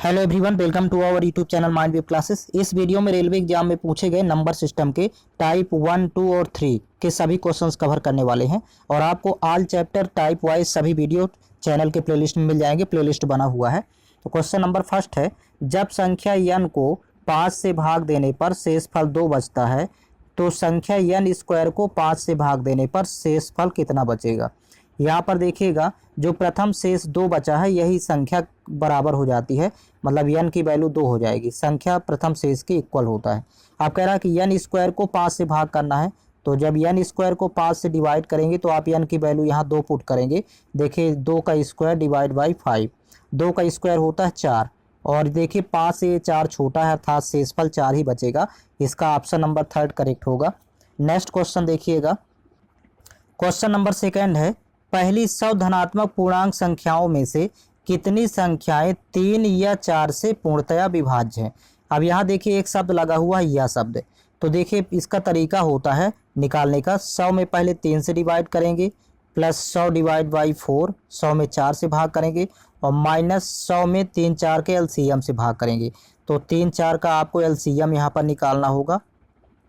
Hello everyone, welcome to our YouTube channel mind wave classes. इस video में railway exam में पूछे गए नंबर सिस्टम के टाइप 1, 2 और 3 के सभी क्वेश्चंस कवर करने वाले हैं और आपको ऑल चैप्टर टाइप वाइज सभी वीडियो चैनल के प्लेलिस्ट में मिल जाएंगे। प्लेलिस्ट बना हुआ है। तो क्वेश्चन नंबर फर्स्ट है, जब संख्या n को 5 से भाग देने पर शेषफल 2 बचता है तो संख्या n स्क्वायर को 5 से भाग देने पर शेषफल कितना बचेगा। यहाँ पर देखिएगा, जो प्रथम शेष 2 बचा है यही संख्या बराबर हो जाती है, मतलब n की वैल्यू 2 हो जाएगी। संख्या प्रथम शेष के इक्वल होता है। आप कह रहा है कि n स्क्वायर को 5 से भाग करना है, तो जब n स्क्वायर को 5 से डिवाइड करेंगे तो आप n की वैल्यू यहाँ 2 पुट करेंगे। देखिए 2 का स्क्वायर डिवाइड बाई 5, 2 का स्क्वायर होता है 4 और देखिए 5 से 4 छोटा है अर्थात शेषफल 4 ही बचेगा। इसका ऑप्शन नंबर 3 करेक्ट होगा। नेक्स्ट क्वेश्चन देखिएगा। क्वेश्चन नंबर सेकंड है, पहली 100 धनात्मक पूर्णांक संख्याओं में से कितनी संख्याएं 3 या 4 से पूर्णतया विभाज्य हैं। अब यहाँ देखिए एक शब्द लगा हुआ है यह शब्द, तो देखिए इसका तरीका होता है निकालने का। 100 में पहले 3 से डिवाइड करेंगे, प्लस 100 डिवाइड बाई 4, 100 में 4 से भाग करेंगे और माइनस 100 में 3 4 के एलसीएम से भाग करेंगे। तो 3 4 का आपको एलसीएम यहाँ पर निकालना होगा।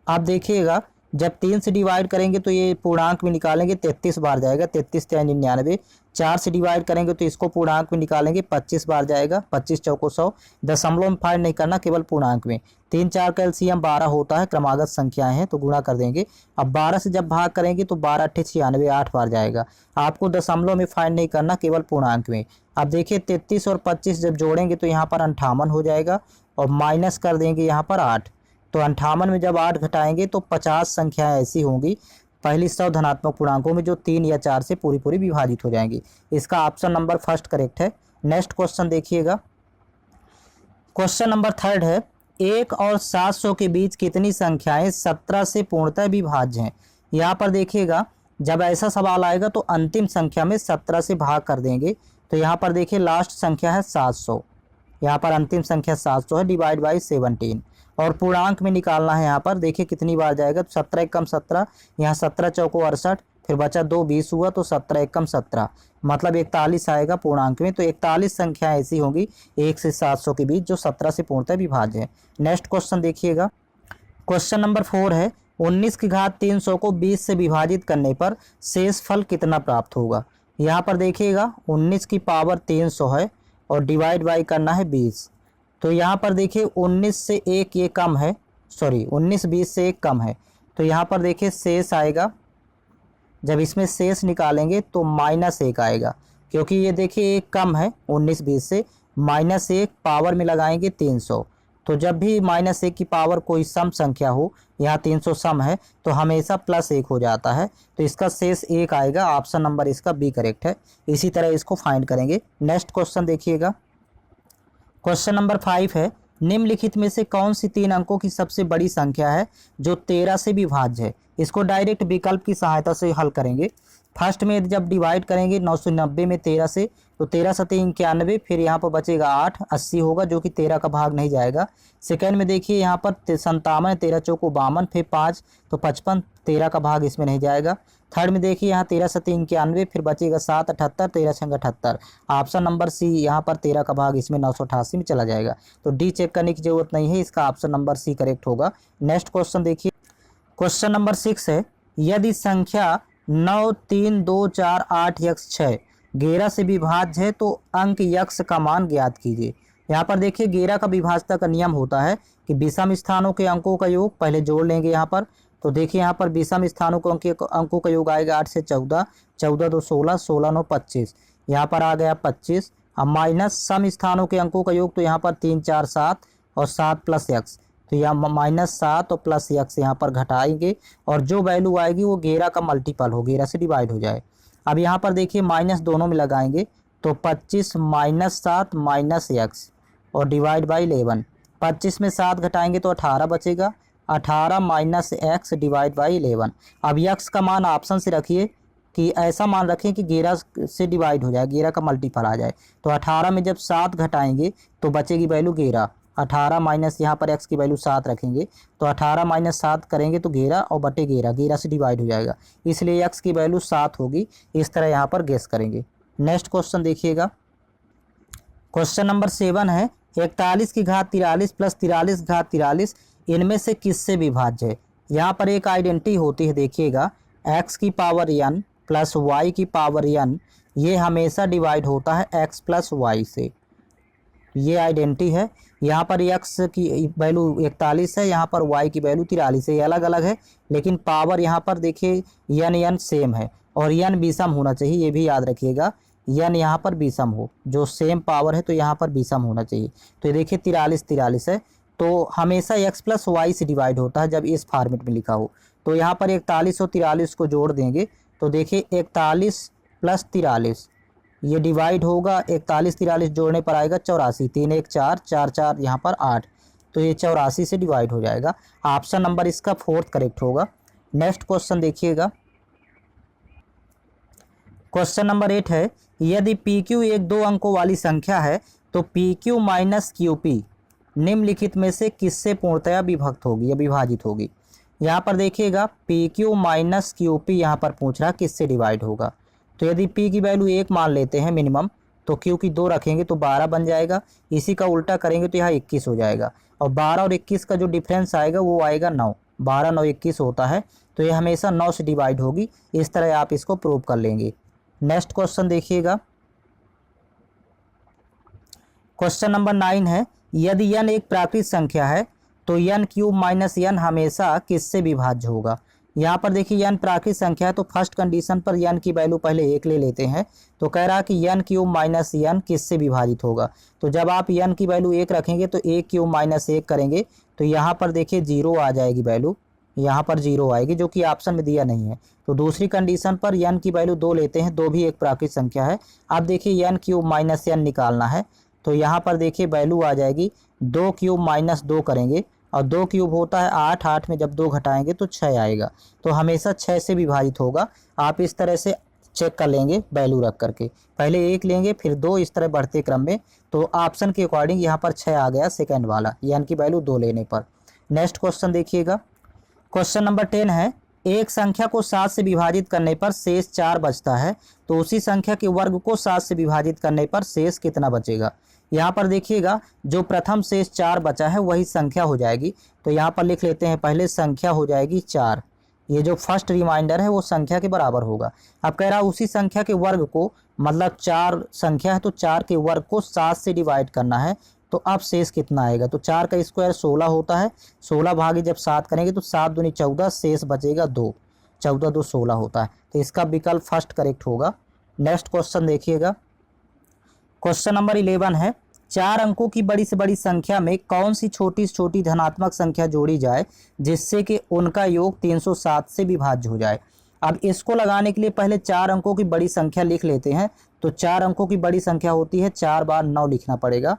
आप देखिएगा जब 3 से डिवाइड करेंगे तो ये पूर्णांक में निकालेंगे 33 बार जाएगा, 33 3 99। 4 से डिवाइड करेंगे तो इसको पूर्णांक में निकालेंगे 25 बार जाएगा, 25 चौको 100। दशमलव में फाइंड नहीं करना, केवल पूर्णांक में। 3 4 का एलसीएम 12 होता है, क्रमागत संख्याएं हैं तो गुणा कर देंगे। अब 12 से जब भाग करेंगे तो 12 8 96, 8 बार जाएगा। आपको दशमलव में फाइंड नहीं करना, केवल पूर्णांक में। अब देखिए 33 और 25 जब जोड़ेंगे तो यहाँ पर 58 हो जाएगा और माइनस कर देंगे यहाँ पर 8। तो 58 में जब 8 घटाएंगे तो 50 संख्याएं ऐसी होंगी पहली 100 धनात्मक पूर्णांकों में जो 3 या 4 से पूरी पूरी विभाजित हो जाएंगी। इसका ऑप्शन नंबर फर्स्ट करेक्ट है। नेक्स्ट क्वेश्चन देखिएगा। क्वेश्चन नंबर थर्ड है, 1 और 700 के बीच कितनी संख्याएं 17 से पूर्णतः विभाज्य हैं। यहाँ पर देखिएगा जब ऐसा सवाल आएगा तो अंतिम संख्या में 17 से भाग कर देंगे। तो यहाँ पर देखिए लास्ट संख्या है 700, यहाँ पर अंतिम संख्या 700 है, डिवाइड बाई 17 और पूर्णांक में निकालना है। यहाँ पर देखिए कितनी बार जाएगा, तो 17 एकम 17, यहाँ 17 चौको 68, फिर बचा 2 20 हुआ तो 17 एकम 17, मतलब 41 आएगा पूर्णांक में। तो 41 संख्याएं ऐसी होंगी 1 से 700 के बीच जो 17 से पूर्णतः विभाज्य है। नेक्स्ट क्वेश्चन देखिएगा। क्वेश्चन नंबर 4 है, 19 की घात 300 को 20 से विभाजित करने पर शेषफल कितना प्राप्त होगा। यहाँ पर देखिएगा 19 की पावर 300 है और डिवाइड बाई करना है 20। तो यहाँ पर देखिए 19 से 1 ये कम है, सॉरी 19 20 से 1 कम है, तो यहाँ पर देखिए शेष आएगा। जब इसमें शेष निकालेंगे तो -1 आएगा, क्योंकि ये देखिए 1 कम है 19 20 से। -1 पावर में लगाएंगे 300, तो जब भी -1 की पावर कोई सम संख्या हो, यहाँ 300 सम है तो हमेशा +1 हो जाता है, तो इसका शेष 1 आएगा। ऑप्शन नंबर इसका बी करेक्ट है। इसी तरह इसको फाइंड करेंगे। नेक्स्ट क्वेश्चन देखिएगा। क्वेश्चन नंबर 5 है, निम्नलिखित में से कौन सी 3 अंकों की सबसे बड़ी संख्या है जो 13 से विभाज्य है। इसको डायरेक्ट विकल्प की सहायता से हल करेंगे। फर्स्ट में जब डिवाइड करेंगे 990 में 13 से, तो 13 7 91, फिर यहाँ पर बचेगा 8, 80 होगा जो कि 13 का भाग नहीं जाएगा। सेकेंड में देखिए यहाँ पर 57, 13 चौको 52, फिर 5 तो 55, 13 का भाग इसमें नहीं जाएगा। थर्ड में देखिए यहाँ 13 7 91, फिर बचेगा 7 78, 13 6 78। ऑप्शन नंबर सी, यहाँ पर 13 का भाग इसमें 988 में चला जाएगा। तो डी चेक करने की जरूरत नहीं है, इसका ऑप्शन नंबर सी करेक्ट होगा। नेक्स्ट क्वेश्चन देखिए। क्वेश्चन नंबर 6 है, यदि संख्या 9 3 2 4 8 यक्स 6 11 से विभाज्य है तो अंक यक्स का मान ज्ञात कीजिए। यहाँ पर देखिए 11 का विभाज्यता का नियम होता है कि विषम स्थानों के अंकों का योग पहले जोड़ लेंगे यहाँ पर। तो देखिए यहाँ पर विषम स्थानों के अंकों का योग आएगा 8 से 14, 14 तो 16, 16 9 25, यहाँ पर आ गया 25। अब माइनस सम स्थानों के अंकों का योग, तो यहाँ पर 3 4 7 और 7 प्लस यक्स, तो यहाँ -7 और प्लस यक्स यहाँ पर घटाएंगे और जो वैल्यू आएगी वो 11 का मल्टीपल हो, 11 से डिवाइड हो जाए। अब यहाँ पर देखिए माइनस दोनों में लगाएंगे तो 25 -7 माइनस यक्स और डिवाइड बाई 11। 25 में 7 घटाएंगे तो 18 बचेगा, 18 माइनस एक्स डिवाइड बाई 11। अब यक्स का मान ऑप्शन से रखिए कि ऐसा मान रखें कि 11 से डिवाइड हो जाए, 11 का मल्टीपल आ जाए। तो 18 में जब 7 घटाएंगे तो बचेगी वैल्यू 11। 18 माइनस यहाँ पर x की वैल्यू 7 रखेंगे तो 18 माइनस 7 करेंगे तो 11 और बटे 11, 11 से डिवाइड हो जाएगा, इसलिए x की वैल्यू 7 होगी। इस तरह यहाँ पर गेस करेंगे। नेक्स्ट क्वेश्चन देखिएगा। क्वेश्चन नंबर 7 है, 41 की घात 43 प्लस 43 घात 43 इनमें से किससे विभाज्य है। यहाँ पर एक आइडेंटिटी होती है, देखिएगा x की पावर n प्लस y की पावर n, ये हमेशा डिवाइड होता है x प्लस वाई से। ये आइडेंटिटी है। यहाँ पर x की वैल्यू 41 है, यहाँ पर y की वैल्यू 43 है, ये अलग अलग है, लेकिन पावर यहाँ पर देखिए n सेम है और n विषम होना चाहिए, ये भी याद रखिएगा। n यहाँ पर विषम हो, जो सेम पावर है तो यहाँ पर विषम होना चाहिए। तो ये देखिए 43 है, तो हमेशा x प्लस वाई से डिवाइड होता है जब इस फॉर्मेट में लिखा हो। तो यहाँ पर 41 और 43 को जोड़ देंगे तो देखिए 41 प्लस 43 ये डिवाइड होगा, 41 43 जोड़ने पर आएगा 84, 3 1 4 4 4 यहाँ पर 8, तो ये 84 से डिवाइड हो जाएगा। ऑप्शन नंबर इसका 4th करेक्ट होगा। नेक्स्ट क्वेश्चन देखिएगा, क्वेश्चन नंबर 8 है, यदि PQ एक 2 अंकों वाली संख्या है तो PQ माइनस QP निम्नलिखित में से किससे पूर्णतया विभक्त होगी या विभाजित होगी। यहाँ पर देखिएगा PQ माइनस QP यहाँ पर पूछ रहा है किससे डिवाइड होगा। तो यदि P की वैल्यू 1 मान लेते हैं मिनिमम, तो Q की 2 रखेंगे तो 12 बन जाएगा, इसी का उल्टा करेंगे तो यहाँ 21 हो जाएगा, और 12 और 21 का जो डिफरेंस आएगा वो आएगा 9, 12 9 21 होता है, तो ये हमेशा 9 से डिवाइड होगी। इस तरह आप इसको प्रूव कर लेंगे। नेक्स्ट क्वेश्चन देखिएगा, क्वेश्चन नंबर 9 है, यदि n एक प्राकृतिक संख्या है तो n क्यूब माइनस n हमेशा किससे विभाज्य होगा। यहाँ पर देखिए n प्राकृतिक संख्या है तो फर्स्ट कंडीशन पर n की वैल्यू पहले 1 ले लेते हैं, तो कह रहा है कि n क्यूब माइनस n किससे विभाजित होगा। तो जब आप n की वैल्यू 1 रखेंगे तो 1 क्यूब माइनस 1 करेंगे तो यहाँ पर देखिए 0 आ जाएगी वैल्यू, यहाँ पर 0 आएगी जो कि ऑप्शन में दिया नहीं है। तो दूसरी कंडीशन पर n की वैल्यू 2 लेते हैं, 2 भी एक प्राकृतिक संख्या है। अब देखिए n क्यूब माइनस n निकालना है, तो यहाँ पर देखिए वैल्यू आ जाएगी 2 क्यूब माइनस 2 करेंगे, और 2 क्यूब होता है 8, 8 में जब 2 घटाएंगे तो 6 आएगा, तो हमेशा 6 से विभाजित होगा। आप इस तरह से चेक कर लेंगे वैल्यू रख करके, पहले 1 लेंगे फिर 2, इस तरह बढ़ते क्रम में। तो ऑप्शन के अकॉर्डिंग यहाँ पर 6 आ गया सेकंड वाला, n की वैल्यू 2 लेने पर। नेक्स्ट क्वेश्चन देखिएगा, क्वेश्चन नंबर 10 है, एक संख्या को 7 से विभाजित करने पर शेष 4 बचता है, तो उसी संख्या के वर्ग को 7 से विभाजित करने पर शेष कितना बचेगा। यहाँ पर देखिएगा जो प्रथम शेष 4 बचा है वही संख्या हो जाएगी, तो यहाँ पर लिख लेते हैं पहले संख्या हो जाएगी 4, ये जो फर्स्ट रिमाइंडर है वो संख्या के बराबर होगा। अब कह रहा है उसी संख्या के वर्ग को, मतलब 4 संख्या है तो 4 के वर्ग को 7 से डिवाइड करना है, तो अब शेष कितना आएगा। तो 4 का स्क्वायर 16 होता है, 16 भागे जब 7 करेंगे तो 7 दूनी 14, शेष बचेगा 2, 14 2 16 होता है, तो इसका विकल्प फर्स्ट करेक्ट होगा। नेक्स्ट क्वेश्चन देखिएगा, क्वेश्चन नंबर 11 है, 4 अंकों की बड़ी से बड़ी संख्या में कौन सी छोटी से छोटी धनात्मक संख्या जोड़ी जाए जिससे कि उनका योग 307 से विभाज्य हो जाए। अब इसको लगाने के लिए पहले 4 अंकों की बड़ी संख्या लिख लेते हैं। तो 4 अंकों की बड़ी संख्या होती है 4 बार 9 लिखना पड़ेगा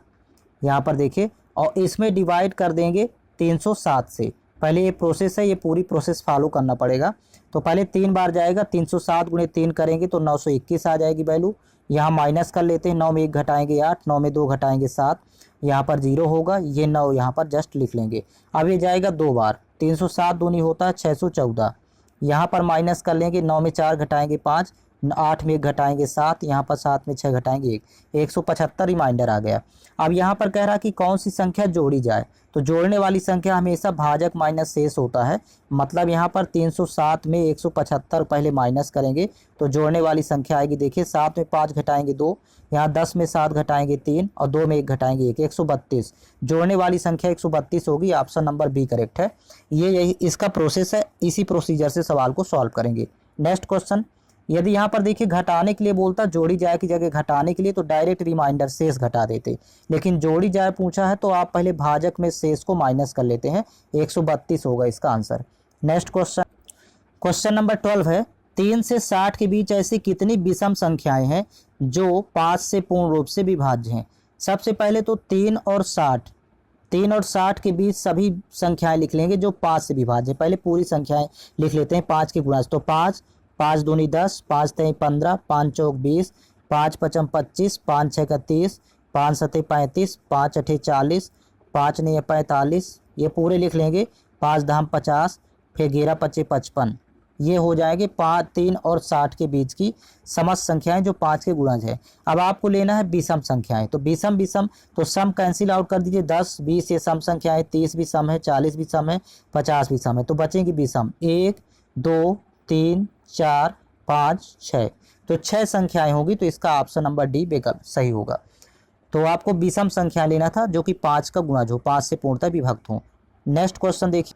यहाँ पर देखिए, और इसमें डिवाइड कर देंगे 307 से। पहले ये प्रोसेस है, ये पूरी प्रोसेस फॉलो करना पड़ेगा। तो पहले 3 बार जाएगा, 307 गुणे 3 करेंगे तो 921 आ जाएगी वैल्यू। यहाँ माइनस कर लेते हैं, 9 में 1 घटाएंगे 8, 9 में 2 घटाएंगे 7, यहाँ पर 0 होगा, ये 9 यहाँ पर जस्ट लिख लेंगे। अब ये जाएगा 2 बार, 307 दूनी होता है 614, यहाँ पर माइनस कर लेंगे, 9 में 4 घटाएंगे 5, 8 में 1 घटाएंगे 7, यहाँ पर 7 में 6 घटाएंगे 1, 175 रिमाइंडर आ गया। अब यहाँ पर कह रहा कि कौन सी संख्या जोड़ी जाए, तो जोड़ने वाली संख्या हमेशा भाजक माइनस शेष होता है। मतलब यहाँ पर 307 में 175 पहले माइनस करेंगे तो जोड़ने वाली संख्या आएगी, देखिए 7 में 5 घटाएंगे 2, यहाँ 10 में 7 घटाएंगे 3, और 2 में 1 घटाएंगे 1, 132। जोड़ने वाली संख्या 132 होगी, ऑप्शन नंबर बी करेक्ट है। ये यही इसका प्रोसेस है, इसी प्रोसीजर से सवाल को सॉल्व करेंगे। नेक्स्ट क्वेश्चन, यदि यहाँ पर देखिए घटाने के लिए बोलता, जोड़ी जाए की जगह घटाने के लिए तो डायरेक्ट रिमाइंडर शेष घटा देते, लेकिन जोड़ी जाए पूछा है तो आप पहले भाजक में शेष को माइनस कर लेते हैं, 132 होगा इसका answer. Next question, question number 12 है, 3 से 60 के बीच ऐसी कितनी विषम संख्याएं हैं जो 5 से पूर्ण रूप से विभाज्य हैं। सबसे पहले तो 3 और 60 के बीच सभी संख्याएं लिख लेंगे जो 5 से विभाज्य है। पहले पूरी संख्याएं लिख लेते हैं 5 के गुणा, तो 5 5 दूनी 10, 5 3 15, 5 चौक 20, 5 5 25, 5 6 30, 5 7 35, 5 8 40, 5 9 45, ये पूरे लिख लेंगे। 5 10 50, फिर 11 25 55, ये हो जाएंगे 5, 3 और 60 के बीच की समस्त संख्याएं जो 5 के गुणज है। अब आपको लेना है विषम संख्याएं, तो विषम विषम तो सम कैंसिल आउट कर दीजिए। 10, 20 ये सम संख्याएं, 30 भी सम है, 40 भी सम है, 50 भी सम है, तो बचेंगी विषम 1, 2, 3, 4, 5, 6। तो 6 संख्याएं होगी, तो इसका ऑप्शन नंबर डी विकल्प सही होगा। तो आपको विषम संख्या लेना था जो कि 5 का गुणज हो, 5 से पूर्णतः विभक्त हो। नेक्स्ट क्वेश्चन देखिए,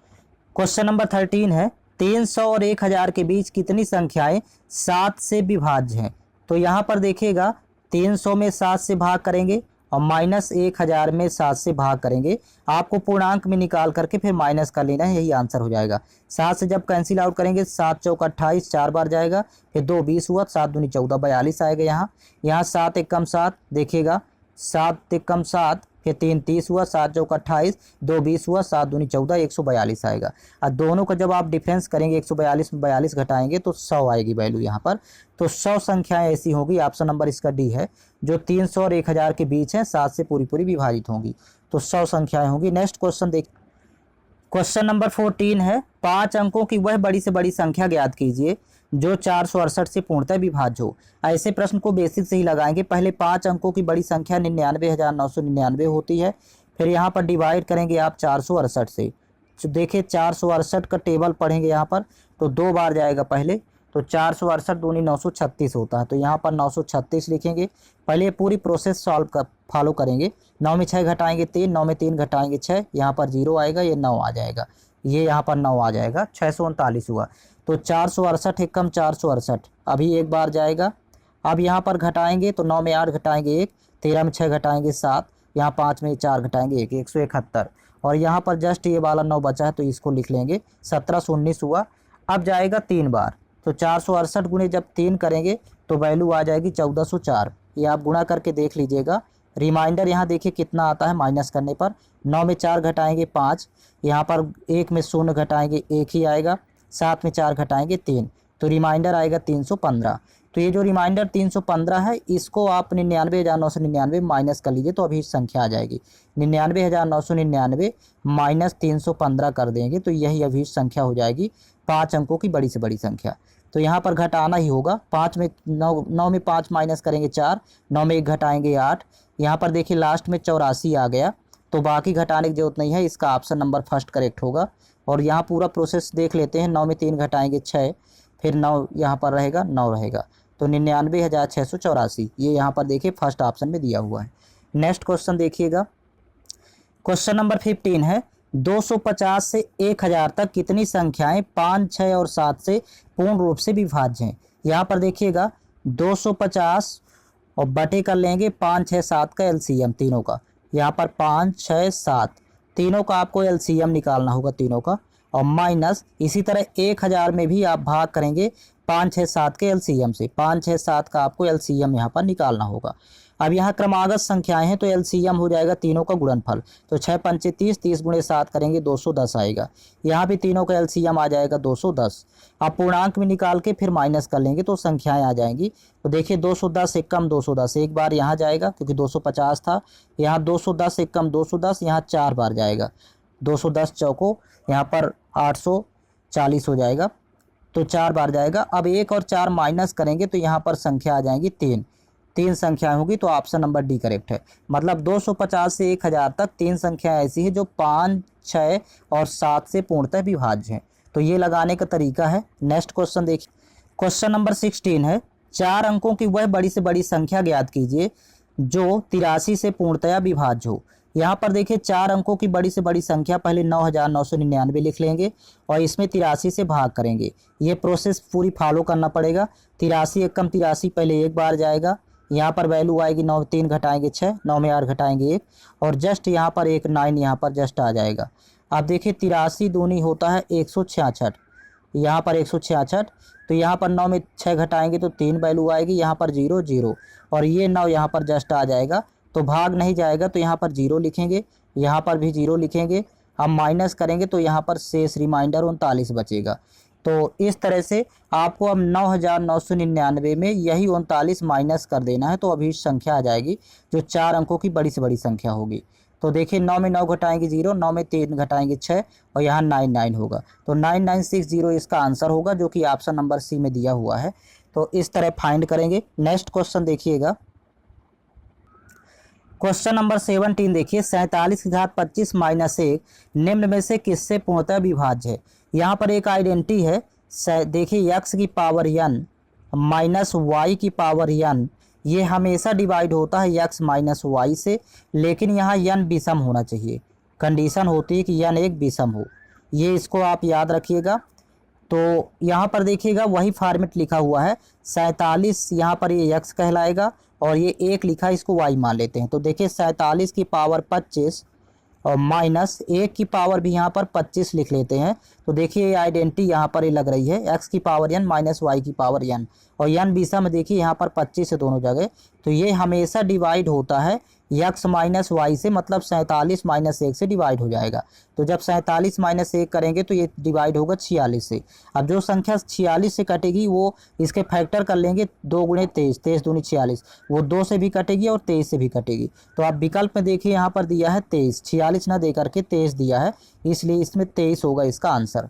क्वेश्चन नंबर 13 है 300 और 1000 के बीच कितनी संख्याएं 7 से विभाज्य हैं। तो यहाँ पर देखिएगा 300 में 7 से भाग करेंगे और माइनस 1000 में 7 से भाग करेंगे। आपको पूर्णांक में निकाल करके फिर माइनस कर लेना है, यही आंसर हो जाएगा। 7 से जब कैंसिल आउट करेंगे 7 चौक 28, 4 बार जाएगा, फिर 2 20 हुआ, 7 दूनी 14, 42 आएगा। यहाँ 7 एकम 7 देखिएगा, 7 एकम 7, फिर 3 30 हुआ, 7 चौक 28, 2 20 हुआ, 7 दूनी 14, 142 आएगा। और दोनों का जब आप डिफरेंस करेंगे 142 में 42 घटाएंगे तो 100 आएगी वैल्यू यहाँ पर। तो 100 संख्याएं ऐसी होगी, ऑप्शन नंबर इसका डी है, जो 300 और 1000 के बीच है, 7 से पूरी पूरी विभाजित होंगी। तो 100 संख्याएं होंगी। नेक्स्ट क्वेश्चन देख, क्वेश्चन नंबर 14 है 5 अंकों की वह बड़ी से बड़ी संख्या ज्ञात कीजिए जो 468 से पूर्णतः विभाज्य हो। ऐसे प्रश्न को बेसिक से ही लगाएंगे। पहले 5 अंकों की बड़ी संख्या 99,999 होती है, फिर यहाँ पर डिवाइड करेंगे आप 468 से। तो देखिए 468 का टेबल पढ़ेंगे यहाँ पर, तो 2 बार जाएगा पहले, तो 468 दूनी 936 होता है, तो यहाँ पर 936 लिखेंगे। पहले पूरी प्रोसेस फॉलो करेंगे। 9 में 6 घटाएंगे 3, 9 में 3 घटाएंगे 6, यहाँ पर 0 आएगा, ये 9 आ जाएगा, ये यहाँ पर 9 आ जाएगा, 639 हुआ। तो 468 एकम 468 अभी एक बार जाएगा। अब यहाँ पर घटाएंगे तो 9 में 8 घटाएंगे 1, 13 में 6 घटाएंगे 7, यहाँ 5 में 4 घटाएंगे 1, 171। और यहाँ पर जस्ट ये वाला 9 बचा है तो इसको लिख लेंगे, 1719 हुआ। अब जाएगा 3 बार, तो 468 गुणे जब 3 करेंगे तो वैल्यू आ जाएगी 1404। ये आप गुणा करके देख लीजिएगा। रिमाइंडर यहाँ देखिए कितना आता है माइनस करने पर। 9 में 4 घटाएंगे 5, यहाँ पर 1 में 0 घटाएंगे 1 ही आएगा, 7 में 4 घटाएंगे 3, तो रिमाइंडर आएगा 315। तो ये जो रिमाइंडर 315 है इसको आप 99,999 माइनस कर लीजिए तो अभी संख्या आ जाएगी। 99,999 माइनस 315 कर देंगे तो यही अभी संख्या हो जाएगी 5 अंकों की बड़ी से बड़ी संख्या। तो यहाँ पर घटाना ही होगा। 5 में 9 में 5 माइनस करेंगे 4, 9 में 1 घटाएंगे 8, यहाँ पर देखिए लास्ट में 84 आ गया, तो बाकी घटाने की जरूरत नहीं है, इसका ऑप्शन नंबर फर्स्ट करेक्ट होगा। और यहाँ पूरा प्रोसेस देख लेते हैं। 9 में 3 घटाएंगे 6, फिर 9 यहाँ पर रहेगा, 9 रहेगा, तो 99,684 ये यहाँ पर देखिए फर्स्ट ऑप्शन में दिया हुआ है। नेक्स्ट क्वेश्चन देखिएगा, क्वेश्चन नंबर 15 है 250 से 1000 तक कितनी संख्याएं 5, 6 और 7 से पूर्ण रूप से विभाज्य हैं। यहाँ पर देखिएगा 250 और बटे कर लेंगे 5, 6, 7 का एलसीएम तीनों का। यहाँ पर 5, 6, 7 तीनों का आपको एलसीएम निकालना होगा तीनों का, और माइनस इसी तरह 1000 में भी आप भाग करेंगे 5, 6, 7 के एलसीएम से। 5, 6, 7 का आपको एलसीएम यहाँ पर निकालना होगा। अब यहाँ क्रमागत संख्याएं हैं तो एलसीएम हो जाएगा तीनों का गुणनफल, तो 6 पंचे 30, 30 गुणे 7 करेंगे 210 आएगा। यहाँ भी तीनों का एलसीएम आ जाएगा 210। आप पूर्णांक में निकाल के फिर माइनस कर लेंगे तो संख्याएं आ जाएंगी। तो देखिए 210 एकम 210 एक बार यहाँ जाएगा क्योंकि 250 था, यहाँ 210 एकम 210 यहाँ 4 बार जाएगा, 210 चौको यहाँ पर 840 हो जाएगा, तो 4 बार जाएगा। अब 1 और 4 माइनस करेंगे तो यहाँ पर संख्या आ जाएगी 3 संख्याएं होगी, तो ऑप्शन नंबर डी करेक्ट है। मतलब 250 से 1000 तक 3 संख्याएं ऐसी है जो 5, 6 और 7 से पूर्णतः विभाज्य हैं। तो ये लगाने का तरीका है। नेक्स्ट क्वेश्चन देखिए, क्वेश्चन नंबर 16 है 4 अंकों की वह बड़ी से बड़ी संख्या ज्ञात कीजिए जो 83 से पूर्णतया विभाज्य हो। यहाँ पर देखिए 4 अंकों की बड़ी से बड़ी संख्या, पहले 9,999 लिख लेंगे और इसमें 83 से भाग करेंगे। ये प्रोसेस पूरी फॉलो करना पड़ेगा। 83 एकम 83 पहले एक बार जाएगा, यहाँ पर वैल्यू आएगी 9 में 3 घटाएंगे 6, 9 में 8 घटाएंगे 1, और जस्ट यहाँ पर एक 9 यहाँ पर जस्ट आ जाएगा। अब देखिए 83 दूनी होता है 166, यहाँ पर 166, तो यहाँ पर 9 में 6 घटाएंगे तो 3 वैल्यू आएगी, यहाँ पर 0 0, और ये 9 यहाँ पर जस्ट आ जाएगा, तो भाग नहीं जाएगा तो यहाँ पर 0 लिखेंगे, यहाँ पर भी 0 लिखेंगे। अब माइनस करेंगे तो यहाँ पर शेष रिमाइंडर 39 बचेगा। तो इस तरह से आपको अब 9,999 में यही 39 माइनस कर देना है, तो अभी संख्या आ जाएगी जो 4 अंकों की बड़ी से बड़ी संख्या होगी। तो देखिए 9 में 9 घटाएंगे 0, 9 में 3 घटाएंगे 6 और यहाँ 99 होगा। तो 9960 इसका आंसर होगा, जो कि ऑप्शन नंबर सी में दिया हुआ है। तो इस तरह फाइंड करेंगे। नेक्स्ट क्वेश्चन देखिएगा, क्वेश्चन नंबर 17 देखिए, 47 की घात 25 माइनस 1 निम्न में से किससे पूर्णतः विभाज्य है। यहाँ पर एक आइडेंटिटी है, देखिए x की पावर n माइनस वाई की पावर n, ये हमेशा डिवाइड होता है x माइनस वाई से, लेकिन यहाँ n विषम होना चाहिए। कंडीशन होती है कि n एक विषम हो, ये इसको आप याद रखिएगा। तो यहाँ पर देखिएगा वही फॉर्मेट लिखा हुआ है, 47 यहाँ पर ये x कहलाएगा और ये 1 लिखा है, इसको y मान लेते हैं। तो देखिए 47 की पावर 25 और माइनस 1 की पावर भी यहाँ पर 25 लिख लेते हैं। तो देखिए ये आइडेंटिटी यहाँ पर ही लग रही है, x की पावर n माइनस वाई की पावर n, और n विषम देखिए यहाँ पर 25 है दोनों जगह। तो ये हमेशा डिवाइड होता है x माइनस वाई से, मतलब 47 माइनस 1 से डिवाइड हो जाएगा। तो जब 47 माइनस 1 करेंगे तो ये डिवाइड होगा 46 से। अब जो संख्या 46 से कटेगी वो इसके फैक्टर कर लेंगे, 2 गुणे 23, 23 दूनी 46, वो 2 से भी कटेगी और 23 से भी कटेगी। तो आप विकल्प में देखिए यहाँ पर दिया है 23, 46 ना दे करके 23 दिया है, इसलिए इसमें 23 होगा इसका आंसर।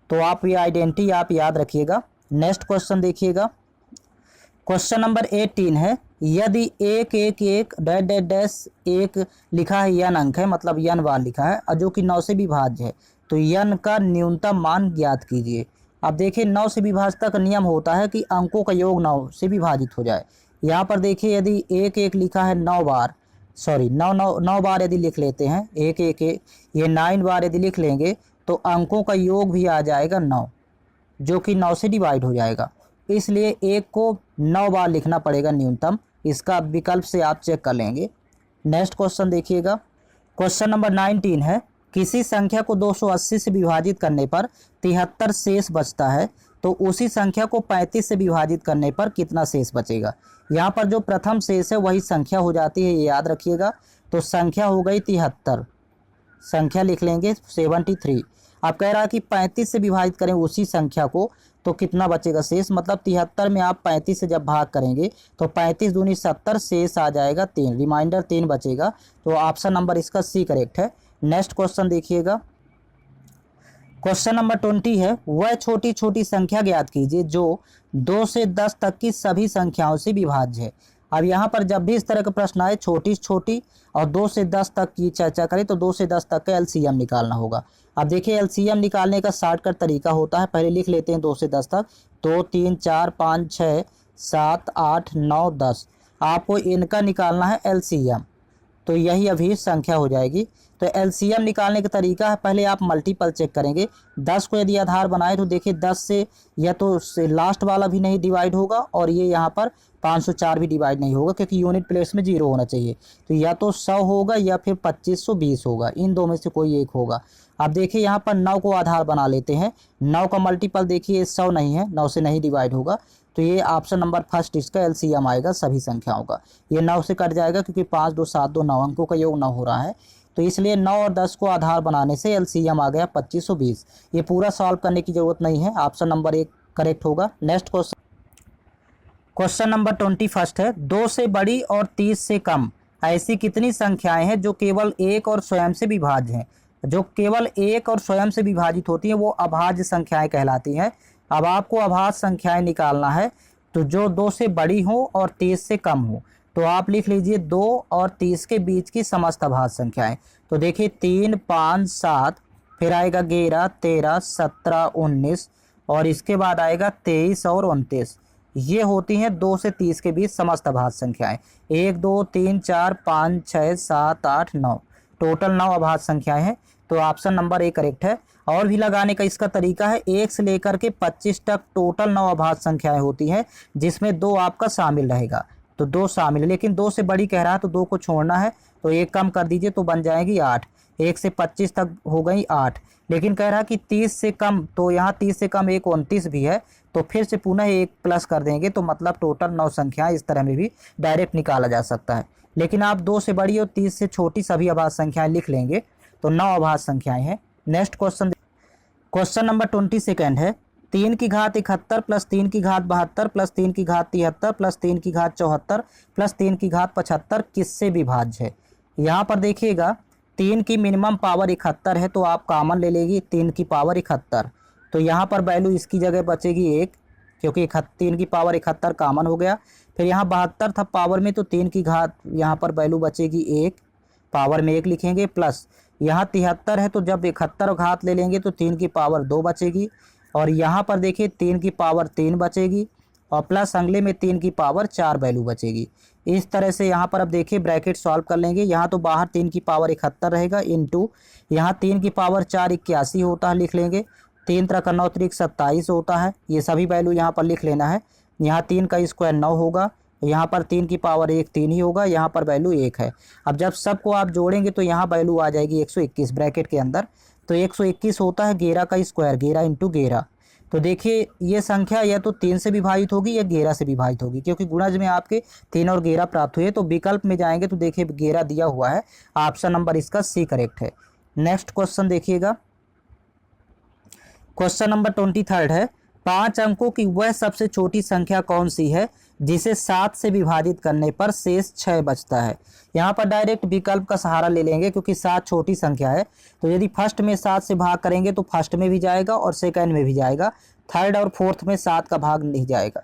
तो आप ये आइडेंटिटी आप याद रखिएगा। नेक्स्ट क्वेश्चन देखिएगा, क्वेश्चन नंबर 18 है, यदि 1 1 1 डैश डैश डैश 1 लिखा है, n अंक है, मतलब n बार लिखा है, और जो कि 9 से विभाज्य है, तो n का न्यूनतम मान ज्ञात कीजिए। अब देखिए 9 से विभाज्यता का नियम होता है कि अंकों का योग 9 से विभाजित हो जाए। यहाँ पर देखिए यदि 1 1 लिखा है 9 बार, सॉरी 9 बार यदि लिख लेते हैं, 1 1 1 ये 9 बार यदि लिख लेंगे तो अंकों का योग भी आ जाएगा 9, जो कि 9 से डिवाइड हो जाएगा। इसलिए 1 को 9 बार लिखना पड़ेगा न्यूनतम, इसका विकल्प से आप चेक कर लेंगे। नेक्स्ट क्वेश्चन देखिएगा, क्वेश्चन नंबर 19 है, किसी संख्या को 280 से विभाजित करने पर 73 शेष बचता है, तो उसी संख्या को 35 से विभाजित करने पर कितना शेष बचेगा। यहाँ पर जो प्रथम शेष है वही संख्या हो जाती है, ये याद रखिएगा। तो संख्या हो गई 73, संख्या लिख लेंगे 73। आप कह रहा है कि 35 से विभाजित करें उसी संख्या को तो कितना बचेगा शेष, मतलब 73 में आप 35 से जब भाग करेंगे तो 35 दूनी 70, शेष आ जाएगा 3, रिमाइंडर 3 बचेगा। तो ऑप्शन नंबर इसका सी करेक्ट है। नेक्स्ट क्वेश्चन देखिएगा, क्वेश्चन नंबर 20 है, वह छोटी छोटी संख्या ज्ञात कीजिए जो 2 से 10 तक की सभी संख्याओं से विभाज्य है। अब यहाँ पर जब भी इस तरह का प्रश्न आए छोटी छोटी और 2 से 10 तक की चर्चा करें तो 2 से 10 तक का एलसीएम निकालना होगा। अब देखिए एलसीएम निकालने का शॉर्टकट तरीका होता है, पहले लिख लेते हैं 2 से 10 तक, 2 3 4 5 6 7 8 9 10, आपको इनका निकालना है एलसीएम, तो यही अभी संख्या हो जाएगी। तो एलसीएम निकालने का तरीका है, पहले आप मल्टीपल चेक करेंगे। 10 को यदि आधार बनाए तो देखिए 10 से या तो लास्ट वाला भी नहीं डिवाइड होगा और ये यहाँ पर 504 भी डिवाइड नहीं होगा, क्योंकि यूनिट प्लेस में 0 होना चाहिए। तो या तो 100 होगा या फिर 2520 होगा, इन दो में से कोई एक होगा। अब देखिए यहाँ पर 9 को आधार बना लेते हैं, 9 का मल्टीपल देखिए 100 नहीं है, 9 से नहीं डिवाइड होगा, तो ये ऑप्शन नंबर फर्स्ट इसका एलसीएम आएगा सभी संख्याओं का। ये 9 से कट जाएगा क्योंकि 5 2 7 2 9 अंकों का योग 9 हो रहा है, तो इसलिए 9 और 10 को आधार बनाने से एलसीएम आ गया 2520। ये पूरा सॉल्व करने की जरूरत नहीं है, ऑप्शन नंबर 1 करेक्ट होगा। नेक्स्ट क्वेश्चन, क्वेश्चन नंबर 21 है, 2 से बड़ी और 30 से कम ऐसी कितनी संख्याएं हैं जो केवल 1 और स्वयं से विभाज्य हैं। जो केवल 1 और स्वयं से विभाजित होती हैं वो अभाज्य संख्याएं कहलाती हैं। अब आपको अभाज्य संख्याएं निकालना है, तो जो 2 से बड़ी हो और 30 से कम हो, तो आप लिख लीजिए 2 और 30 के बीच की समस्त अभाज्य संख्याएं। तो देखिए 3 5 7, फिर आएगा 11 13 17 19 और इसके बाद आएगा 23 और 29। ये होती हैं 2 से 30 के बीच समस्त अभाज्य संख्याएं। 1 2 3 4 5 6 7 8 9, टोटल 9 अभाज्य संख्याएं हैं। तो ऑप्शन नंबर 1 करेक्ट है। और भी लगाने का इसका तरीका है, 1 से लेकर के 25 तक टोटल 9 अभाज्य संख्याएं होती हैं, जिसमें 2 आपका शामिल रहेगा, तो 2 शामिल है। लेकिन 2 से बड़ी कह रहा है तो 2 को छोड़ना है, तो 1 कम कर दीजिए तो बन जाएगी 8। 1 से 25 तक हो गई 8, लेकिन कह रहा है कि 30 से कम, तो यहाँ 30 से कम 1 29 भी है, तो फिर से पुनः 1 प्लस कर देंगे, तो मतलब टोटल 9 संख्याएं इस तरह में भी डायरेक्ट निकाला जा सकता है। लेकिन आप 2 से बड़ी और 30 से छोटी सभी अभाज्य संख्याएं लिख लेंगे तो 9 अभाज्य संख्याएं हैं। नेक्स्ट क्वेश्चन, क्वेश्चन नंबर 22 है, 3 की घात 71 प्लस 3 की घात 72 प्लस 3 की घात 73 प्लस 3 की घात 74 प्लस 3 की घात 75 किससे विभाज्य है। यहाँ पर देखिएगा 3 की मिनिमम पावर 71 है, तो आप कॉमन ले लेगी 3 की पावर 71। तो यहाँ पर वैल्यू इसकी जगह बचेगी 1, क्योंकि 3 की पावर 71 कॉमन हो गया। फिर यहाँ 72 था पावर में, तो 3 की घात यहाँ पर वैल्यू बचेगी 1, पावर में 1 लिखेंगे, प्लस यहाँ 73 है, तो जब 71 घात ले लेंगे तो 3 की पावर 2 बचेगी, और यहाँ पर देखिए 3 की पावर 3 बचेगी, और प्लस अगले में 3 की पावर 4 वैल्यू बचेगी। इस तरह से यहाँ पर अब देखिए ब्रैकेट सॉल्व कर लेंगे। यहाँ तो बाहर 3 की पावर 71 रहेगा, इंटू यहाँ 3 की पावर 4 81 होता है, लिख लेंगे। 3 3 9 3 27 होता है, ये सभी वैल्यू यहाँ पर लिख लेना है। यहाँ 3 का स्क्वायर 9 होगा, यहाँ पर 3 की पावर 1 3 ही होगा, यहाँ पर वैल्यू 1 है। अब जब सबको आप जोड़ेंगे तो यहाँ वैल्यू आ जाएगी 121 ब्रैकेट के अंदर। तो 121 होता है 11 का स्क्वायर, 11 इंटू 11। तो देखिए ये संख्या या तो 3 से विभाजित होगी या 11 से विभाजित होगी, क्योंकि गुणज में आपके 3 और 11 प्राप्त हुए। तो विकल्प में जाएंगे तो देखिए 11 दिया हुआ है, ऑप्शन नंबर इसका सी करेक्ट है। नेक्स्ट क्वेश्चन देखिएगा, क्वेश्चन नंबर 23 है, 5 अंकों की वह सबसे छोटी संख्या कौन सी है जिसे 7 से विभाजित करने पर शेष 6 बचता है। यहाँ पर डायरेक्ट विकल्प का सहारा ले लेंगे, क्योंकि 7 छोटी संख्या है। तो यदि फर्स्ट में 7 से भाग करेंगे तो फर्स्ट में भी जाएगा और सेकंड में भी जाएगा, थर्ड और फोर्थ में 7 का भाग नहीं जाएगा,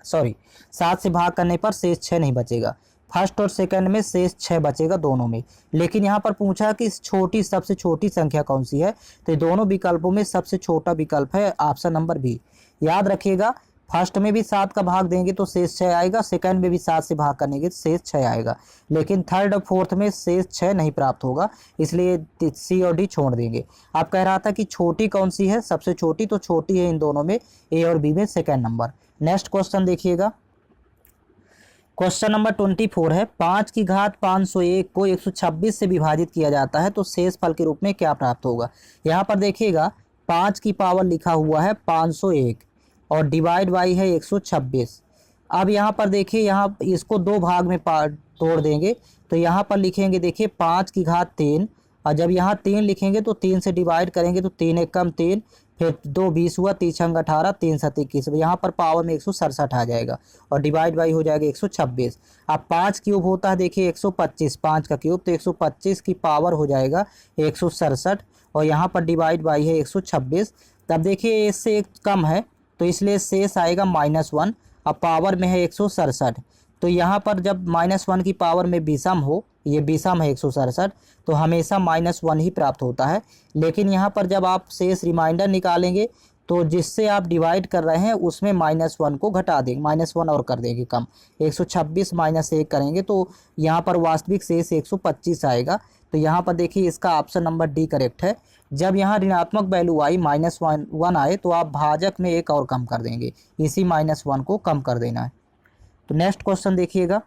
7 से भाग करने पर शेष 6 नहीं बचेगा। फर्स्ट और सेकंड में शेष 6 बचेगा दोनों में। लेकिन यहाँ पर पूछा कि छोटी सबसे छोटी संख्या कौन सी है, तो दोनों विकल्पों में सबसे छोटा विकल्प है ऑप्शन नंबर बी। याद रखिएगा, फर्स्ट में भी 7 का भाग देंगे तो शेष 6 आएगा, सेकंड में भी 7 से भाग करने के शेष 6 आएगा, लेकिन थर्ड और फोर्थ में शेष 6 नहीं प्राप्त होगा, इसलिए सी और डी छोड़ देंगे। आप कह रहा था कि छोटी कौन सी है सबसे छोटी, तो छोटी है इन दोनों में, ए और बी में सेकंड नंबर। नेक्स्ट क्वेश्चन देखिएगा, क्वेश्चन नंबर 24 है, 5 की घात 501 को 126 से विभाजित किया जाता है तो शेष फल के रूप में क्या प्राप्त होगा। यहाँ पर देखिएगा 5 की पावर लिखा हुआ है 501 और डिवाइड बाई है 126। अब यहाँ पर देखिए, यहाँ इसको दो भाग में तोड़ देंगे, तो यहाँ पर लिखेंगे देखिए 5 की घात 3, और जब यहाँ 3 लिखेंगे तो 3 से डिवाइड करेंगे तो 3 एक कम 3, फिर 2 20 हुआ, 3 छंग 18, 3 7 21, यहाँ पर पावर में 167 आ जाएगा और डिवाइड बाई हो जाएगा 126। अब 5 क्यूब होता है देखिए 125, 5 का क्यूब, तो 125 की पावर हो जाएगा 167, और यहाँ पर डिवाइड बाई है 126। तब देखिए इससे एक कम है तो इसलिए शेष आएगा -1। अब पावर में है 167, तो यहाँ पर जब -1 की पावर में विषम हो, ये विषम है 167, तो हमेशा -1 ही प्राप्त होता है। लेकिन यहाँ पर जब आप शेष रिमाइंडर निकालेंगे तो जिससे आप डिवाइड कर रहे हैं उसमें -1 को घटा देंगे, -1 और कर देंगे कम, 126 -1 करेंगे तो यहाँ पर वास्तविक शेष 125 आएगा। तो यहाँ पर देखिए इसका ऑप्शन नंबर डी करेक्ट है। जब यहाँ ऋणात्मक वैल्यू आई -1 आए तो आप भाजक में एक और कम कर देंगे, इसी -1 को कम कर देना है। तो नेक्स्ट क्वेश्चन देखिएगा,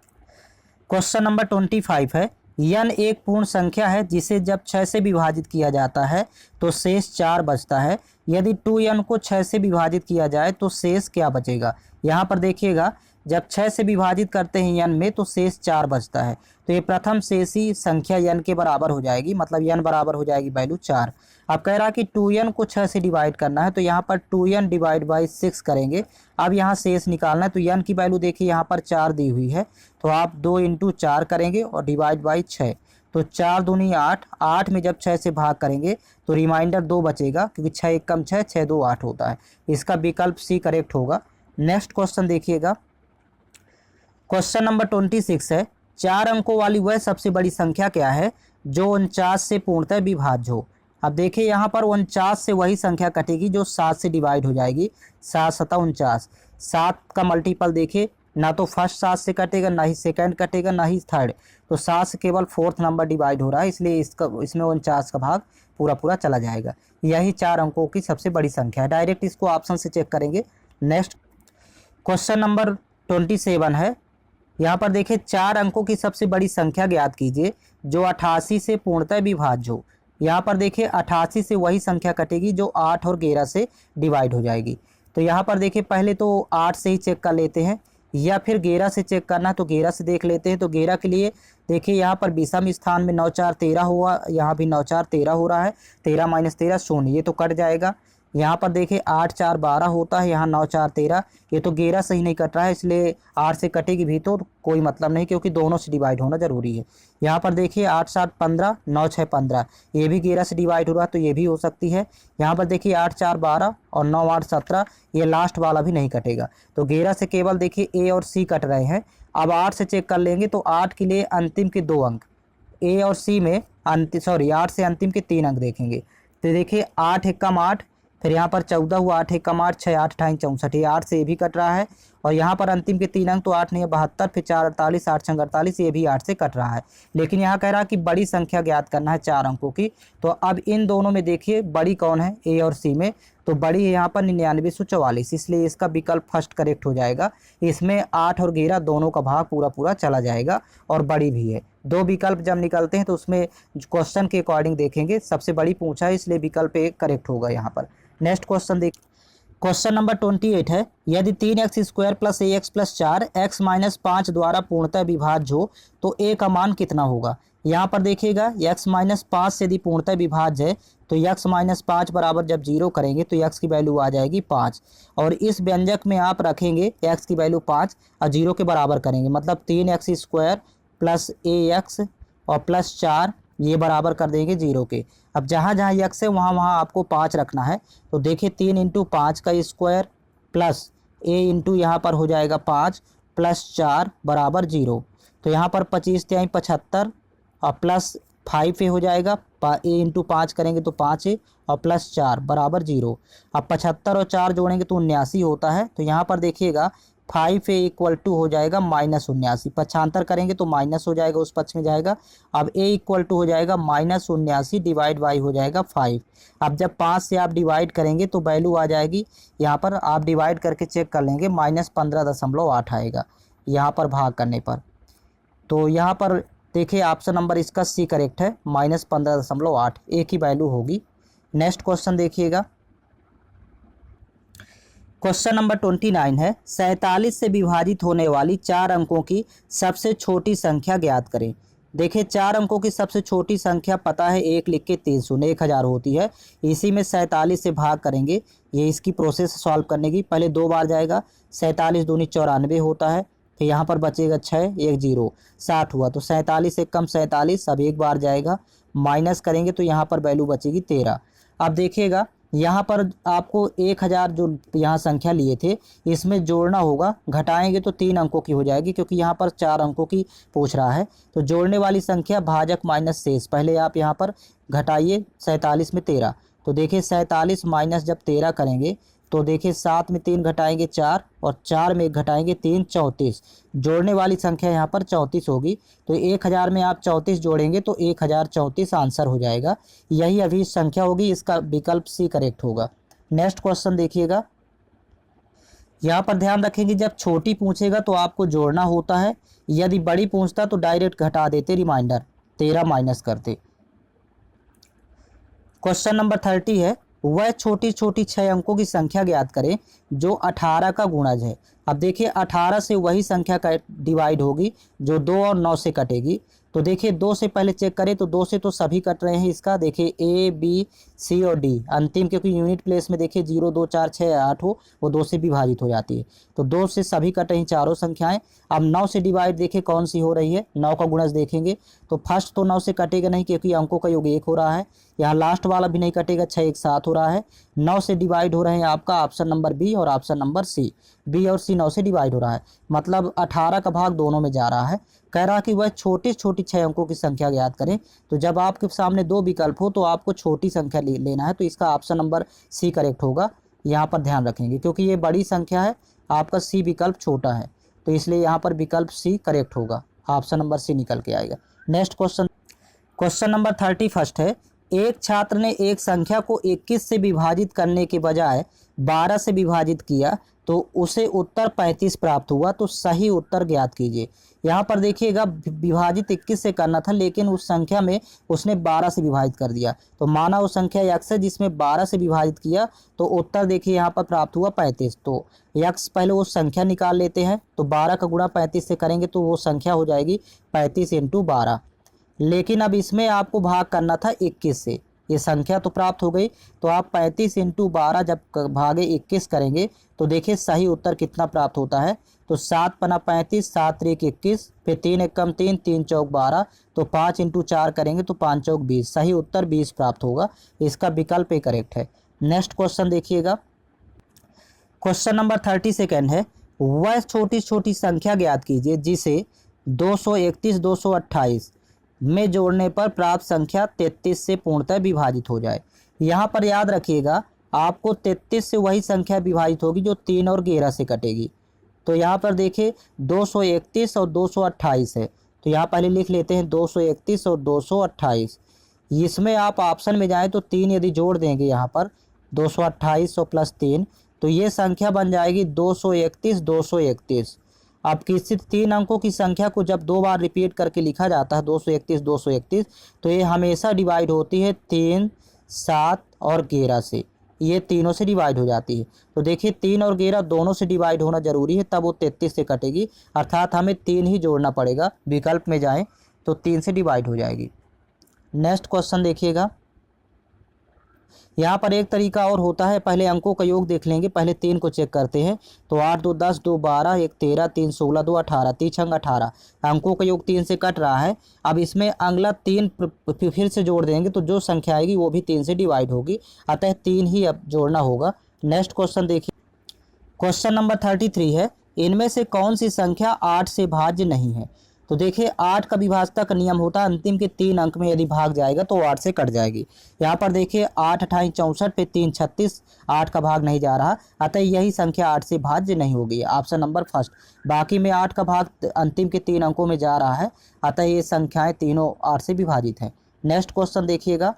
क्वेश्चन नंबर 25 है, n एक पूर्ण संख्या है जिसे जब 6 से विभाजित किया जाता है तो शेष 4 बचता है। यदि 2n को 6 से विभाजित किया जाए तो शेष क्या बचेगा। यहाँ पर देखिएगा जब 6 से विभाजित करते हैं n में तो शेष 4 बचता है, तो ये प्रथम शेषी संख्या n के बराबर हो जाएगी, मतलब n बराबर हो जाएगी वैल्यू 4। अब कह रहा कि 2n को 6 से डिवाइड करना है, तो यहाँ पर 2n डिवाइड बाई 6 करेंगे। अब यहाँ शेष निकालना है, तो n की वैल्यू देखिए यहाँ पर 4 दी हुई है, तो आप 2 × 4 करेंगे और डिवाइड बाई 6, तो 4 दूनी 8, 8 में जब 6 से भाग करेंगे तो रिमाइंडर 2 बचेगा, क्योंकि 6 एक कम 6, 6 2 8 होता है। इसका विकल्प सी करेक्ट होगा। नेक्स्ट क्वेश्चन देखिएगा, क्वेश्चन नंबर 26 है, 4 अंकों वाली वह सबसे बड़ी संख्या क्या है जो 49 से पूर्णतः विभाज्य हो। अब देखिए यहाँ पर 49 से वही संख्या कटेगी जो 7 से डिवाइड हो जाएगी, 7 7 49। 7 का मल्टीपल देखिए, ना तो फर्स्ट 7 से कटेगा, ना ही सेकंड कटेगा, ना ही थर्ड, तो 7 से केवल फोर्थ नंबर डिवाइड हो रहा है, इसलिए इसमें 49 का भाग पूरा चला जाएगा। यही 4 अंकों की सबसे बड़ी संख्या है। डायरेक्ट इसको ऑप्शन से चेक करेंगे। नेक्स्ट क्वेश्चन नंबर 27 है, यहाँ पर देखिए 4 अंकों की सबसे बड़ी संख्या ज्ञात कीजिए जो 88 से पूर्णतः विभाज्य हो। यहाँ पर देखिए 88 से वही संख्या कटेगी जो 8 और 11 से डिवाइड हो जाएगी। तो यहाँ पर देखिए पहले तो 8 से ही चेक कर लेते हैं, या फिर 11 से चेक करना है तो 11 से देख लेते हैं। तो 11 के लिए देखिए यहाँ पर विषम स्थान में 9 4 13 हुआ, यहाँ भी 9 4 13 हो रहा है, 13 - 13 0, ये तो कट जाएगा। यहाँ पर देखिए 8 4 12 होता है, यहाँ 9 4 13। ये तो 11 सही नहीं कट रहा है, इसलिए 8 से कटेगी भी तो कोई मतलब नहीं, क्योंकि दोनों से डिवाइड होना जरूरी है। यहाँ पर देखिए 8 7 15, 9 6 15, ये भी 11 से डिवाइड हो रहा है तो ये भी हो सकती है। यहाँ पर देखिए 8 4 12 और 9 8 17, ये लास्ट वाला भी नहीं कटेगा। तो 11 से केवल देखिए ए और सी कट रहे हैं। अब 8 से चेक कर लेंगे तो 8 के लिए अंतिम के 2 अंक, ए और सी में 8 से अंतिम के 3 अंक देखेंगे। तो देखिए 8 एकम 8, फिर यहाँ पर 14 हुआ, 8 एकम 8, 6 8 अठाई 64, ये 8 से ये भी कट रहा है। और यहाँ पर अंतिम के 3 अंक तो 8 नहीं 72, फिर 4 48, 8 6 48, ये भी 8 से कट रहा है। लेकिन यहाँ कह रहा है कि बड़ी संख्या ज्ञात करना है 4 अंकों की। तो अब इन दोनों में देखिए बड़ी कौन है, ए और सी में, तो बड़ी है यहाँ पर 9944, इसलिए इसका विकल्प फर्स्ट करेक्ट हो जाएगा। इसमें 8 और 11 दोनों का भाग पूरा पूरा चला जाएगा और बड़ी भी है। दो विकल्प जब निकलते हैं तो उसमें क्वेश्चन के अकॉर्डिंग देखेंगे, सबसे बड़ी पूछा है इसलिए विकल्प एक करेक्ट होगा यहाँ पर। नेक्स्ट क्वेश्चन देख, क्वेश्चन नंबर 28 है, यदि 3x² plus ax plus 4 x minus 5 द्वारा पूर्णतः विभाज्य हो तो a का मान कितना होगा। यहाँ पर देखिएगा x माइनस 5 से यदि पूर्णतः विभाज्य है तो x माइनस 5 बराबर जब 0 करेंगे तो x की वैल्यू आ जाएगी 5, और इस व्यंजक में आप रखेंगे x की वैल्यू 5 और 0 के बराबर करेंगे, मतलब 3x² प्लस ax और प्लस 4 ये बराबर कर देंगे 0 के। अब जहाँ जहाँ x है वहाँ वहाँ आपको 5 रखना है। तो देखिए 3 इंटू 5 का स्क्वायर प्लस a इंटू यहाँ पर हो जाएगा 5 प्लस 4 बराबर 0। तो यहाँ पर 25 तिहाई 75 और प्लस 5 ए हो जाएगा, a इंटू 5 करेंगे तो 5a और प्लस 4 बराबर 0। अब 75 और 4 जोड़ेंगे तो 79 होता है। तो यहाँ पर देखिएगा 5a इक्वल टू हो जाएगा -79, पक्षांतर करेंगे तो माइनस हो जाएगा, उस पक्ष में जाएगा। अब a इक्वल टू हो जाएगा -79 डिवाइड बाई हो जाएगा 5। अब जब 5 से आप डिवाइड करेंगे तो वैल्यू आ जाएगी, यहाँ पर आप डिवाइड करके चेक कर लेंगे, -15.8 आएगा यहाँ पर भाग करने पर। तो यहाँ पर देखिए ऑप्शन नंबर इसका सी करेक्ट है, -15.8 एक ही वैल्यू होगी। नेक्स्ट क्वेश्चन देखिएगा, क्वेश्चन नंबर 29 है, 47 से विभाजित होने वाली 4 अंकों की सबसे छोटी संख्या ज्ञात करें। देखिए 4 अंकों की सबसे छोटी संख्या पता है, 1 लिख के 3 शून्य 1000 होती है। इसी में 47 से भाग करेंगे, ये इसकी प्रोसेस सॉल्व करने की। पहले 2 बार जाएगा, 47 दूनी 94 होता है, फिर यहाँ पर बचेगा 6 1 0 60 हुआ। तो 47 से कम 47, अब एक बार जाएगा, माइनस करेंगे तो यहाँ पर वैल्यू बचेगी 13। अब देखिएगा यहाँ पर आपको 1000 जो यहाँ संख्या लिए थे इसमें जोड़ना होगा, घटाएंगे तो 3 अंकों की हो जाएगी, क्योंकि यहाँ पर 4 अंकों की पूछ रहा है। तो जोड़ने वाली संख्या भाजक माइनस शेष, पहले आप यहाँ पर घटाइए 47 में 13। तो देखिए 47 माइनस जब 13 करेंगे तो देखिए 7 में 3 घटाएंगे 4 और 4 में 1 घटाएंगे 3 34। जोड़ने वाली संख्या यहाँ पर 34 होगी। तो 1000 में आप 34 जोड़ेंगे तो 1034 आंसर हो जाएगा। यही अभी संख्या होगी, इसका विकल्प सी करेक्ट होगा। नेक्स्ट क्वेश्चन देखिएगा, यहाँ पर ध्यान रखेंगे जब छोटी पूछेगा तो आपको जोड़ना होता है, यदि बड़ी पूछता तो डायरेक्ट घटा देते, रिमाइंडर 13 माइनस करते। क्वेश्चन नंबर 30 है, वह छोटी छोटी 6 अंकों की संख्या ज्ञात करें जो 18 का गुणज है। अब देखिए 18 से वही संख्या का डिवाइड होगी जो 2 और 9 से कटेगी। तो देखिए 2 से पहले चेक करें तो 2 से तो सभी कट रहे हैं, इसका देखिए ए बी सी और डी अंतिम, क्योंकि यूनिट प्लेस में देखिए 0 2 4 6 8 हो, वो 2 से विभाजित हो जाती है। तो 2 से सभी कट रही चारों संख्याएं। अब 9 से डिवाइड देखिए कौन सी हो रही है, 9 का गुणज देखेंगे तो फर्स्ट तो 9 से कटेगा नहीं, क्योंकि अंकों का योग 1 हो रहा है। यहाँ लास्ट वाला भी नहीं कटेगा, 6 1 7 हो रहा है। 9 से डिवाइड हो रहे हैं आपका ऑप्शन नंबर बी और ऑप्शन नंबर सी, बी और सी 9 से डिवाइड हो रहा है, मतलब 18 का भाग दोनों में जा रहा है। कह रहा कि वह छोटी छोटी 6 अंकों की संख्या ज्ञात करें। तो जब आपके सामने 2 विकल्प हो तो आपको छोटी संख्या लेना है, तो इसका ऑप्शन नंबर सी करेक्ट होगा। यहाँ पर ध्यान रखेंगे क्योंकि ये बड़ी संख्या है, आपका सी विकल्प छोटा है, तो इसलिए यहाँ पर विकल्प सी करेक्ट होगा, ऑप्शन नंबर सी निकल के आएगा। नेक्स्ट क्वेश्चन, क्वेश्चन नंबर 31 है, एक छात्र ने एक संख्या को 21 से विभाजित करने के बजाय 12 से विभाजित किया तो उसे उत्तर 35 प्राप्त हुआ, तो सही उत्तर ज्ञात कीजिए। यहाँ पर देखिएगा विभाजित 21 से करना था, लेकिन उस संख्या में उसने 12 से विभाजित कर दिया। तो माना वो संख्या x है जिसमें 12 से विभाजित किया, तो उत्तर देखिए यहाँ पर प्राप्त हुआ 35। तो x पहले वो संख्या निकाल लेते हैं, तो 12 का गुणा 35 से करेंगे तो वो संख्या हो जाएगी 35 × 12। लेकिन अब इसमें आपको भाग करना था 21 से, ये संख्या तो प्राप्त हो गई। तो आप 35 इंटू 12 जब भागे 21 करेंगे तो देखिए सही उत्तर कितना प्राप्त होता है। तो 7 पना 35, 7 त्रिक 21, फिर 3 एकम 3, 3 चौक 12, तो 5 इंटू 4 करेंगे तो 5 चौक 20, सही उत्तर 20 प्राप्त होगा। इसका विकल्प ए करेक्ट है। नेक्स्ट क्वेश्चन देखिएगा, क्वेश्चन नंबर 32 है, वह छोटी छोटी संख्या ज्ञात कीजिए जिसे 231, 228 में जोड़ने पर प्राप्त संख्या 33 से पूर्णतः विभाजित हो जाए। यहाँ पर याद रखिएगा आपको 33 से वही संख्या विभाजित होगी जो 3 और 11 से कटेगी। तो यहाँ पर देखिए 231 और 228 है, तो यहाँ पहले लिख लेते हैं 231 और 228। इसमें आप ऑप्शन में जाएं तो 3 यदि जोड़ देंगे यहाँ पर 228 और प्लस 3, तो ये संख्या बन जाएगी 231, 231। अब किसी 3 अंकों की संख्या को जब 2 बार रिपीट करके लिखा जाता है 231, 231, तो ये हमेशा डिवाइड होती है 3, 7 और 11 से, ये तीनों से डिवाइड हो जाती है। तो देखिए 3 और 11 दोनों से डिवाइड होना जरूरी है, तब वो 33 से कटेगी, अर्थात हमें 3 ही जोड़ना पड़ेगा। विकल्प में जाएं तो 3 से डिवाइड हो जाएगी। नेक्स्ट क्वेश्चन देखिएगा, यहाँ पर एक तरीका और होता है, पहले अंकों का योग देख लेंगे, पहले 3 को चेक करते हैं। तो 8 2 10, 2 12, 1 13, 3 16, 2 18, 3 छंग 18, अंकों का योग 3 से कट रहा है। अब इसमें अगला 3 फिर से जोड़ देंगे तो जो संख्या आएगी वो भी 3 से डिवाइड होगी, अतः 3 ही अब जोड़ना होगा। नेक्स्ट क्वेश्चन देखिए, क्वेश्चन नंबर 33 है, इनमें से कौन सी संख्या 8 से भाज्य नहीं है। तो देखिए 8 का विभाजता का नियम होता है अंतिम के 3 अंक में यदि भाग जाएगा तो 8 से कट जाएगी। यहाँ पर देखिए 8 28 64 पे 3 36, 8 का भाग नहीं जा रहा, अतः यही संख्या 8 से भाज्य नहीं होगी, ऑप्शन नंबर फर्स्ट। बाकी में 8 का भाग अंतिम के 3 अंकों में जा रहा है, अतः ये संख्याएं तीनों 8 से विभाजित हैं। नेक्स्ट क्वेश्चन देखिएगा,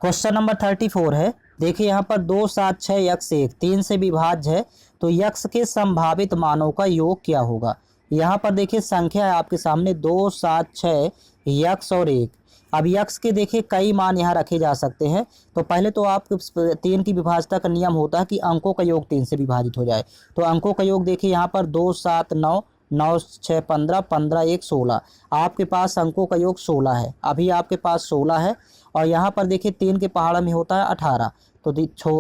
क्वेश्चन नंबर 34 है, देखिए यहाँ पर 2 7 6 यक्स 1 3 से विभाज्य है, तो यक्स के संभावित मानों का योग क्या होगा। यहाँ पर देखिए संख्या है आपके सामने 2 7 6 यक्स और 1। अब यक्स के देखिए कई मान यहाँ रखे जा सकते हैं। तो पहले तो आप 3 की विभाजता का नियम होता है कि अंकों का योग 3 से विभाजित हो जाए। तो अंकों का योग देखिए यहाँ पर 2 7 9, 9 6 15, 15 1 16, आपके पास अंकों का योग 16 है, अभी आपके पास 16 है। और यहाँ पर देखिए 3 के पहाड़ में होता है 18, तो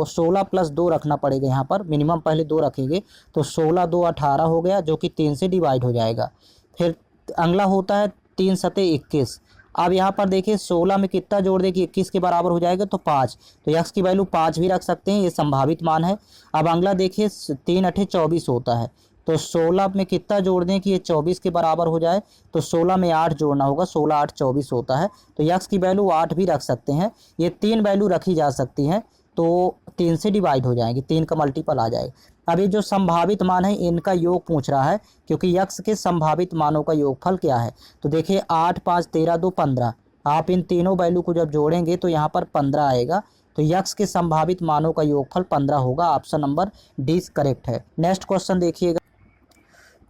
16 प्लस 2 रखना पड़ेगा, यहाँ पर मिनिमम पहले 2 रखेंगे, तो 16 2 18 हो गया, जो कि 3 से डिवाइड हो जाएगा। फिर अगला होता है 3 सते 21। अब यहाँ पर देखिए 16 में कितना जोड़ दे कि 21 के बराबर हो जाएगा, तो 5, तो यक्स की वैल्यू 5 भी रख सकते हैं, ये संभावित मान है। अब अगला देखिए 3 8 24 होता है, तो 16 में कितना जोड़ दें कि ये 24 के बराबर हो जाए, तो 16 में 8 जोड़ना होगा, 16 8 24 होता है, तो यक्स की वैल्यू 8 भी रख सकते हैं। ये 3 वैल्यू रखी जा सकती हैं, तो 3 से डिवाइड हो जाएंगे, 3 का मल्टीपल आ जाएगा। अब ये जो संभावित मान है इनका योग पूछ रहा है, क्योंकि यक्स के संभावित मानों का योगफल क्या है। तो देखिए 8 5 13 2 15, आप इन तीनों वैल्यू को जब जोड़ेंगे तो यहाँ पर 15 आएगा, तो यक्स के संभावित मानों का योगफल 15 होगा, ऑप्शन नंबर डी करेक्ट है। नेक्स्ट क्वेश्चन देखिएगा,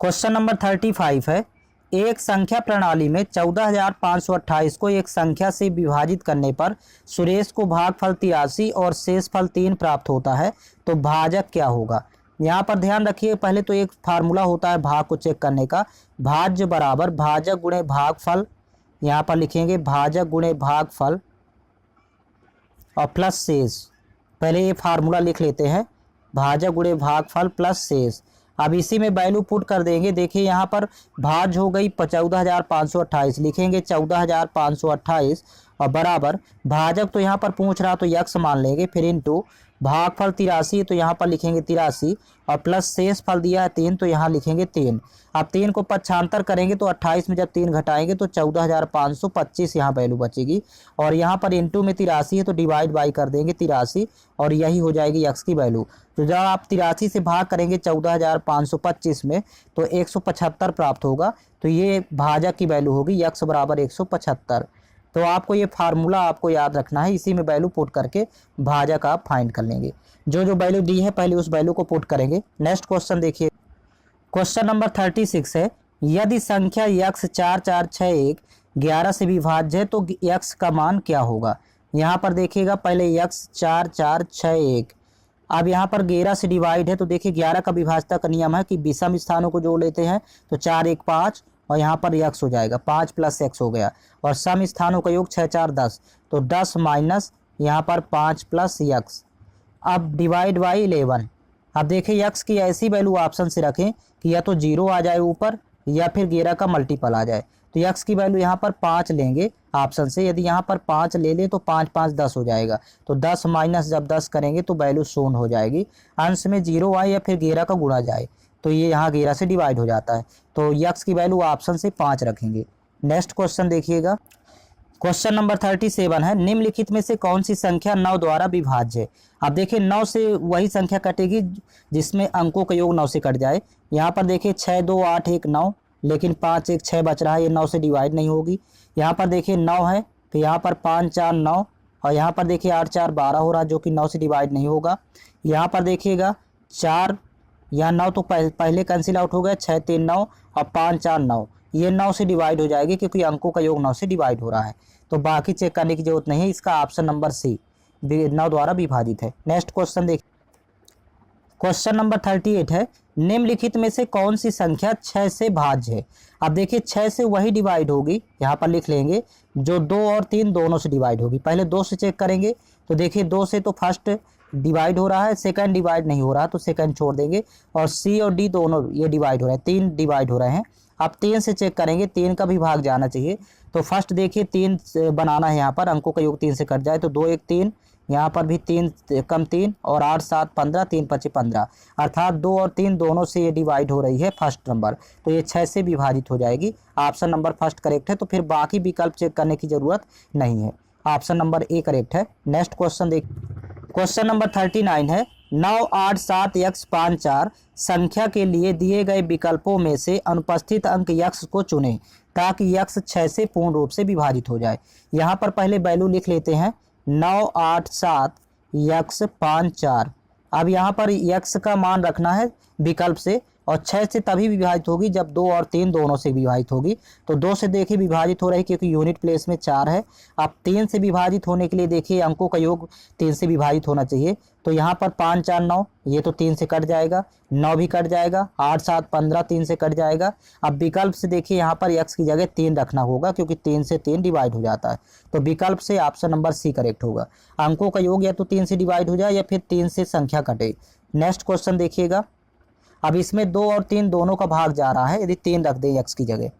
क्वेश्चन नंबर 35 है, एक संख्या प्रणाली में 14,528 को एक संख्या से विभाजित करने पर सुरेश को भागफल 83 और शेषफल 3 प्राप्त होता है, तो भाजक क्या होगा। यहाँ पर ध्यान रखिए, पहले तो एक फार्मूला होता है भाग को चेक करने का, भाज्य बराबर भाजक गुणे भागफल, यहाँ पर लिखेंगे भाजक गुणे भागफल और प्लस शेष। पहले ये फार्मूला लिख लेते हैं, भाजक गुणे भागफल प्लस शेष। अब इसी में वैल्यू पुट कर देंगे, देखिए यहाँ पर भाज्य हो गई 14,528, लिखेंगे 14,528 और बराबर भाजक तो यहाँ पर पूछ रहा तो यक्स मान लेंगे, फिर इनटू भागफल 83, तो यहाँ पर लिखेंगे 83 और प्लस शेष फल दिया है 3, तो यहाँ लिखेंगे 3। अब 3 को पक्षांतर करेंगे तो 28 में जब 3 घटाएंगे तो 14,525 यहाँ वैल्यू बचेगी, और यहाँ पर इनटू में 83 है तो डिवाइड बाई कर देंगे 83, और यही हो जाएगी यक्स की वैल्यू। तो जब आप 83 से भाग करेंगे 14,525 में तो 175 प्राप्त होगा, तो ये भाजक की वैल्यू होगी यक्स बराबर 175। तो आपको ये फार्मूला आपको याद रखना है, इसी में वैल्यू पुट करके भाजक आप फाइंड कर लेंगे। जो जो वैल्यू दी है पहले उस वैल्यू को पुट करेंगे। नेक्स्ट क्वेश्चन देखिए, क्वेश्चन नंबर 36 है, यदि संख्या यक्स 4461 11 से विभाज्य है तो यक्स का मान क्या होगा। यहाँ पर देखिएगा पहले यक्स 4461, अब यहाँ पर 11 से डिवाइड है, तो देखिए 11 का विभाजता का नियम है कि विषम स्थानों को जोड़ लेते हैं, तो 4 1 5 और यहाँ पर यक्स हो जाएगा, 5 प्लस एक्स हो गया, और सम स्थानों का योग 6 4 10, तो 10 माइनस यहाँ पर 5 प्लस यक्स। अब डिवाइड बाई 11। अब देखिए यक्स की ऐसी वैल्यू ऑप्शन से रखें कि या तो 0 आ जाए ऊपर या फिर 11 का मल्टीपल आ जाए। तो यक्स की वैल्यू यहाँ पर 5 लेंगे ऑप्शन से, यदि यहाँ पर 5 ले लें तो 5 5 10 हो जाएगा, तो 10 माइनस जब 10 करेंगे तो वैल्यू शून्य हो जाएगी। अंश में 0 आए या फिर 11 का गुणा जाए तो ये यहाँ 11 से डिवाइड हो जाता है, तो यक्स की वैल्यू ऑप्शन से 5 रखेंगे। नेक्स्ट क्वेश्चन देखिएगा, क्वेश्चन नंबर 37 है, निम्नलिखित में से कौन सी संख्या 9 द्वारा विभाज्य है। अब देखिए 9 से वही संख्या कटेगी जिसमें अंकों का योग 9 से कट जाए। यहाँ पर देखिए 6 2 8 1 9, लेकिन 5 1 6 बच रहा है, ये 9 से डिवाइड नहीं होगी। यहाँ पर देखिए 9 है तो यहाँ पर 5 4 9, और यहाँ पर देखिए 8 4 12 हो रहा है जो कि 9 से डिवाइड नहीं होगा। यहाँ पर देखिएगा 4, यहाँ 9 तो पहले कैंसिल आउट हो गया, 6 3 9 और 5 4 9, ये 9 से डिवाइड हो जाएगी क्योंकि अंकों का योग 9 से डिवाइड हो रहा है, तो बाकी चेक करने की जरूरत नहीं है। इसका ऑप्शन नंबर सी 9 द्वारा विभाजित है। नेक्स्ट क्वेश्चन देखिए, क्वेश्चन नंबर 38 है, निम्नलिखित में से कौन सी संख्या 6 से भाज्य है। अब देखिए 6 से वही डिवाइड होगी, यहाँ पर लिख लेंगे, जो 2 और 3 दोनों से डिवाइड होगी। पहले 2 से चेक करेंगे, तो देखिए 2 से तो फर्स्ट डिवाइड हो रहा है, सेकंड डिवाइड नहीं हो रहा, तो सेकंड छोड़ देंगे, और सी और डी दोनों ये डिवाइड हो रहे हैं, 3 डिवाइड हो रहे हैं। अब 3 से चेक करेंगे, 3 का भी भाग जाना चाहिए, तो फर्स्ट देखिए 3 बनाना है, यहाँ पर अंकों का योग 3 से कट जाए तो 2 1 3, यहाँ पर भी 3 कम 3, और 8 7 15, 3 5 15, अर्थात 2 और 3 दोनों से ये डिवाइड हो रही है फर्स्ट नंबर, तो ये 6 से विभाजित हो जाएगी। ऑप्शन नंबर फर्स्ट करेक्ट है, तो फिर बाकी विकल्प चेक करने की जरूरत नहीं है, ऑप्शन नंबर ए करेक्ट है। नेक्स्ट क्वेश्चन देख, क्वेश्चन नंबर 39 है, 9 8 7 यक्स 5 4 संख्या के लिए दिए गए विकल्पों में से अनुपस्थित अंक यक्स को चुनें ताकि यक्स 6 से पूर्ण रूप से विभाजित हो जाए। यहाँ पर पहले वैल्यू लिख लेते हैं, 9 8 7 यक्स 5 4। अब यहाँ पर यक्स का मान रखना है विकल्प से, और 6 से तभी विभाजित होगी जब 2 और 3 दोनों से विभाजित होगी, तो 2 से देखिए विभाजित हो रही क्योंकि यूनिट प्लेस में 4 है। अब 3 से विभाजित होने के लिए देखिए अंकों का योग 3 से विभाजित होना चाहिए, तो यहाँ पर 5 4 9, ये तो 3 से कट जाएगा, 9 भी कट जाएगा, 8 7 15 3 से कट जाएगा। अब विकल्प से देखिए यहाँ पर यक्स की जगह 3 रखना होगा क्योंकि 3 से 3 डिवाइड हो जाता है, तो विकल्प से ऑप्शन नंबर सी करेक्ट होगा। अंकों का योग या तो 3 से डिवाइड हो जाए या फिर 3 से संख्या कटे। नेक्स्ट क्वेश्चन देखिएगा, अब इसमें 2 और 3 दोनों का भाग जा रहा है, यदि 3 रख दें एक्स की जगह।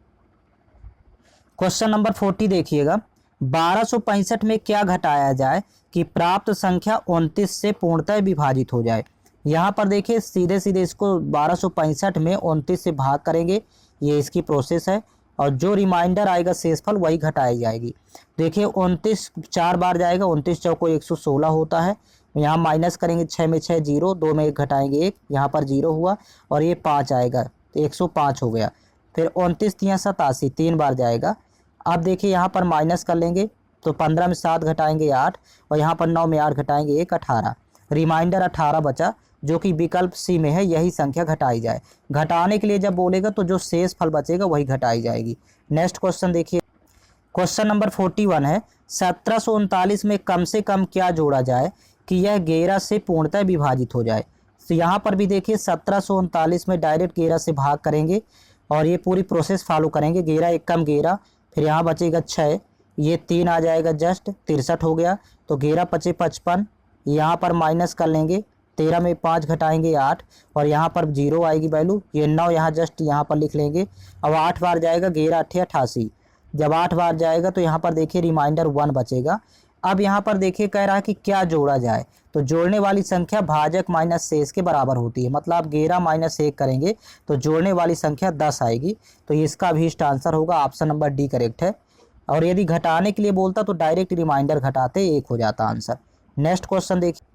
क्वेश्चन नंबर 40 देखिएगा, 1265 में क्या घटाया जाए कि प्राप्त संख्या 29 से पूर्णतः विभाजित हो जाए। यहाँ पर देखिए सीधे सीधे इसको 1265 में 29 से भाग करेंगे, ये इसकी प्रोसेस है, और जो रिमाइंडर आएगा शेषफल वही घटाई जाएगी। देखिए 29 4 बार जाएगा, 29 चौको 116 होता है, यहाँ माइनस करेंगे, 6 में 6 0, 2 में 1 घटाएंगे 1, यहाँ पर 0 हुआ, और ये 5 आएगा तो 105 हो गया। फिर 29 3 87, 3 बार जाएगा। अब देखिए यहाँ पर माइनस कर लेंगे, तो 15 में 7 घटाएंगे 8, और यहाँ पर 9 में 8 घटाएंगे 1, 18, रिमाइंडर 18 बचा, जो कि विकल्प सी में है, यही संख्या घटाई जाए। घटाने के लिए जब बोलेगा तो जो शेष फल बचेगा वही घटाई जाएगी। नेक्स्ट क्वेश्चन देखिए, क्वेश्चन नंबर 41 है, 1739 में कम से कम क्या जोड़ा जाए कि यह 11 से पूर्णतः विभाजित हो जाए। तो यहाँ पर भी देखिए 1739 में डायरेक्ट 11 से भाग करेंगे और ये पूरी प्रोसेस फॉलो करेंगे, 11 1 कम 11, फिर यहाँ बचेगा 6, ये 3 आ जाएगा जस्ट 63 हो गया, तो 11 पचे 55, यहाँ पर माइनस कर लेंगे, 13 में 5 घटाएंगे 8, और यहाँ पर 0 आएगी वैल्यू, ये 9 यहाँ जस्ट यहाँ पर लिख लेंगे। अब 8 बार जाएगा, 11 8 88, जब 8 बार जाएगा तो यहाँ पर देखिए रिमाइंडर 1 बचेगा। अब यहाँ पर देखिए कह रहा है कि क्या जोड़ा जाए, तो जोड़ने वाली संख्या भाजक माइनस शेष के बराबर होती है, मतलब आप 11 माइनस 1 करेंगे तो जोड़ने वाली संख्या 10 आएगी, तो इसका भी इष्ट आंसर होगा, ऑप्शन नंबर डी करेक्ट है। और यदि घटाने के लिए बोलता तो डायरेक्ट रिमाइंडर घटाते 1 हो जाता आंसर। नेक्स्ट क्वेश्चन देखिए,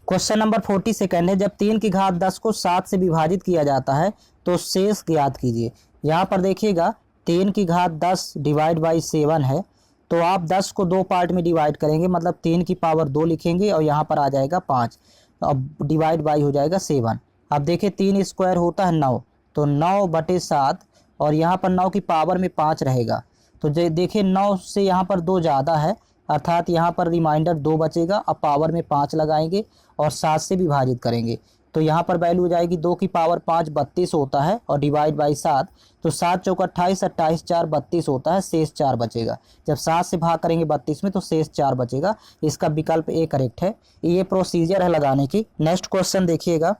क्वेश्चन नंबर 42 है, जब 3 की घात 10 को 7 से विभाजित किया जाता है तो शेष ज्ञात कीजिए। यहाँ पर देखिएगा 3 की घात 10 डिवाइड बाई 7 है, तो आप 10 को 2 पार्ट में डिवाइड करेंगे, मतलब 3 की पावर 2 लिखेंगे और यहाँ पर आ जाएगा 5, अब डिवाइड बाई हो जाएगा 7। अब देखिए 3 स्क्वायर होता है 9, तो 9/7, और यहाँ पर 9 की पावर में 5 रहेगा, तो देखिए 9 से यहाँ पर 2 ज़्यादा है, अर्थात यहाँ पर रिमाइंडर 2 बचेगा। अब पावर में 5 लगाएंगे और 7 से विभाजित करेंगे, तो यहाँ पर वैल्यू हो जाएगी 2 की पावर 5 32 होता है और डिवाइड बाई 7, तो 7 चौक 28, 28 4 32 होता है, शेष 4 बचेगा। जब 7 से भाग करेंगे 32 में तो शेष 4 बचेगा। इसका विकल्प ए करेक्ट है। ये प्रोसीजर है लगाने की। नेक्स्ट क्वेश्चन देखिएगा,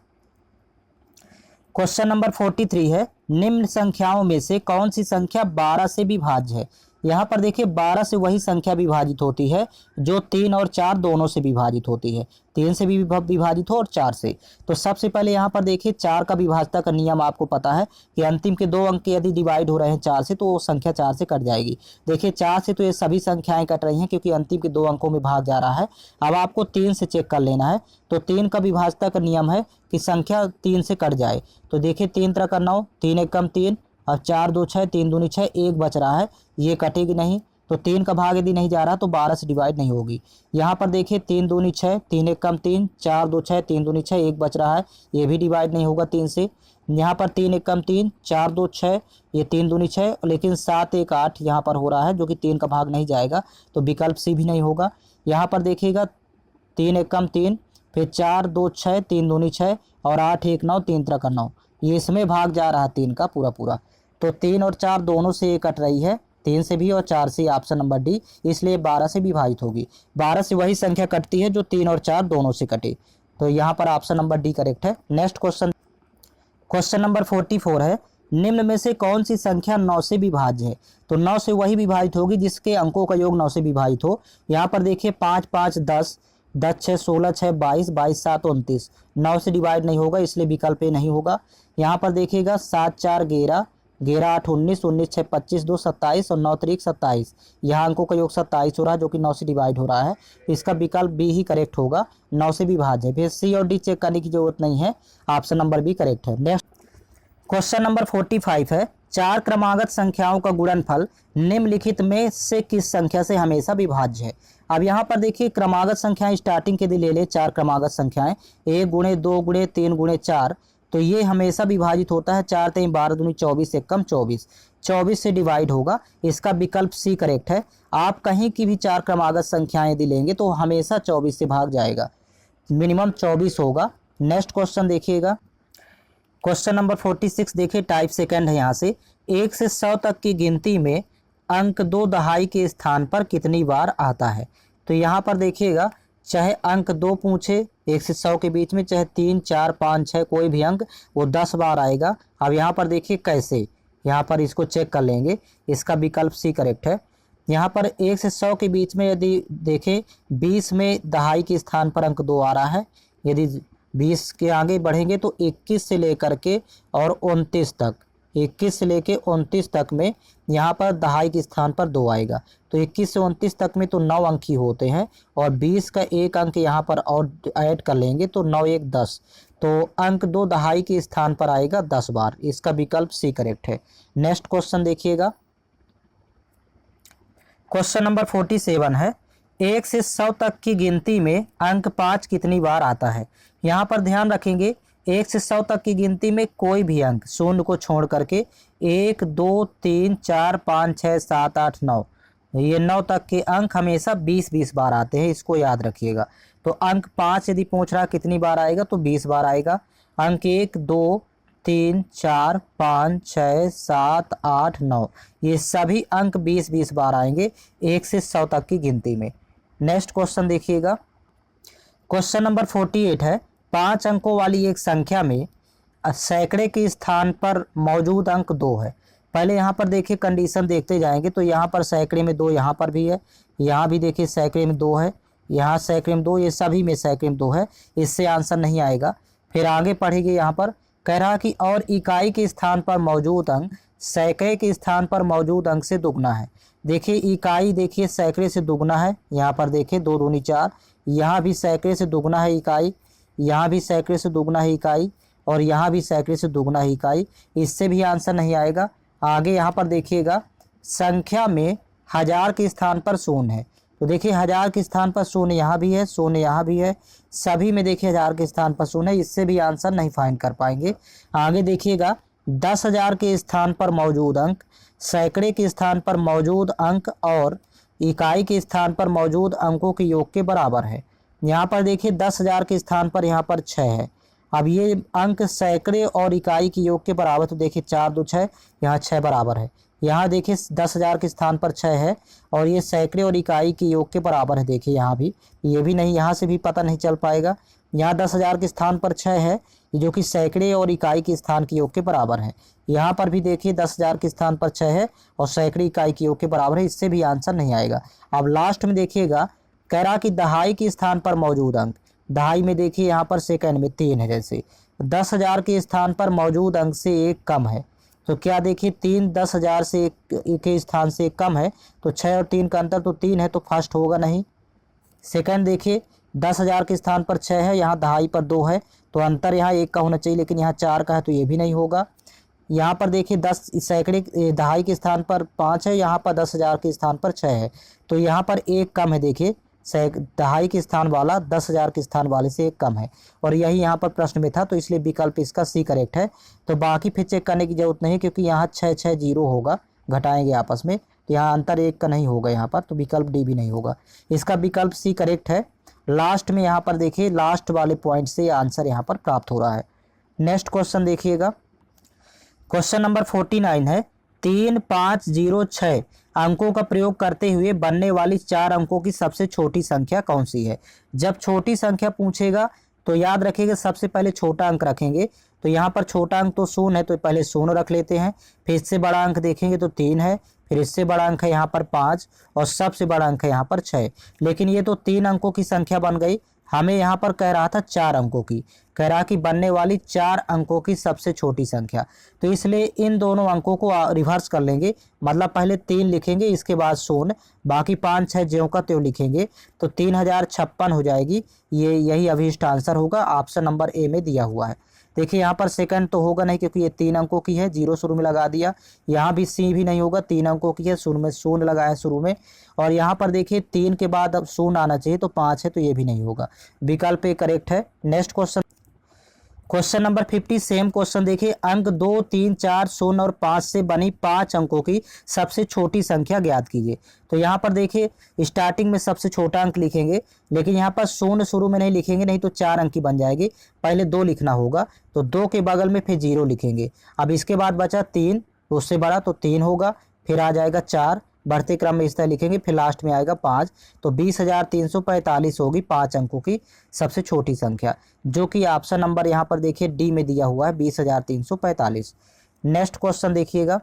क्वेश्चन नंबर 43 है, निम्न संख्याओं में से कौन सी संख्या 12 से विभाज्य है। यहाँ पर देखिए 12 से वही संख्या विभाजित होती है जो 3 और 4 दोनों से विभाजित होती है। 3 से भी विभाजित हो और 4 से। तो सबसे पहले यहाँ पर देखिए 4 का विभाज्यता का नियम आपको पता है कि अंतिम के 2 अंक यदि डिवाइड हो रहे हैं 4 से तो वो संख्या 4 से कट जाएगी। देखिए 4 से तो ये सभी संख्याएं कट रही हैं क्योंकि अंतिम के 2 अंकों में भाग जा रहा है। अब आपको 3 से चेक कर लेना है। तो 3 का विभाज्यता का नियम है कि संख्या 3 से कट जाए। तो देखिए 3 3 का 9, 3 1 कम 3, अब 4 2 6, 3 दूनी 6, 1 बच रहा है, ये कटेगी नहीं। तो 3 का भाग यदि नहीं जा रहा तो 12 से डिवाइड नहीं होगी। यहाँ पर देखिए 3 दूनी 6, 3 1 कम 3, 4 2 6, 3 दूनी 6, 1 बच रहा है, ये भी डिवाइड नहीं होगा 3 से। यहाँ पर 3 1 कम 3, 4 2 6, ये 3 दूनी 6, लेकिन 7 1 8 यहाँ पर हो रहा है जो कि 3 का भाग नहीं जाएगा, तो विकल्प सी भी नहीं होगा। यहाँ पर देखिएगा 3 1 कम 3, फिर 4 2 6, 3 दूनी 6 और 8 1 9, 3 3 का 9, ये इसमें भाग जा रहा है 3 का पूरा पूरा। तो 3 और 4 दोनों से ये कट रही है, 3 से भी और 4 से, ऑप्शन नंबर डी, इसलिए 12 से विभाजित होगी। 12 से वही संख्या कटती है जो 3 और 4 दोनों से कटे। तो यहाँ पर ऑप्शन नंबर डी करेक्ट है। नेक्स्ट क्वेश्चन, क्वेश्चन नंबर 44 है, निम्न में से कौन सी संख्या 9 से विभाज्य है। तो 9 से वही विभाजित होगी जिसके अंकों का योग 9 से विभाजित हो। यहाँ पर देखिए 5 5 10, 10 6 16, 6 22, 22 7 29, 9 से डिवाइड नहीं होगा इसलिए विकल्प ए नहीं होगा। यहाँ पर देखिएगा 7 4 11, 11 8 19, 19 6 25, 2 27 और 9 3 27, यहाँ अंकों का योग 27 हो रहा है जो कि 9 से डिवाइड हो रहा है। इसका विकल्प बी ही करेक्ट होगा, 9 से विभाज्य है। फिर सी और डी चेक करने की जरूरत नहीं है, ऑप्शन नंबर बी करेक्ट है। नेक्स्ट क्वेश्चन नंबर 45 है, 4 क्रमागत संख्याओं का गुणनफल निम्नलिखित में से किस संख्या से हमेशा विभाज्य है। अब यहाँ पर देखिए क्रमागत संख्याएं स्टार्टिंग के लिए ले ले, 4 क्रमागत संख्याएं 1 गुणे 2 गुणे 3 गुणे 4, तो ये हमेशा विभाजित होता है। 4 3 12 दूनी 24, एक कम 24, 24 से डिवाइड होगा। इसका विकल्प सी करेक्ट है। आप कहीं की भी 4 क्रमागत संख्याएं यदि लेंगे तो हमेशा 24 से भाग जाएगा, मिनिमम 24 होगा। नेक्स्ट क्वेश्चन देखिएगा, क्वेश्चन नंबर 46 देखिए, टाइप सेकंड है। यहाँ से 1 से 100 तक की गिनती में अंक 2 दहाई के स्थान पर कितनी बार आता है। तो यहाँ पर देखिएगा चाहे अंक 2 पूछे 1 से 100 के बीच में, चाहे 3 4 5 6 कोई भी अंक, वो 10 बार आएगा। अब यहाँ पर देखिए कैसे, यहाँ पर इसको चेक कर लेंगे। इसका विकल्प सी करेक्ट है। यहाँ पर 1 से 100 के बीच में यदि देखें 20 में दहाई के स्थान पर अंक 2 आ रहा है। यदि 20 के आगे बढ़ेंगे तो 21 से लेकर के और 29 तक, 21 से लेके 29 तक में यहाँ पर दहाई के स्थान पर 2 आएगा। तो 21 से 29 तक में तो 9 अंक ही होते हैं और 20 का एक अंक यहाँ पर और ऐड कर लेंगे तो 9 1 10, तो अंक 2 दहाई के स्थान पर आएगा 10 बार। इसका विकल्प सी करेक्ट है। नेक्स्ट क्वेश्चन देखिएगा, क्वेश्चन नंबर 47 है, 1 से 100 तक की गिनती में अंक 5 कितनी बार आता है। यहाँ पर ध्यान रखेंगे 1 से 100 तक की गिनती में कोई भी अंक शून्य को छोड़ करके 1 2 3 4 5 6 7 8 9, ये 9 तक के अंक हमेशा 20-20 बार आते हैं, इसको याद रखिएगा। तो अंक 5 यदि पूछ रहा कितनी बार आएगा तो 20 बार आएगा। अंक 1 2 3 4 5 6 7 8 9, ये सभी अंक 20-20 बार आएंगे 1 से 100 तक की गिनती में। नेक्स्ट क्वेश्चन देखिएगा, क्वेश्चन नंबर 48 है, 5 अंकों वाली एक संख्या में सैकड़े के स्थान पर मौजूद अंक 2 है। पहले यहाँ पर देखिए कंडीशन देखते जाएंगे तो यहाँ पर सैकड़े में 2 यहाँ पर भी है, यहाँ भी देखिए सैकड़े में 2 है, यहाँ सैकड़े में 2, ये सभी में सैकड़े में 2 है, इससे आंसर नहीं आएगा। फिर आगे पढ़ेंगे, यहाँ पर कह रहा कि और इकाई के स्थान पर मौजूद अंक सैकड़े के स्थान पर मौजूद अंक से दुगना है। देखिए इकाई देखिए सैकड़े से दुगना है, यहाँ पर देखिए 2 दूनी 4, यहाँ भी सैकड़े से दुगना है इकाई, यहाँ भी सैकड़े से दुगना है इकाई और यहाँ भी सैकड़े से दुगना है इकाई, इससे भी आंसर नहीं आएगा। आगे यहाँ पर देखिएगा संख्या में 1000 के स्थान पर शून्य है, तो देखिए 1000 के स्थान पर शून्य यहाँ भी है, शून्य यहाँ भी है, सभी में देखिए 1000 के स्थान पर शून्य है, इससे भी आंसर नहीं फाइंड कर पाएंगे। आगे देखिएगा 10,000 के स्थान पर मौजूद अंक, सैकड़े के स्थान पर मौजूद अंक और इकाई के स्थान पर मौजूद अंकों के योग के बराबर है। यहाँ पर देखिए 10,000 के स्थान पर यहाँ पर 6 है अब ये अंक सैकड़े और इकाई के योग के बराबर, तो देखिए 4 2 6, यहाँ 6 बराबर है। यहाँ देखिए 10,000 के स्थान पर 6 है और ये सैकड़े और इकाई के योग के बराबर है। देखिए यहाँ भी, ये भी नहीं, यहाँ से भी पता नहीं चल पाएगा। यहाँ 10,000 के स्थान पर 6 है जो कि सैकड़े और इकाई के स्थान के योग के बराबर है। यहाँ पर भी देखिए 10,000 के स्थान पर 6 है और सैकड़े इकाई के योग के बराबर है। इससे भी आंसर नहीं आएगा। अब लास्ट में देखिएगा, कह रहा कि दहाई के स्थान पर मौजूद अंक, दहाई में देखिए यहाँ पर सेकंड में 3 है। जैसे 10,000 के स्थान पर मौजूद अंक से 1 कम है, तो क्या देखिए 3 10,000 से के स्थान से 1 कम है, तो 6 और 3 का अंतर तो 3 है, तो फर्स्ट होगा नहीं। सेकंड देखिए 10,000 के स्थान पर 6 है, यहाँ दहाई पर 2 है, तो अंतर यहाँ 1 का होना चाहिए, लेकिन यहाँ 4 का है, तो ये भी नहीं होगा। यहाँ पर देखिए 10 सैकड़े दहाई के स्थान पर 5 है, यहाँ पर 10,000 के स्थान पर 6 है, तो यहाँ पर 1 कम है। देखिए दहाई के स्थान वाला 10,000 के स्थान वाले से 1 कम है, और यही यहाँ पर प्रश्न में था, तो इसलिए विकल्प इसका सी करेक्ट है। तो बाकी फिर चेक करने की जरूरत नहीं, क्योंकि यहाँ 6 6 0 होगा, घटाएंगे आपस में, तो यहाँ अंतर 1 का नहीं होगा यहाँ पर, तो विकल्प डी भी नहीं होगा। इसका विकल्प सी करेक्ट है। लास्ट में यहाँ पर देखिए लास्ट वाले पॉइंट से आंसर यहाँ पर प्राप्त हो रहा है। नेक्स्ट क्वेश्चन देखिएगा, क्वेश्चन नंबर 49 है, 3 5 0 6 अंकों का प्रयोग करते हुए बनने वाली 4 अंकों की सबसे छोटी संख्या कौन सी है। जब छोटी संख्या पूछेगा तो याद रखिएगा सबसे पहले छोटा अंक रखेंगे, तो यहाँ पर छोटा अंक तो 0 है, तो पहले 0 रख लेते हैं। फिर इससे बड़ा अंक देखेंगे तो 3 है, फिर इससे बड़ा अंक है यहाँ पर 5 और सबसे बड़ा अंक है यहाँ पर 6। लेकिन ये तो 3 अंकों की संख्या बन गई, हमें यहाँ पर कह रहा था 4 अंकों की, कह रहा कि बनने वाली 4 अंकों की सबसे छोटी संख्या, तो इसलिए इन दोनों अंकों को रिवर्स कर लेंगे। मतलब पहले 3 लिखेंगे, इसके बाद 0, बाकी 5 6 ज्यों का त्यों लिखेंगे, तो 3056 हो जाएगी। ये यही अभीष्ट आंसर होगा, ऑप्शन नंबर ए में दिया हुआ है। देखिए यहाँ पर सेकंड तो होगा नहीं, क्योंकि ये 3 अंकों की है, 0 शुरू में लगा दिया। यहाँ भी सी भी नहीं होगा, 3 अंकों की है, शुरू में 0 लगाया शुरू में। और यहाँ पर देखिए 3 के बाद अब 0 आना चाहिए, तो 5 है, तो ये भी नहीं होगा। विकल्प ए करेक्ट है। Next question, question number 50 same question देखिए, अंक 2 3 4 0 और 5 से बनी 5 अंकों की सबसे छोटी संख्या ज्ञात कीजिए। तो यहाँ पर देखिए स्टार्टिंग में सबसे छोटा अंक लिखेंगे, लेकिन यहाँ पर 0 शुरू में नहीं लिखेंगे, नहीं तो 4 अंक की बन जाएगी। पहले 2 लिखना होगा, तो 2 के बगल में फिर 0 लिखेंगे। अब इसके बाद बचा 3, उससे बड़ा तो 3 होगा, फिर आ जाएगा 4, बढ़ते क्रम में इस तरह लिखेंगे, फिर लास्ट में आएगा 5, तो 20,345 होगी 5 अंकों की सबसे छोटी संख्या, जो कि ऑप्शन नंबर यहाँ पर देखिए डी में दिया हुआ है, 20,345। नेक्स्ट क्वेश्चन देखिएगा,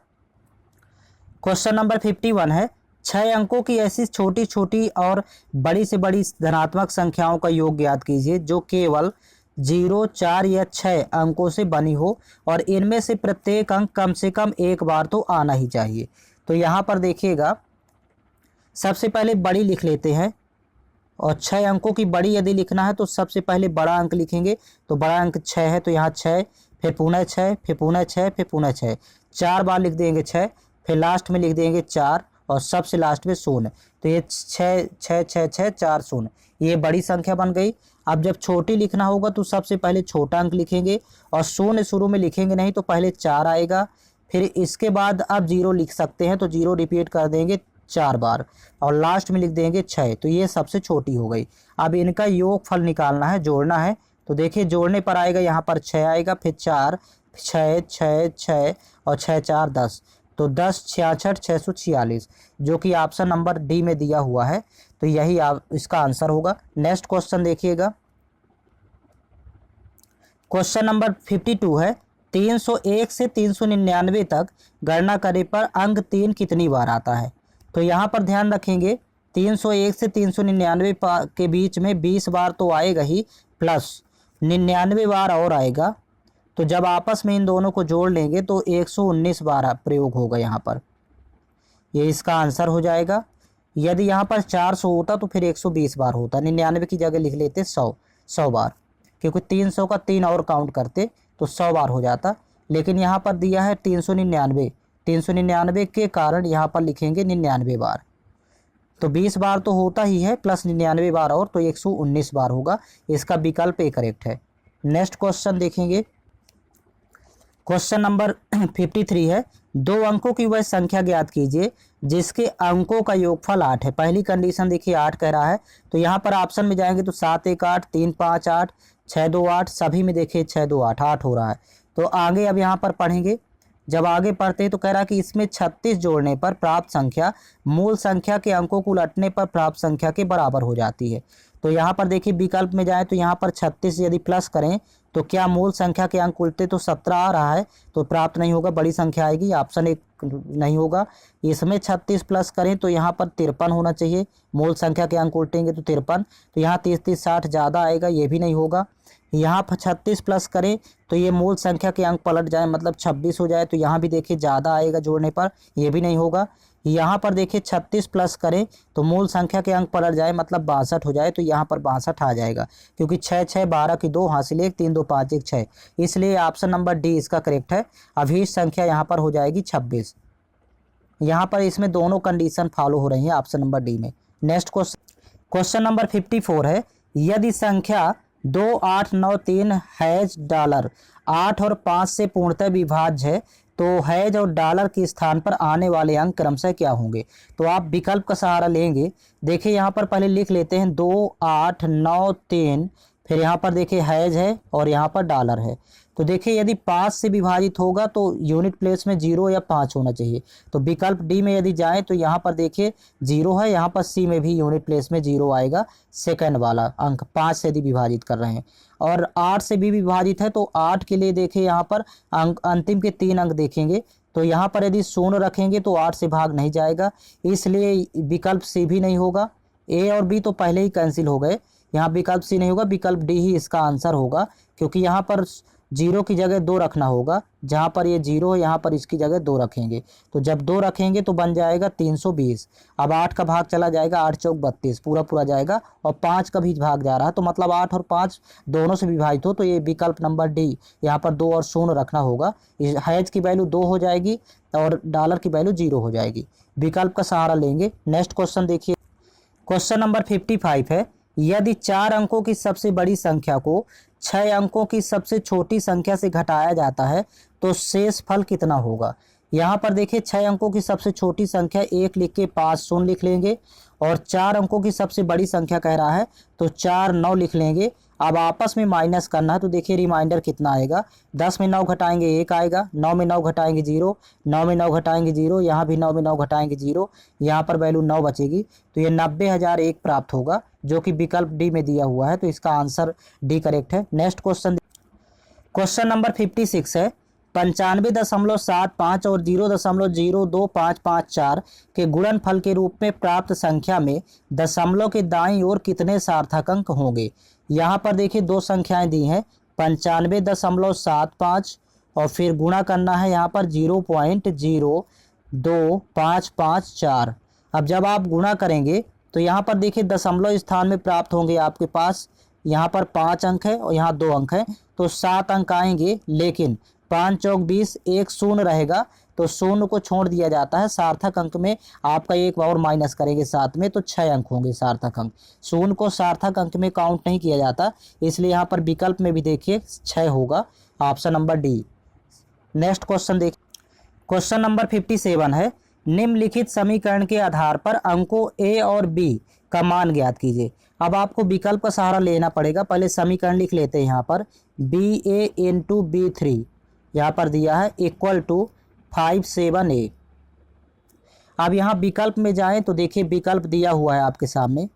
क्वेश्चन नंबर 51 है, 6 अंकों की ऐसी छोटी छोटी और बड़ी से बड़ी धनात्मक संख्याओं का योग ज्ञात कीजिए जो केवल 0 4 या 6 अंकों से बनी हो और इनमें से प्रत्येक अंक कम से कम एक बार तो आना ही चाहिए। तो यहाँ पर देखिएगा सबसे पहले बड़ी लिख लेते हैं, और 6 अंकों की बड़ी यदि लिखना है तो सबसे पहले बड़ा अंक लिखेंगे, तो बड़ा अंक 6 है, तो यहाँ 6, फिर पुनः 6, फिर पुनः 6, फिर पुनः 6, 4 बार लिख देंगे 6, फिर लास्ट में लिख देंगे 4 और सबसे लास्ट में 0। तो ये 6 6 6 6 4 0, ये बड़ी संख्या बन गई। अब जब छोटी लिखना होगा तो सबसे पहले छोटा अंक लिखेंगे और 0 शुरू में लिखेंगे नहीं, तो पहले 4 आएगा, फिर इसके बाद अब 0 लिख सकते हैं, तो 0 रिपीट कर देंगे 4 बार और लास्ट में लिख देंगे 6, तो ये सबसे छोटी हो गई। अब इनका योगफल निकालना है, जोड़ना है, तो देखिए जोड़ने पर आएगा यहाँ पर 6 आएगा, फिर 4 6 6 6 और 6 4 10, तो 10 66 646, जो कि ऑप्शन नंबर डी में दिया हुआ है, तो यही इसका आंसर होगा। नेक्स्ट क्वेश्चन देखिएगा, क्वेश्चन नंबर 52 है, 301 से 399 तक गणना करने पर अंक 3 कितनी बार आता है। तो यहाँ पर ध्यान रखेंगे 301 से 399 के बीच में 20 बार तो आएगा ही, प्लस 99 बार और आएगा, तो जब आपस में इन दोनों को जोड़ लेंगे तो 119 बार प्रयोग होगा यहाँ पर, ये इसका आंसर हो जाएगा। यदि यहाँ पर 400 होता तो फिर 120 बार होता, 99 की जगह लिख लेते 100 बार, क्योंकि 300 का 3 और काउंट करते तो 100 बार हो जाता। लेकिन यहाँ पर दिया है 399, 399 के कारण यहाँ पर लिखेंगे 99 बार, तो 20 बार तो होता ही है, प्लस 99 बार और, तो 119 बार होगा। इसका विकल्प ए करेक्ट है। नेक्स्ट क्वेश्चन देखेंगे, क्वेश्चन नंबर 53 है, 2 अंकों की वह संख्या ज्ञात कीजिए जिसके अंकों का योगफल 8 है। पहली कंडीशन देखिए 8 कह रहा है, तो यहाँ पर ऑप्शन में जाएंगे तो 7 1 8, 3 5 8, 6 2 8, सभी में देखिए 6 2 8 8 हो रहा है। तो आगे अब यहाँ पर पढ़ेंगे, जब आगे पढ़ते हैं तो कह रहा है कि इसमें 36 जोड़ने पर प्राप्त संख्या मूल संख्या के अंकों को उलटने पर प्राप्त संख्या के बराबर हो जाती है। तो यहाँ पर देखिए विकल्प में जाए तो यहाँ पर 36 यदि प्लस करें तो क्या मूल संख्या के अंक उल्टे, तो 17 आ रहा है तो प्राप्त नहीं होगा, बड़ी संख्या आएगी, ऑप्शन 1 नहीं होगा। इसमें 36 प्लस करें तो यहाँ पर 53 होना चाहिए, मूल संख्या के अंक उल्टेंगे तो 53, तो यहाँ 30 30 60 ज़्यादा आएगा, ये भी नहीं होगा। यहाँ पर 36 प्लस करें तो ये मूल संख्या के अंक पलट जाए, मतलब 26 हो जाए, तो यहाँ भी देखिए ज़्यादा आएगा जोड़ने पर, ये भी नहीं होगा। यहाँ पर देखिए 36 प्लस करें तो मूल संख्या के अंक पलट जाए, मतलब 62 हो जाए, तो यहाँ पर 62 आ जाएगा, क्योंकि 6 6 12 की 2 हासिल 1 3 2 5 1 6, इसलिए ऑप्शन नंबर डी इसका करेक्ट है। अभीष्ट संख्या यहाँ पर हो जाएगी 26। यहाँ पर इसमें दोनों कंडीशन फॉलो हो रही हैं ऑप्शन नंबर डी में। नेक्स्ट क्वेश्चन नंबर 54 है, यदि संख्या 2 8 9 3 हैज डॉलर 8 और 5 से पूर्णतः विभाज्य है तो हैज और डॉलर के स्थान पर आने वाले अंक क्रमशः क्या होंगे। तो आप विकल्प का सहारा लेंगे। देखिए यहाँ पर पहले लिख लेते हैं 2 8 9 3, फिर यहाँ पर देखिए हैज है और यहाँ पर डॉलर है। तो देखिए यदि 5 से विभाजित होगा तो यूनिट प्लेस में 0 या 5 होना चाहिए। तो विकल्प डी में यदि जाएं तो यहाँ पर देखिए 0 है, यहाँ पर सी में भी यूनिट प्लेस में 0 आएगा, सेकंड वाला अंक 5 से यदि विभाजित कर रहे हैं। और 8 से भी विभाजित है तो 8 के लिए देखिए यहाँ पर अंक अंतिम के 3 अंक देखेंगे, तो यहाँ पर यदि 0 रखेंगे तो 8 से भाग नहीं जाएगा, इसलिए विकल्प सी भी नहीं होगा। ए और बी तो पहले ही कैंसिल हो गए, यहाँ विकल्प सी नहीं होगा, विकल्प डी ही इसका आंसर होगा, क्योंकि यहाँ पर 0 की जगह 2 रखना होगा, जहाँ पर ये 0 है यहाँ पर इसकी जगह 2 रखेंगे, तो जब 2 रखेंगे तो बन जाएगा 320। अब 8 का भाग चला जाएगा, 8 चौक 32 पूरा पूरा जाएगा, और 5 का भी भाग जा रहा है, तो मतलब 8 और 5 दोनों से विभाजित हो, तो ये विकल्प नंबर डी, यहाँ पर 2 और 0 रखना होगा, हैज की वैल्यू 2 हो जाएगी और डॉलर की वैल्यू 0 हो जाएगी। विकल्प का सहारा लेंगे। नेक्स्ट क्वेश्चन देखिए, क्वेश्चन नंबर 55 है, यदि 4 अंकों की सबसे बड़ी संख्या को 6 अंकों की सबसे छोटी संख्या से घटाया जाता है तो शेष फल कितना होगा। यहाँ पर देखिए 6 अंकों की सबसे छोटी संख्या 1 लिख के 5 शून्य लिख लेंगे, और 4 अंकों की सबसे बड़ी संख्या कह रहा है तो 4 9 लिख लेंगे। अब आपस में माइनस करना है, तो देखिए रिमाइंडर कितना आएगा, 10 में 9 घटाएंगे 1 आएगा, 9 में 9 घटाएंगे 0, 9 में 9 घटाएंगे 0, यहाँ भी 9 में 9 घटाएंगे 0, यहाँ पर वैल्यू 9 बचेगी, तो ये 90,001 प्राप्त होगा, जो कि विकल्प डी में दिया हुआ है, तो इसका आंसर डी करेक्ट है। नेक्स्ट क्वेश्चन नंबर 56 है, 95.75 और 0.02554 के गुणनफल के रूप में प्राप्त संख्या में दशमलव के दाईं ओर कितने सार्थक अंक होंगे। यहाँ पर देखिए 2 संख्याएं दी हैं, 95.75 और फिर गुणा करना है यहाँ पर 0.02554। अब जब आप गुणा करेंगे तो यहाँ पर देखिए दशमलव स्थान में प्राप्त होंगे आपके पास, यहाँ पर 5 अंक है और यहाँ 2 अंक है, तो 7 अंक आएंगे, लेकिन 5 चौक 20 एक शून्य रहेगा, तो शून्य को छोड़ दिया जाता है। सार्थक अंक में आपका एक और माइनस करेंगे साथ में, तो 6 अंक होंगे सार्थक अंक। शून्य को सार्थक अंक में काउंट नहीं किया जाता, इसलिए यहाँ पर विकल्प में भी देखिए 6 होगा, option number D. Next question देखिए, क्वेश्चन नंबर 57 है, निम्नलिखित समीकरण के आधार पर अंकों ए और बी का मान ज्ञात कीजिए। अब आपको विकल्प का सहारा लेना पड़ेगा। पहले समीकरण लिख लेते हैं, यहाँ पर बी ए इंटू बी थ्री यहाँ पर दिया है इक्वल टू 57A। अब यहाँ विकल्प में जाएं तो देखिए विकल्प दिया हुआ है आपके सामने,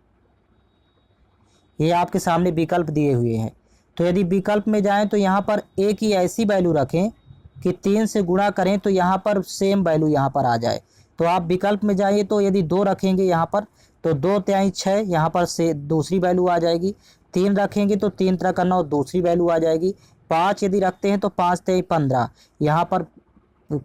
ये आपके सामने विकल्प दिए हुए हैं। तो यदि विकल्प में जाएं तो यहाँ पर ए की ऐसी वैल्यू रखें कि 3 से गुणा करें तो यहाँ पर सेम वैल्यू यहाँ पर आ जाए। तो आप विकल्प में जाइए तो यदि 2 रखेंगे यहाँ पर तो 2 तिहाई 6 यहाँ पर से दूसरी वैल्यू आ जाएगी। 3 रखेंगे तो 3 3 का 9 दूसरी वैल्यू आ जाएगी। 5 यदि रखते हैं तो 5 तिहाई 15 यहाँ पर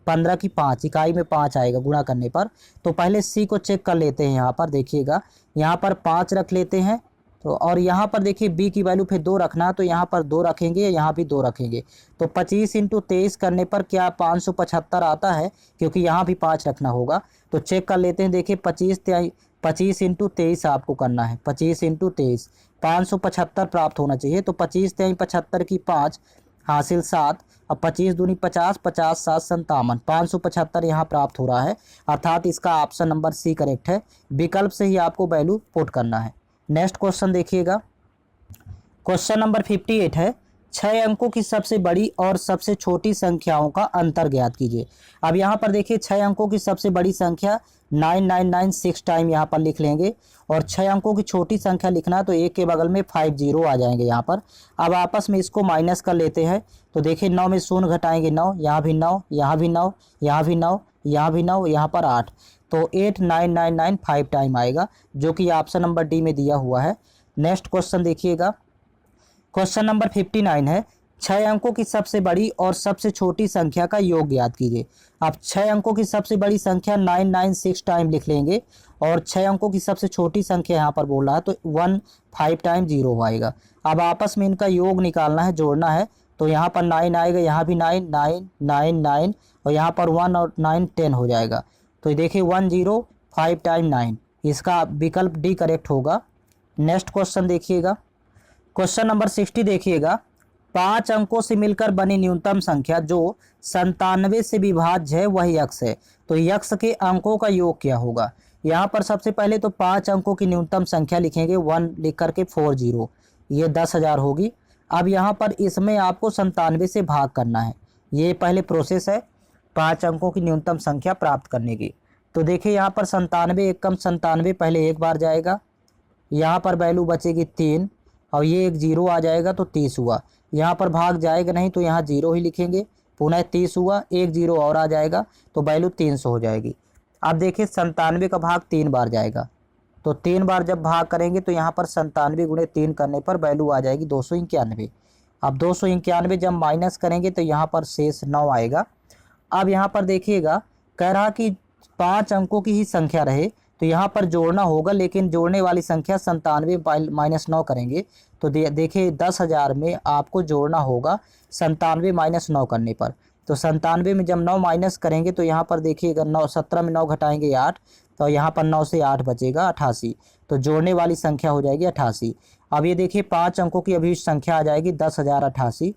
15 की 5 इकाई में 5 आएगा गुणा करने पर। तो पहले सी को चेक कर लेते हैं, यहाँ पर देखिएगा यहाँ पर 5 रख लेते हैं। तो और यहाँ पर देखिए बी की वैल्यू फिर 2 रखना, तो यहाँ पर 2 रखेंगे, यहाँ भी 2 रखेंगे। तो 25 इंटू 23 करने पर क्या 575 आता है, क्योंकि यहाँ भी 5 रखना होगा। तो चेक कर लेते हैं, देखिए 25 इंटू 23 आपको करना है, 25 इंटू 23 575 प्राप्त होना चाहिए। तो 25 तिहाई 75 की 5 हासिल 7, अब 25 दूनी 50, 50 7 57, 575 यहाँ प्राप्त हो रहा है, अर्थात इसका ऑप्शन नंबर सी करेक्ट है। विकल्प से ही आपको वैल्यू पुट करना है। नेक्स्ट क्वेश्चन देखिएगा, क्वेश्चन नंबर 58 है, 6 अंकों की सबसे बड़ी और सबसे छोटी संख्याओं का अंतर ज्ञात कीजिए। अब यहाँ पर देखिए 6 अंकों की सबसे बड़ी संख्या 9996 टाइम यहाँ पर लिख लेंगे, और 6 अंकों की छोटी संख्या लिखना है तो एक के बगल में 50 आ जाएंगे यहाँ पर। अब आपस में इसको माइनस कर लेते हैं, तो देखिए 9 में शून्य घटाएंगे 9, यहाँ भी 9, यहाँ भी 9, यहाँ भी 9, यहाँ भी 9, यहाँ पर 8, तो 89995 टाइम आएगा, जो कि ऑप्शन नंबर डी में दिया हुआ है। नेक्स्ट क्वेश्चन देखिएगा, क्वेश्चन नंबर 59 है, 6 अंकों की सबसे बड़ी और सबसे छोटी संख्या का योग ज्ञात कीजिए। अब 6 अंकों की सबसे बड़ी संख्या 996 टाइम लिख लेंगे, और 6 अंकों की सबसे छोटी संख्या यहाँ पर बोल रहा है तो 15 टाइम 0 आएगा। अब आपस में इनका योग निकालना है, जोड़ना है, तो यहाँ पर 9 आएगा, यहाँ भी 9, 9, 9, 9, और यहाँ पर 1 और 9 10 हो जाएगा। तो देखिए 105 टाइम 9, इसका विकल्प डी करेक्ट होगा। नेक्स्ट क्वेश्चन देखिएगा, क्वेश्चन नंबर 60 देखिएगा, 5 अंकों से मिलकर बनी न्यूनतम संख्या जो 97 से विभाज्य है वह यक्ष है, तो यक्ष के अंकों का योग क्या होगा। यहाँ पर सबसे पहले तो 5 अंकों की न्यूनतम संख्या लिखेंगे, 1 लिख करके 40, ये 10,000 होगी। अब यहाँ पर इसमें आपको 97 से भाग करना है, ये पहले प्रोसेस है 5 अंकों की न्यूनतम संख्या प्राप्त करने की। तो देखिए यहाँ पर 97 एक कम 97 पहले एक बार जाएगा, यहाँ पर वैल्यू बचेगी 3, और ये एक 0 आ जाएगा तो 30 हुआ। यहाँ पर भाग जाएगा नहीं तो यहाँ 0 ही लिखेंगे, पुनः 30 हुआ, एक 0 और आ जाएगा तो वैल्यू 300 हो जाएगी। अब देखिए 97 का भाग 3 बार जाएगा, तो 3 बार जब भाग करेंगे तो यहाँ पर 97 गुणे 3 करने पर वैल्यू आ जाएगी 291। अब 291 जब माइनस करेंगे तो यहाँ पर शेष 9 आएगा। अब यहाँ पर देखिएगा कह रहा कि 5 अंकों की ही संख्या रहे, तो यहाँ पर जोड़ना होगा, लेकिन जोड़ने वाली संख्या 97 माइनस 9 करेंगे तो देखिए 10,000 में आपको जोड़ना होगा 97 माइनस 9 करने पर। तो 97 में जब 9 माइनस करेंगे तो यहाँ पर देखिएगा 9, 17 में 9 घटाएंगे 8, तो यहाँ पर 9 से 8 बचेगा 88, तो जोड़ने वाली संख्या हो जाएगी 88। अब ये देखिए 5 अंकों की अभी संख्या आ जाएगी 10,088।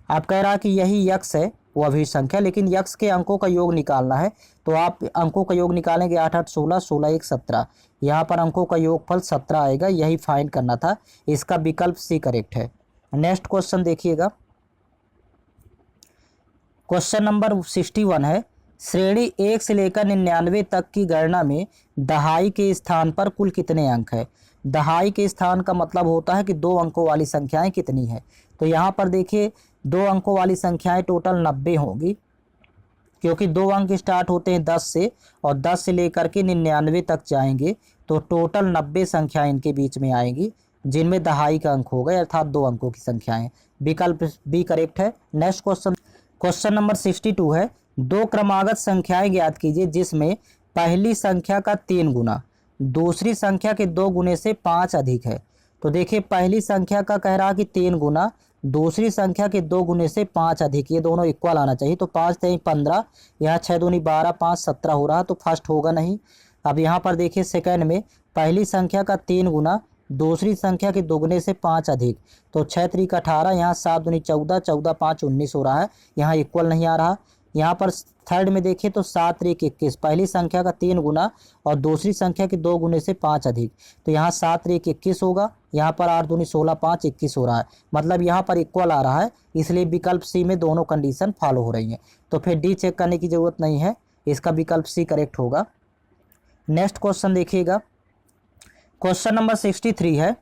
आप कह रहा कि यही यक्ष है वो अभिष्ट संख्या, लेकिन यक्ष के अंकों का योग निकालना है, तो आप अंकों का योग निकालेंगे 8 8 16, 16 1 17, यहाँ पर अंकों का योगफल 17 आएगा, यही फाइंड करना था, इसका विकल्प सी करेक्ट है। नेक्स्ट क्वेश्चन देखिएगा, क्वेश्चन नंबर 61 है, श्रेणी 1 से लेकर 99 तक की गणना में दहाई के स्थान पर कुल कितने अंक है। दहाई के स्थान का मतलब होता है कि 2 अंकों वाली संख्याएं कितनी है। तो यहाँ पर देखिए 2 अंकों वाली संख्याएं टोटल 90 होंगी, क्योंकि 2 अंक स्टार्ट होते हैं 10 से, और 10 से लेकर के 99 तक जाएंगे, तो टोटल 90 संख्याएं इनके बीच में आएंगी, जिनमें दहाई का अंक होगा, अर्थात 2 अंकों की संख्याएं। विकल्प बी करेक्ट है। नेक्स्ट क्वेश्चन, क्वेश्चन नंबर 62 है, 2 क्रमागत संख्याएं ज्ञात कीजिए जिसमें पहली संख्या का 3 गुना दूसरी संख्या के 2 गुने से 5 अधिक है। तो देखिए पहली संख्या का कह रहा कि 3 गुना, दूसरी संख्या के 2 गुने से 5 अधिक, ये दोनों इक्वल आना चाहिए। तो 5 3 15, यहाँ 6 दूनी 12, 5 17 हो रहा, तो फर्स्ट होगा नहीं। अब यहाँ पर देखिए सेकंड में पहली संख्या का 3 गुना दूसरी संख्या के 2 गुने से 5 अधिक, तो 6 3 18, यहाँ 7 दूनी 14, 14 5 19 हो रहा है, यहाँ इक्वल नहीं आ रहा। यहाँ पर थर्ड में देखिए तो 7 3 21, पहली संख्या का 3 गुना और दूसरी संख्या के 2 गुने से 5 अधिक, तो यहाँ 7 3 21 होगा, यहाँ पर 8 दूनी 16 5 21 हो रहा है, मतलब यहाँ पर इक्वल आ रहा है, इसलिए विकल्प सी में दोनों कंडीशन फॉलो हो रही हैं। तो फिर डी चेक करने की जरूरत नहीं है, इसका विकल्प सी करेक्ट होगा। नेक्स्ट क्वेश्चन देखिएगा, क्वेश्चन नंबर 63 है,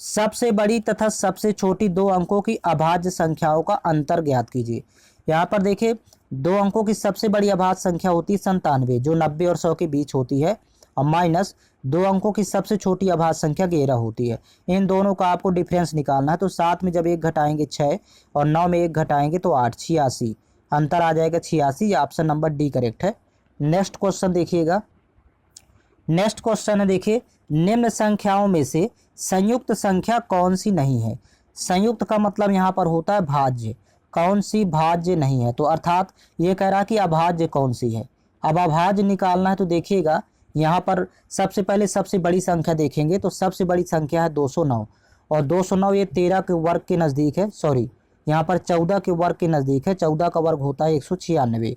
सबसे बड़ी तथा सबसे छोटी 2 अंकों की अभाज्य संख्याओं का अंतर ज्ञात कीजिए। यहाँ पर देखिए 2 अंकों की सबसे बड़ी अभाज्य संख्या होती है 97, जो 90 और 100 के बीच होती है, और माइनस 2 अंकों की सबसे छोटी अभाज्य संख्या 11 होती है। इन दोनों का आपको डिफरेंस निकालना है। तो 7 में जब 1 घटाएंगे 6, और 9 में 1 घटाएंगे तो 8, 86, अंतर आ जाएगा 86, ऑप्शन नंबर डी करेक्ट है। नेक्स्ट क्वेश्चन देखिएगा, नेक्स्ट क्वेश्चन है देखिए, निम्न संख्याओं में से संयुक्त संख्या कौन सी नहीं है। संयुक्त का मतलब यहाँ पर होता है भाज्य, कौन सी भाज्य नहीं है, तो अर्थात ये कह रहा कि अभाज्य कौन सी है। अब अभाज्य निकालना है तो देखिएगा यहाँ पर सबसे पहले सबसे बड़ी संख्या देखेंगे, तो सबसे बड़ी संख्या है 209, और 209 ये 13 के वर्ग के नज़दीक है, सॉरी यहाँ पर 14 के वर्ग के नज़दीक है, 14 का वर्ग होता है 196।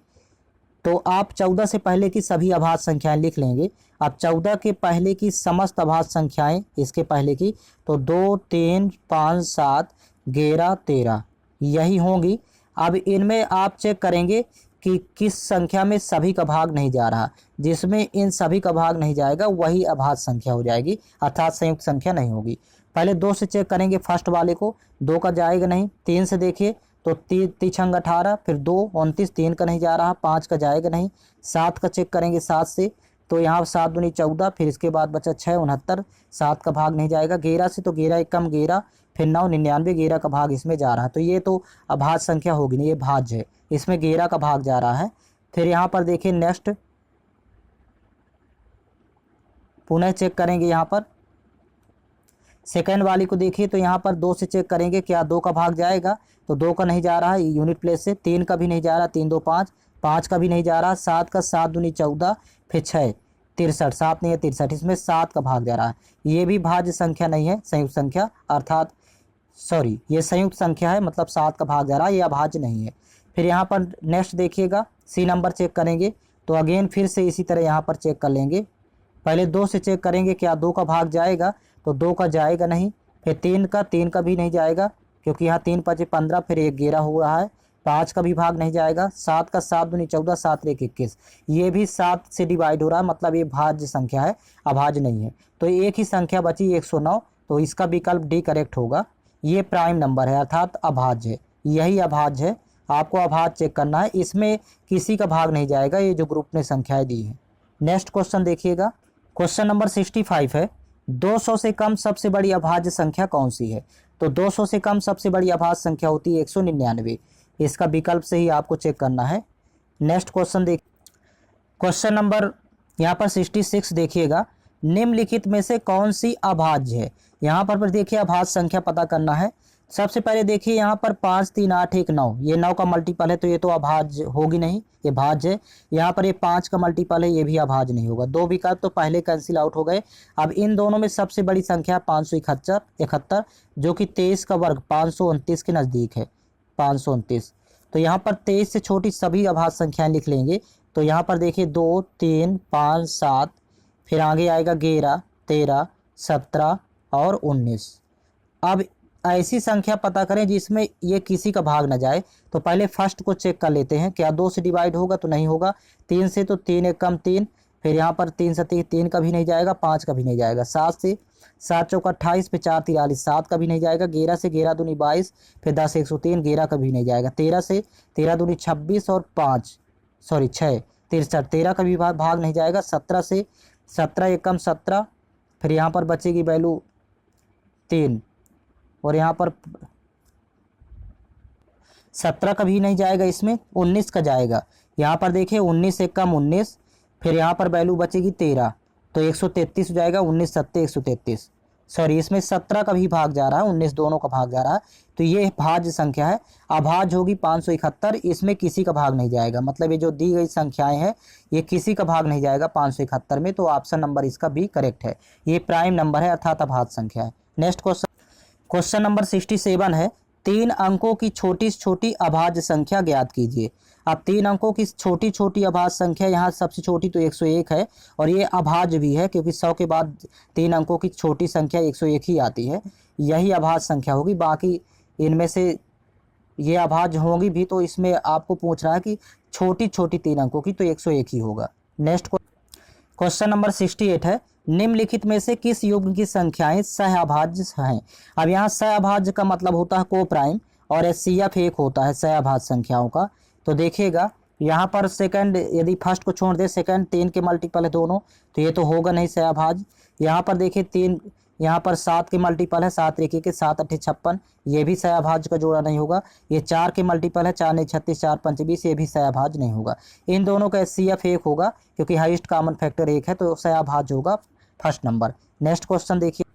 तो आप 14 से पहले की सभी अभाज्य संख्याएं लिख लेंगे। अब 14 के पहले की समस्त अभाज्य संख्याएं, इसके पहले की, तो 2, 3, 5, 7, 11, 13 यही होंगी। अब इनमें आप चेक करेंगे कि किस संख्या में सभी का भाग नहीं जा रहा। जिसमें इन सभी का भाग नहीं जाएगा वही अभाज्य संख्या हो जाएगी, अर्थात संयुक्त संख्या नहीं होगी। पहले 2 से चेक करेंगे फर्स्ट वाले को, 2 का जाएगा नहीं। 3 से देखिए तो 3 18, फिर 2 29, 3 का नहीं जा रहा, 5 का जाएगा नहीं। 7 का चेक करेंगे 7 से, तो यहाँ 7 दूनी 14, फिर इसके बाद बचा 6 69, 7 का भाग नहीं जाएगा। 11 से तो 11 एकम 11, फिर 9 99, 11 का भाग इसमें जा रहा है, तो ये तो अभाज्य संख्या होगी नहीं, ये भाज्य है, इसमें 11 का भाग जा रहा है। फिर यहाँ पर देखिए नेक्स्ट पुनः चेक करेंगे, यहाँ पर सेकंड वाली को देखिए तो यहाँ पर 2 से चेक करेंगे क्या 2 का भाग जाएगा, तो 2 का नहीं जा रहा है यूनिट प्लेस से। 3 का भी नहीं जा रहा, 3 2 5, 5 का भी नहीं जा रहा। 7 का 7 दूनी 14, फिर 6 63, 7 नहीं है 63, इसमें 7 का भाग जा रहा है। ये भी भाज्य संख्या नहीं है, संयुक्त संख्या, अर्थात सॉरी ये संयुक्त संख्या है, मतलब 7 का भाग जा रहा है, ये अभाज्य नहीं है। फिर यहाँ पर नेक्स्ट देखिएगा सी नंबर चेक करेंगे, तो अगेन फिर से इसी तरह यहाँ पर चेक कर लेंगे। पहले 2 से चेक करेंगे क्या 2 का भाग जाएगा, तो 2 का जाएगा नहीं। फिर 3 का भी नहीं जाएगा, क्योंकि यहाँ 3 5 15, फिर 1 11 हो रहा है। 5 का भी भाग नहीं जाएगा। 7 का 7 दूनी 14, 7 1 21, ये भी 7 से डिवाइड हो रहा है, मतलब ये भाज्य संख्या है, अभाज्य नहीं है। तो एक ही संख्या बची 109, तो इसका विकल्प डी करेक्ट होगा। ये प्राइम नंबर है, अर्थात अभाज्य है, यही अभाज्य है। आपको अभाज्य चेक करना है, इसमें किसी का भाग नहीं जाएगा, ये जो ग्रुप ने संख्याएं दी हैं। नेक्स्ट क्वेश्चन देखिएगा, क्वेश्चन नंबर 65 है, 200 से कम सबसे बड़ी अभाज्य संख्या कौन सी है। तो 200 से कम सबसे बड़ी अभाज्य संख्या होती है 199, इसका विकल्प से ही आपको चेक करना है। नेक्स्ट क्वेश्चन देख, क्वेश्चन नंबर यहाँ पर 66 देखिएगा, निम्नलिखित में से कौन सी अभाज्य है। यहाँ पर देखिए अभाज्य संख्या पता करना है। सबसे पहले देखिए यहाँ पर 5 3 8 1 9, ये 9 का मल्टीपल है, तो ये तो अभाज्य होगी नहीं, ये भाज्य है। यहाँ पर ये 5 का मल्टीपल है, ये भी अभाज्य नहीं होगा। 2 विकल्प तो पहले कैंसिल आउट हो गए। अब इन दोनों में सबसे बड़ी संख्या 571, जो कि 23 का वर्ग 529 के नज़दीक है, 529। तो यहाँ पर 23 से छोटी सभी अभाज्य संख्याएं लिख लेंगे। तो यहाँ पर देखिए 2 3 5 7, फिर आगे आएगा 11 13 17 और 19। अब ऐसी संख्या पता करें जिसमें ये किसी का भाग न जाए। तो पहले फर्स्ट को चेक कर लेते हैं, क्या 2 से डिवाइड होगा, तो नहीं होगा। 3 से तो 3 1 कम 3, फिर यहाँ पर 3 से 3 का भी नहीं जाएगा, 5 का भी नहीं जाएगा। 7 से 7 चौका 28, फिर 4 43, 7 का भी नहीं जाएगा। 11 से 11 दूनी 22, फिर 10 103, 11 का भी नहीं जाएगा। 13 से 13 दूनी 26 और 6 63, 13 का भी भाग नहीं जाएगा। 17 से 17 1 कम 17, फिर यहाँ पर बचेगी वैल्यू 3, और यहाँ पर 17 का भी नहीं जाएगा, इसमें 19 का जाएगा। यहाँ पर देखिए 19 1 कम 19, फिर यहाँ पर वैल्यू बचेगी 13, तो 133 हो जाएगा। 19 7 133, सॉरी इसमें 17 का भी भाग जा रहा है, 19 दोनों का भाग जा रहा है, तो ये भाज्य संख्या है। अभाज्य होगी 571, इसमें किसी का भाग नहीं जाएगा, मतलब ये जो दी गई संख्याएं हैं ये किसी का भाग नहीं जाएगा 571 में, तो ऑप्शन नंबर इसका भी करेक्ट है। ये प्राइम नंबर है, अर्थात अभाज्य संख्या है। नेक्स्ट क्वेश्चन, क्वेश्चन नंबर 67 है, 3 अंकों की छोटी से छोटी अभाज्य संख्या ज्ञात कीजिए। अब 3 अंकों की छोटी छोटी अभाज्य संख्या, यहाँ सबसे छोटी तो 101 है, और ये अभाज्य भी है, क्योंकि 100 के बाद 3 अंकों की छोटी संख्या 101 ही आती है, यही अभाज्य संख्या होगी। बाकी इनमें से ये अभाज्य होंगी भी, तो इसमें आपको पूछ रहा है कि छोटी छोटी 3 अंकों की, तो 101 ही होगा। नेक्स्ट क्वेश्चन नंबर 68 है, निम्नलिखित में से किस युग्म की संख्याएं सहअभाज्य हैं। अब यहाँ सहअभाज्य का मतलब होता है को प्राइम, और HCF एक होता है सहअभाज्य संख्याओं का। तो देखिएगा यहाँ पर सेकंड, यदि फर्स्ट को छोड़ दे, सेकंड 3 के मल्टीपल है दोनों, तो ये तो होगा नहीं सहअभाज्य। यहाँ पर देखिए 3, यहाँ पर 7 के मल्टीपल है, 7 1 के 7 8 56, ये भी सहअभाज्य का जोड़ा नहीं होगा। ये 4 के मल्टीपल है, 4 9 36, 4 5 20, ये भी सहअभाज्य नहीं होगा। इन दोनों का HCF एक होगा, क्योंकि हाईएस्ट कॉमन फैक्टर 1 है, तो सहअभाज्य होगा फर्स्ट नंबर। नेक्स्ट क्वेश्चन देखिए,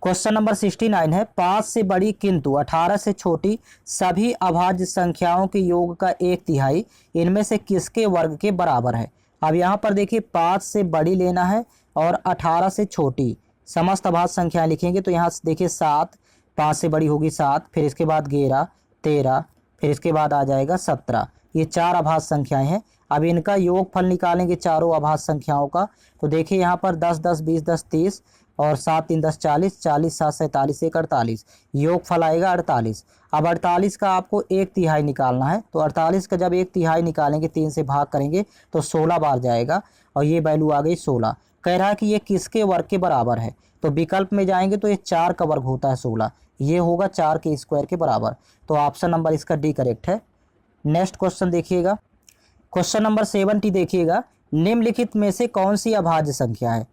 क्वेश्चन नंबर 69 है, 5 से बड़ी किंतु 18 से छोटी सभी अभाज्य संख्याओं के योग का 1/3 इनमें से किसके वर्ग के बराबर है। अब यहाँ पर देखिए 5 से बड़ी लेना है और 18 से छोटी समस्त अभाज्य संख्याएं लिखेंगे। तो यहाँ देखिए 7, 5 से बड़ी होगी 7, फिर इसके बाद 11 13, फिर इसके बाद आ जाएगा 17, ये 4 अभाज्य संख्याएं हैं। अब इनका योगफल निकालेंगे चारों अभाज्य संख्याओं का। तो देखिए यहाँ पर 10 10 20 10 30 और 7 3 10 40, 40 7 47 1 48, योगफल आएगा 48। अब 48 का आपको 1/3 निकालना है। तो 48 का जब 1/3 निकालेंगे, 3 से भाग करेंगे तो 16 बार जाएगा और ये वैल्यू आ गई 16। कह रहा है कि ये किसके वर्ग के बराबर है। तो विकल्प में जाएंगे तो ये 4 का वर्ग होता है 16, ये होगा 4 के स्क्वायर के बराबर। तो ऑप्शन नंबर इसका डी करेक्ट है। नेक्स्ट क्वेश्चन देखिएगा, क्वेश्चन नंबर 70 देखिएगा, निम्नलिखित में से कौन सी अभाज्य संख्या है।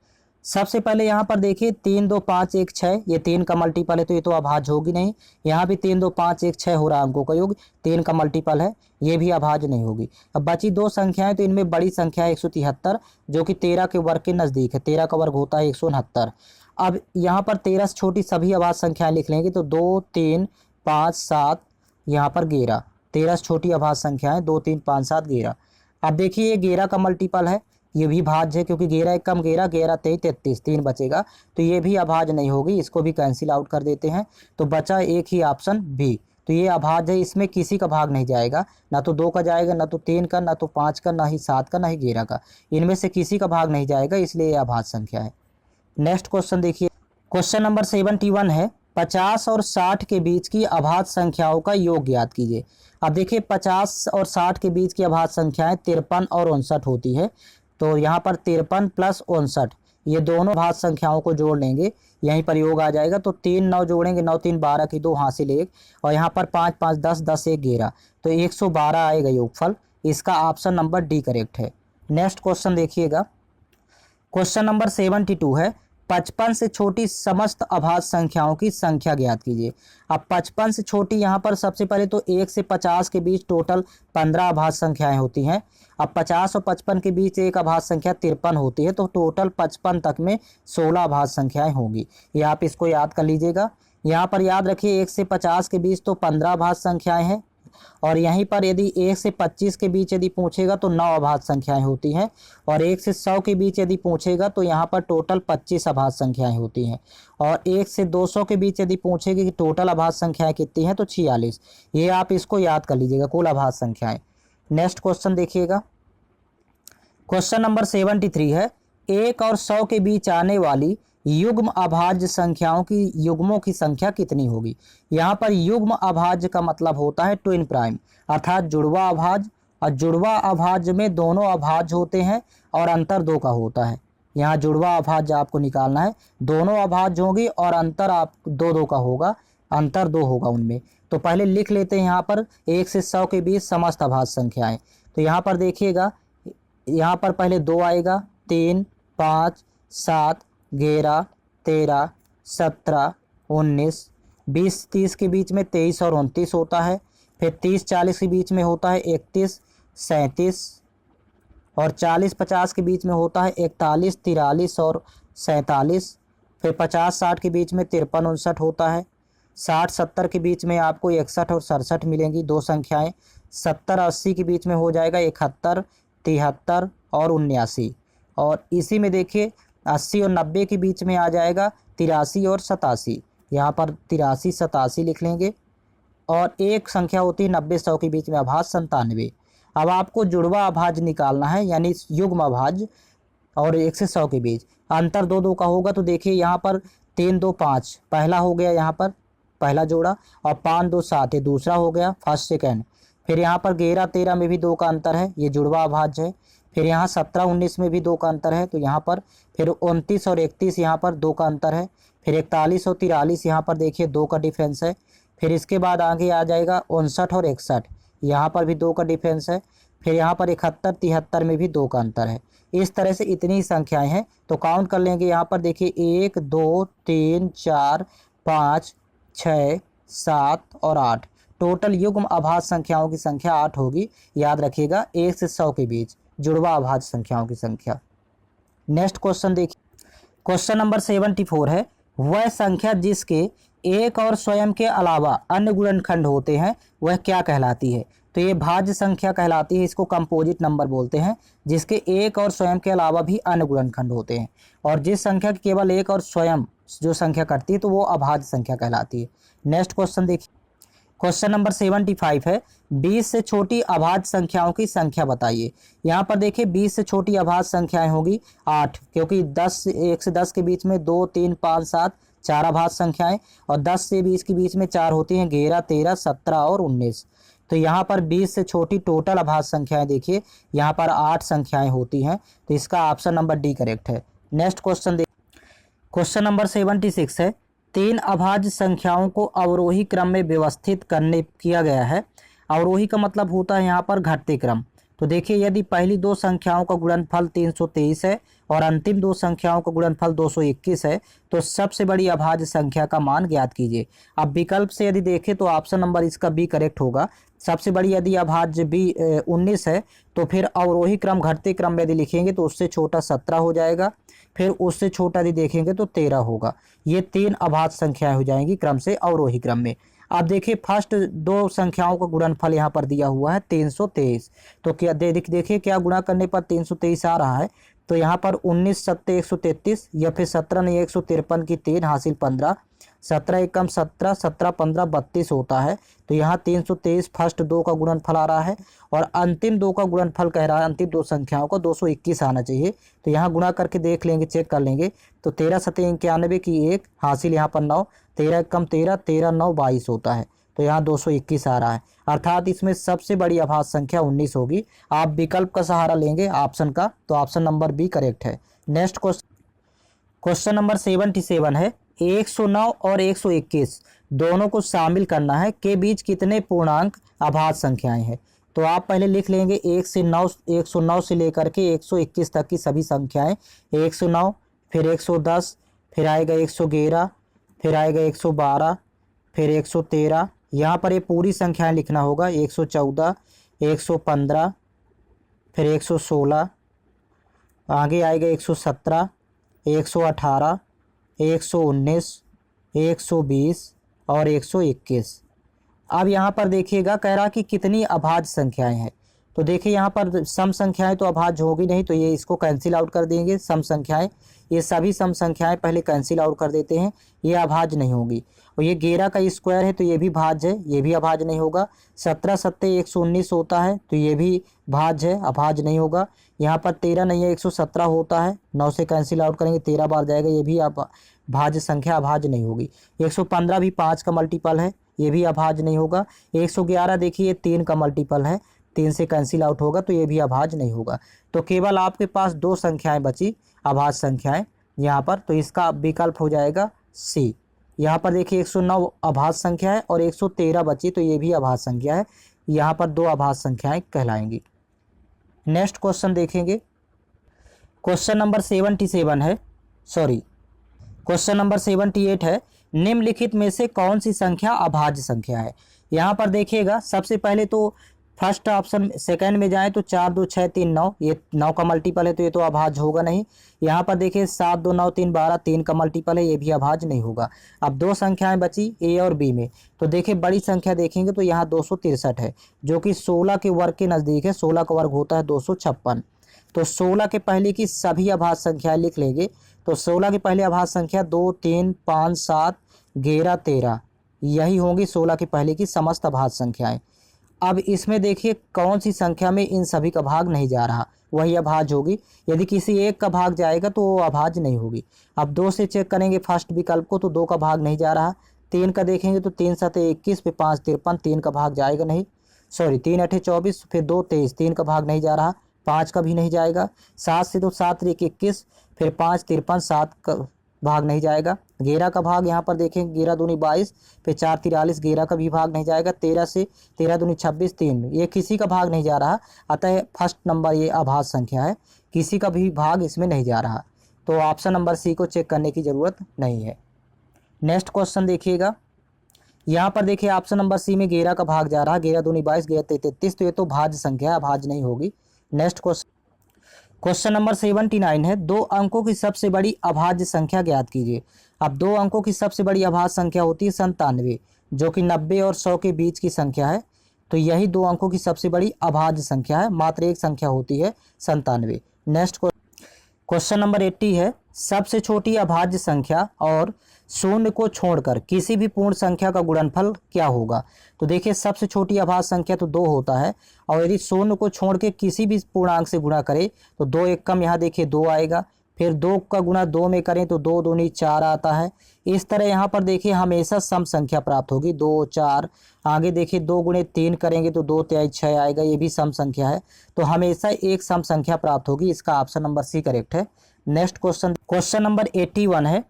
सबसे पहले यहाँ पर देखिए 3 2 5 1 6, ये 3 का मल्टीपल है तो ये तो अभाज्य होगी नहीं। यहाँ भी 3 2 5 1 6 हो रहा है अंकों का योग, 3 का मल्टीपल है, ये भी अभाज्य नहीं होगी। अब बची 2 संख्याएं, तो इनमें बड़ी संख्या है 173 जो कि 13 के वर्ग के नज़दीक है। 13 का वर्ग होता है 169। अब यहाँ पर 13 से छोटी सभी अभाज्य संख्याएं लिख लेंगे तो 2 3 5 7, यहाँ पर 11। 13 से छोटी अभाज्य संख्याएं 2 3 5 7 11। अब देखिए ये 11 का मल्टीपल है, ये भी भाज्य है क्योंकि 11 एक कम 11, 11 23 33, 3 बचेगा, तो ये भी अभाज्य नहीं होगी, इसको भी कैंसिल आउट कर देते हैं। तो बचा एक ही ऑप्शन बी, तो ये अभाज्य है, इसमें किसी का भाग नहीं जाएगा, ना तो 2 का जाएगा, ना तो 3 का, ना तो 5 का, ना ही 7 का, ना ही 11 का, इनमें से किसी का भाग नहीं जाएगा, इसलिए ये अभाज्य संख्या है। नेक्स्ट क्वेश्चन देखिए, क्वेश्चन नंबर 71 है, 50 और 60 के बीच की अभाज्य संख्याओं का योग ज्ञात कीजिए। अब देखिए 50 और 60 के बीच की अभाज्य संख्याएं 53 और 59 होती है। तो यहाँ पर 53 प्लस 59, ये दोनों अभाज्य संख्याओं को जोड़ लेंगे, यहीं पर योग आ जाएगा। तो 3 9 जोड़ेंगे, 9 3 12 की 2 हासिल 1, और यहाँ पर 5 5 10 10 1 11, तो 112 आएगा योगफल। इसका ऑप्शन नंबर डी करेक्ट है। नेक्स्ट क्वेश्चन देखिएगा, क्वेश्चन नंबर 72 है, 55 से छोटी समस्त अभाज्य संख्याओं की संख्या ज्ञात कीजिए। अब 55 से छोटी यहाँ पर सबसे पहले तो 1 से 50 के बीच टोटल 15 अभाज्य संख्याएं होती हैं। अब 50 और 55 के बीच एक अभाज्य संख्या 53 होती है, तो टोटल 55 तक में 16 अभाज्य संख्याएं होंगी। ये आप इसको याद कर लीजिएगा। यहाँ पर याद रखिए 1 से 50 के बीच तो 15 अभाज्य संख्याएं हैं, और यहीं पर यदि 1 से 25 के बीच यदि पूछेगा तो 9 अभाज्य संख्याएं होती हैं, और 1 से 100 के बीच यदि पूछेगा तो यहाँ पर टोटल 25 अभाज्य संख्याएं होती हैं, और 1 से 200 के बीच यदि पूछेगी कि टोटल अभाज्य संख्याएं कितनी हैं तो 46। ये आप इसको याद कर लीजिएगा, कुल अभाज्य संख्याएं। नेक्स्ट क्वेश्चन देखिएगा, क्वेश्चन नंबर 73 है, 1 और 100 के बीच आने वाली युग्म अभाज्य संख्याओं की युग्मों की संख्या कितनी होगी। यहाँ पर युग्म अभाज्य का मतलब होता है ट्विन प्राइम, अर्थात जुड़वा अभाज्य, और जुड़वा अभाज्य में दोनों अभाज्य होते हैं और अंतर 2 का होता है। यहाँ जुड़वा अभाज्य आपको निकालना है, दोनों अभाज्य होगी और अंतर आप 2 का होगा, अंतर 2 होगा उनमें। तो पहले लिख लेते हैं यहाँ पर 1 से 100 के बीच समस्त अभाज्य संख्याएं। तो यहाँ पर देखिएगा, यहाँ पर पहले 2 आएगा, 3 5 7 11 13 17 19 20 30 के बीच में 23 और 29 होता है, फिर 30 40 के बीच में होता है 31 37, और 40 50 के बीच में होता है 41 43 और 47, फिर 50 60 के बीच में 53 59 होता है, 60 70 के बीच में आपको 61 और 67 मिलेंगी 2 संख्याएं, 70 80 के बीच में हो जाएगा 71 73 और 79, और इसी में देखिए 80 और 90 के बीच में आ जाएगा 83 और 87, यहाँ पर 83 87 लिख लेंगे, और एक संख्या होती है 90 100 के बीच में अभाज्य 97। अब आपको जुड़वा अभाज्य निकालना है, यानी युग्म अभाज्य, और 1 से 100 के बीच अंतर 2 का होगा। तो देखिए यहाँ पर 3 2 5 पहला हो गया, यहाँ पर पहला जोड़ा, और 5 2 7 ये दूसरा हो गया, फर्स्ट सेकेंड। फिर यहाँ पर 11 13 में भी 2 का अंतर है, ये जुड़वा अभाज्य है। फिर यहाँ 17 19 में भी 2 का अंतर है, तो यहाँ पर फिर 29 और 31 यहाँ पर 2 का अंतर है। फिर 41 और 43 यहाँ पर देखिए 2 का डिफरेंस है। फिर इसके बाद आगे आ जाएगा 59 और 61, यहाँ पर भी 2 का डिफरेंस है। फिर यहाँ पर 71 73 में भी 2 का अंतर है। इस तरह से इतनी ही संख्याएं हैं, तो काउंट कर लेंगे। यहाँ पर देखिए 1 2 3 4 5 6 7 और 8, टोटल युग्म अभाज्य संख्याओं की संख्या 8 होगी। याद रखिएगा 1 से 100 के बीच जुड़वा अभाज्य संख्याओं की संख्या। नेक्स्ट क्वेश्चन देखिए, क्वेश्चन नंबर 74 है, वह संख्या जिसके एक और स्वयं के अलावा अन्य गुणनखंड होते हैं वह क्या कहलाती है। तो ये भाज्य संख्या कहलाती है, इसको कंपोजिट नंबर बोलते हैं, जिसके एक और स्वयं के अलावा भी अन्य गुणनखंड होते हैं, और जिस संख्या की केवल एक और स्वयं जो संख्या करती है तो वो अभाज्य संख्या कहलाती है। नेक्स्ट क्वेश्चन देखिए, क्वेश्चन नंबर 75 है 20 से छोटी अभाज्य संख्याओं की संख्या बताइए। यहाँ पर देखिए 20 से छोटी अभाज्य संख्याएं होगी 8, क्योंकि 1 से 10 के बीच में 2, 3, 5, 7 चार अभाज्य संख्याएं, और 10 से 20 के बीच में 4 होती हैं 11, 13, 17 और 19। तो यहाँ पर 20 से छोटी टोटल अभाज्य संख्याएं देखिए यहाँ पर 8 संख्याएं होती हैं, तो इसका ऑप्शन नंबर डी करेक्ट है। नेक्स्ट क्वेश्चन देखिए, क्वेश्चन नंबर 76 है 3 अभाज्य संख्याओं को अवरोही क्रम में व्यवस्थित किया गया है। अवरोही का मतलब होता है यहाँ पर घटते क्रम। तो देखिए यदि पहली दो संख्याओं का गुणनफल 323 है और अंतिम दो संख्याओं का गुणनफल 221 है, तो सबसे बड़ी अभाज्य संख्या का मान ज्ञात कीजिए। अब विकल्प से यदि देखें तो ऑप्शन नंबर इसका बी करेक्ट होगा। सबसे बड़ी यदि अभाज्य बी 19 है, तो फिर अवरोही क्रम घटते क्रम में यदि लिखेंगे तो उससे छोटा 17 हो जाएगा, फिर उससे छोटा यदि देखेंगे तो 13 होगा। ये 3 अभाज्य संख्याएं हो जाएंगी क्रम से अवरोही क्रम में। आप देखिए फर्स्ट दो संख्याओं का गुणनफल यहाँ पर दिया हुआ है 323, तो क्या देखिए क्या गुणा करने पर 323 आ रहा है। तो यहाँ पर 19 सत्ते 133 या फिर 17 नहीं 153 की 3 हासिल 15, 17 एकम 17, 17 15 32 होता है। तो यहाँ 323 फर्स्ट दो का गुणनफल आ रहा है, और अंतिम दो का गुणनफल कह रहा है अंतिम दो संख्याओं का 221 आना चाहिए। तो यहाँ गुणा करके देख लेंगे, चेक कर लेंगे। तो 13 सत्ते 91 की 1 हासिल यहाँ पर 9, 13 एकम 13, 13 9 22 होता है। तो यहाँ 221 आ रहा है, अर्थात इसमें सबसे बड़ी अभाज्य संख्या 19 होगी। आप विकल्प का सहारा लेंगे ऑप्शन का, तो ऑप्शन नंबर बी करेक्ट है। नेक्स्ट क्वेश्चन नंबर 77 है 109 और 121 दोनों को शामिल करना है के बीच कितने पूर्णांक अभाज्य संख्याएं हैं। तो आप पहले लिख लेंगे 109 से लेकर के 121 तक की सभी संख्याएं। 109, फिर 110, फिर आएगा 111, फिर आएगा 112, फिर 113। यहाँ पर ये पूरी संख्याएं लिखना होगा। 114, 115, फिर 116, आगे आएगा 117, 118, 119, 120 और 121। अब यहाँ पर देखिएगा कह रहा कि कितनी अभाज्य संख्याएं हैं। तो देखिए यहाँ पर सम संख्याएं तो अभाज्य होगी नहीं, तो ये इसको कैंसिल आउट कर देंगे। सम संख्याएं, ये सभी सम संख्याएं पहले कैंसिल आउट कर देते हैं, ये अभाज्य नहीं होगी। और ये 11 का स्क्वायर है तो ये भी भाज्य है, ये भी अभाज्य नहीं होगा। 17 सत्ते 119 होता है तो ये भी भाज्य है, अभाज्य नहीं होगा। यहाँ पर 13 नहीं है 117 होता है, 9 से कैंसिल आउट करेंगे 13 बार जाएगा, ये भी भाज्य संख्या अभाज्य नहीं होगी। 115 भी 5 का मल्टीपल है, ये भी अभाज्य नहीं होगा। 111 देखिए 3 का मल्टीपल है, 3 से कैंसिल आउट होगा तो ये भी अभाज्य नहीं होगा। तो केवल आपके पास दो संख्याएं बची अभाज्य संख्याएं यहाँ पर, तो इसका विकल्प हो जाएगा सी। यहाँ पर देखिए 109 अभाज्य संख्या है और 113 बची, तो ये भी अभाज्य संख्या है। यहाँ पर दो अभाज्य संख्याएं कहलाएंगी। नेक्स्ट क्वेश्चन देखेंगे, क्वेश्चन नंबर 77 है, क्वेश्चन नंबर 78 है निम्नलिखित में से कौन सी संख्या अभाज्य संख्या है। यहाँ पर देखिएगा सबसे पहले तो फर्स्ट ऑप्शन सेकंड में जाए तो 4 2 6 3 9, ये 9 का मल्टीपल है तो ये तो अभाज्य होगा नहीं। यहाँ पर देखिए 7 2 9 3 12, 3 का मल्टीपल है, ये भी अभाज्य नहीं होगा। अब दो संख्याएं बची ए और बी में, तो देखिए बड़ी संख्या देखेंगे तो यहाँ 263 है जो कि 16 के वर्ग के नज़दीक है। 16 का वर्ग होता है 256। तो 16 के पहले की सभी अभाज्य संख्याएं लिख लेंगे। तो 16 के पहले अभाज्य संख्या 2 3 5 7 11 13, यही होंगी 16 के पहले की समस्त अभाज्य संख्याएं। अब इसमें देखिए कौन सी संख्या में इन सभी का भाग नहीं जा रहा, वही अभाज्य होगी। यदि किसी एक का भाग जाएगा तो वो अभाज्य नहीं होगी। अब 2 से चेक करेंगे फर्स्ट विकल्प को, तो 2 का भाग नहीं जा रहा। 3 का देखेंगे तो 3 7 21, फिर 5 53, 3 का भाग जाएगा नहीं। 3 8 24, फिर 2 23, 3 का भाग नहीं जा रहा। 5 का भी नहीं जाएगा। 7 से तो 7 1 21, फिर 5 53, 7 का भाग नहीं जाएगा। 11 का भाग यहाँ पर देखेंगे 11 दूनी 22, फिर 4 43, 11 का भी भाग नहीं जाएगा। 13 से 13 दूनी 26 3, ये किसी का भाग नहीं जा रहा। अतः फर्स्ट नंबर ये अभाज्य संख्या है, किसी का भी भाग इसमें नहीं जा रहा। तो ऑप्शन नंबर सी को चेक करने की ज़रूरत नहीं है। नेक्स्ट क्वेश्चन देखिएगा, यहाँ पर देखिए ऑप्शन नंबर सी में 11 का भाग जा रहा है। 11 दूनी 22, 11 33, तो ये तो भाज्य संख्या है, अभाज्य नहीं होगी। नेक्स्ट क्वेश्चन नंबर 79 है दो अंकों की सबसे बड़ी अभाज्य संख्या ज्ञात कीजिए। अब दो अंकों की सबसे बड़ी अभाज्य संख्या होती है 97, जो कि 90 और 100 के बीच की संख्या है। तो यही दो अंकों की सबसे बड़ी अभाज्य संख्या है, मात्र एक संख्या होती है 97। नेक्स्ट क्वेश्चन नंबर 80 है सबसे छोटी अभाज्य संख्या और शून्य को छोड़कर किसी भी पूर्ण संख्या का गुणनफल क्या होगा। तो देखिए सबसे छोटी अभाज्य संख्या तो 2 होता है, और यदि शून्य को छोड़ के किसी भी पूर्णांक से गुणा करें तो 2 एक कम, यहाँ देखिए 2 आएगा, फिर 2 का गुणा 2 में करें तो 2 दूनी 4 आता है। इस तरह यहाँ पर देखिए हमेशा सम संख्या प्राप्त होगी 2 4। आगे देखिए 2 गुणे 3 करेंगे तो 2 तिहाई 6 आएगा, ये भी सम संख्या है। तो हमेशा एक सम संख्या प्राप्त होगी, इसका ऑप्शन नंबर सी करेक्ट है। नेक्स्ट क्वेश्चन नंबर 81 है,